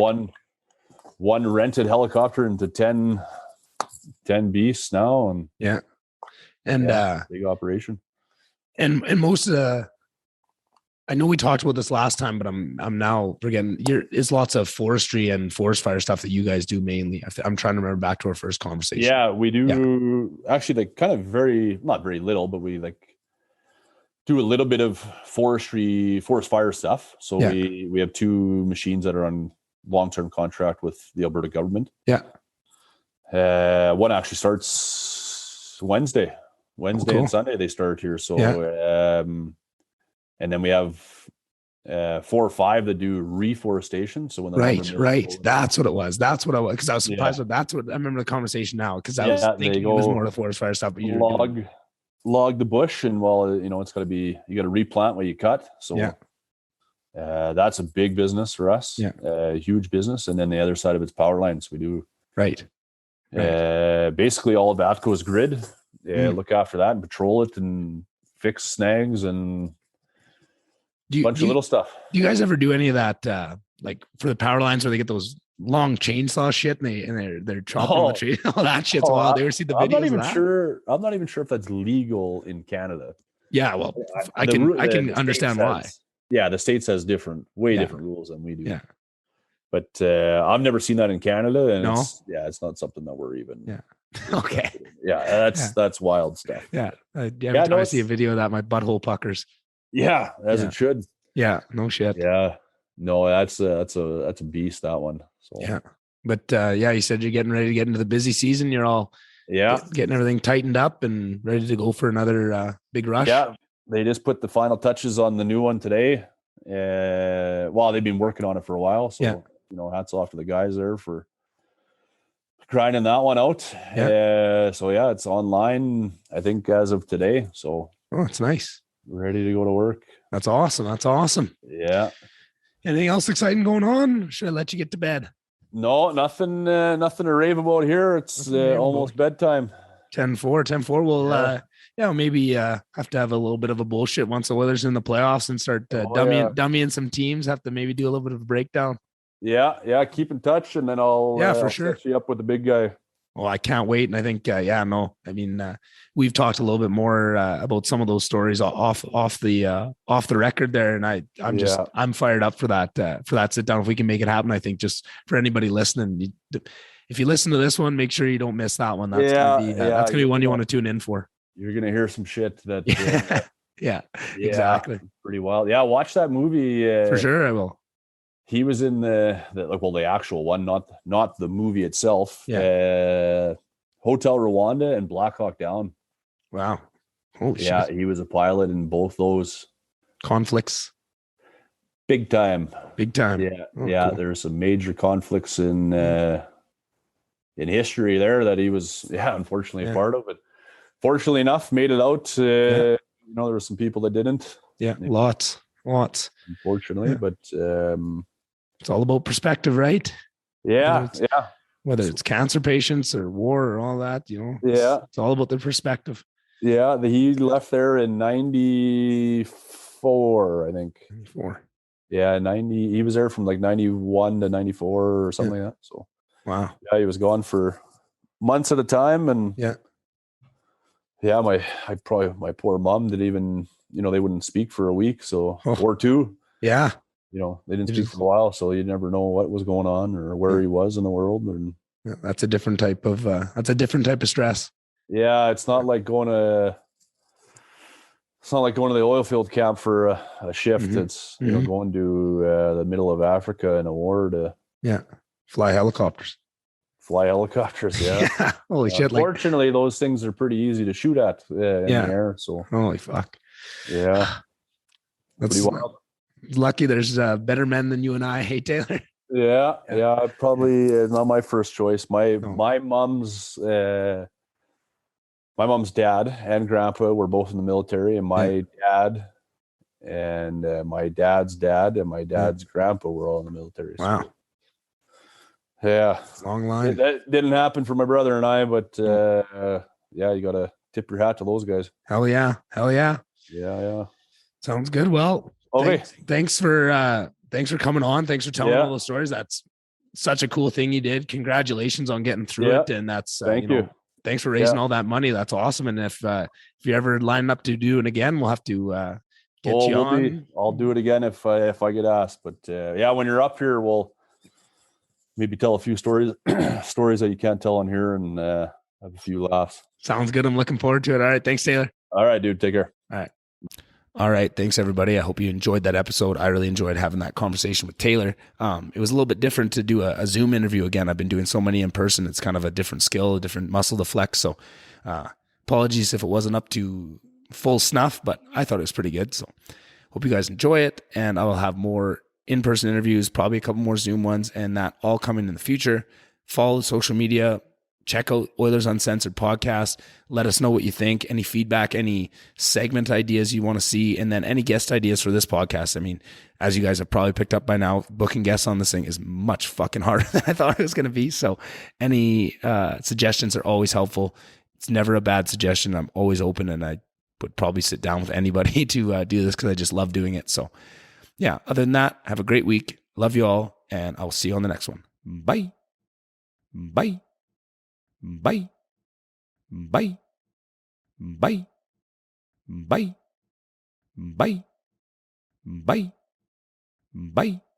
One rented helicopter into 10 beasts now. And big operation. And most of I know we talked about this last time, but I'm now forgetting. It's lots of forestry and forest fire stuff that you guys do mainly. I'm trying to remember back to our first conversation. Yeah, we do actually, kind of not very little, but we do do a little bit of forest fire stuff. So Yeah. we have 2 machines that are on long-term contract with the Alberta government. Yeah. One actually starts Wednesday cool. and Sunday they start here. So, and then we have 4 or 5 that do reforestation. So when the right, that's what it was. That's what I was, because I was surprised with that's what I remember the conversation now, because I was thinking it was more the forest fire stuff. But you log the bush, and it's got to be, you got to replant what you cut. So that's a big business for us. Huge business. And then the other side of it's power lines. We do basically all of ATCO's grid. Look after that and patrol it and fix snags and a bunch of little stuff. Do you guys ever do any of that, like for the power lines where they get those long chainsaw shit and they're chopping the tree? All that shit's wild. They ever see the videos? I'm not even sure if that's legal in Canada. Yeah, well, I can understand why. Yeah, the state has different rules than we do. Yeah. But I've never seen that in Canada, and it's not something that we're even. Yeah. Okay. Yeah, that's wild stuff. Yeah. Every time I see a video of that, my butthole puckers. Yeah, as it should. Yeah, no shit. Yeah, no, that's a beast, that one. So yeah, but you said you're getting ready to get into the busy season. You're all getting everything tightened up and ready to go for another big rush. Yeah, they just put the final touches on the new one today. They've been working on it for a while, so hats off to the guys there for grinding that one out. It's online, I think, as of today. So it's nice. Ready to go to work. That's awesome. Yeah. Anything else exciting going on? Should I let you get to bed? No, nothing to rave about here. It's almost bedtime. 10-4. We'll maybe have to have a little bit of a bullshit once the Oilers in the playoffs and start dummying some teams. Have to maybe do a little bit of a breakdown. Yeah. Keep in touch, and then I'll set you up with the big guy. Well, I can't wait. And I think, we've talked a little bit more about some of those stories off the record there. And I'm fired up for that sit down. If we can make it happen, I think just for anybody listening, if you listen to this one, make sure you don't miss that one. That's gonna be one you want to tune in for. You're going to hear some shit that, exactly. Pretty wild. Yeah. Watch that movie. For sure. I will. He was in the actual one, not the movie itself. Hotel Rwanda and Black Hawk Down. Wow. Oh shit. Yeah, he was a pilot in both those conflicts. Big time. Yeah. Cool. There's some major conflicts in history there that he was, unfortunately a part of it. Fortunately enough, made it out. There were some people that didn't. Yeah, lots. Unfortunately, but it's all about perspective, right? Yeah, Whether it's cancer patients or war or all that, it's all about the perspective. Yeah, he left there in 94, I think. 94. Yeah, 90. He was there from like 91 to 94 or something like that. So, wow. Yeah, he was gone for months at a time, and my poor mom didn't even, they wouldn't speak for a week, or 2. Yeah. They didn't speak for a while, so you never know what was going on or where he was in the world. And that's a different type of stress. Yeah, it's not like going to the oil field camp for a shift. Mm-hmm. It's going to the middle of Africa in a war to fly helicopters. Yeah. Holy shit! Fortunately, those things are pretty easy to shoot at in the air. So holy fuck. Yeah, that's pretty wild. Lucky there's better men than you and I. Hey, Taylor. Yeah. Probably not my first choice. My mom's dad and grandpa were both in the military, and my dad and my dad's dad and my dad's grandpa were all in the military. Wow. So, yeah, long line. That didn't happen for my brother and I, but you got to tip your hat to those guys. Hell yeah. Yeah. Sounds good. Well, okay. Thanks for coming on. Thanks for telling all those stories. That's such a cool thing you did. Congratulations on getting through it. And that's thank you. Thanks for raising all that money. That's awesome. And if you're ever lining up to do it again, we'll have to get you on. I'll do it again if I get asked. But when you're up here, we'll maybe tell a few stories that you can't tell on here, and have a few laughs. Sounds good. I'm looking forward to it. All right. Thanks, Taylor. All right, dude. Take care. All right. All right. Thanks, everybody. I hope you enjoyed that episode. I really enjoyed having that conversation with Taylor. It was a little bit different to do a Zoom interview again. I've been doing so many in person. It's kind of a different skill, a different muscle to flex. So apologies if it wasn't up to full snuff, but I thought it was pretty good. So hope you guys enjoy it. And I will have more in-person interviews, probably a couple more Zoom ones, and that all coming in the future. Follow social media. Check out Oilers Uncensored podcast. Let us know what you think, any feedback, any segment ideas you want to see, and then any guest ideas for this podcast. I mean, as you guys have probably picked up by now, booking guests on this thing is much fucking harder than I thought it was going to be. So any suggestions are always helpful. It's never a bad suggestion. I'm always open, and I would probably sit down with anybody to do this because I just love doing it. So yeah, other than that, have a great week. Love you all, and I'll see you on the next one. Bye. Bye. Bye. Bye. Bye. Bye. Bye. Bye. Bye.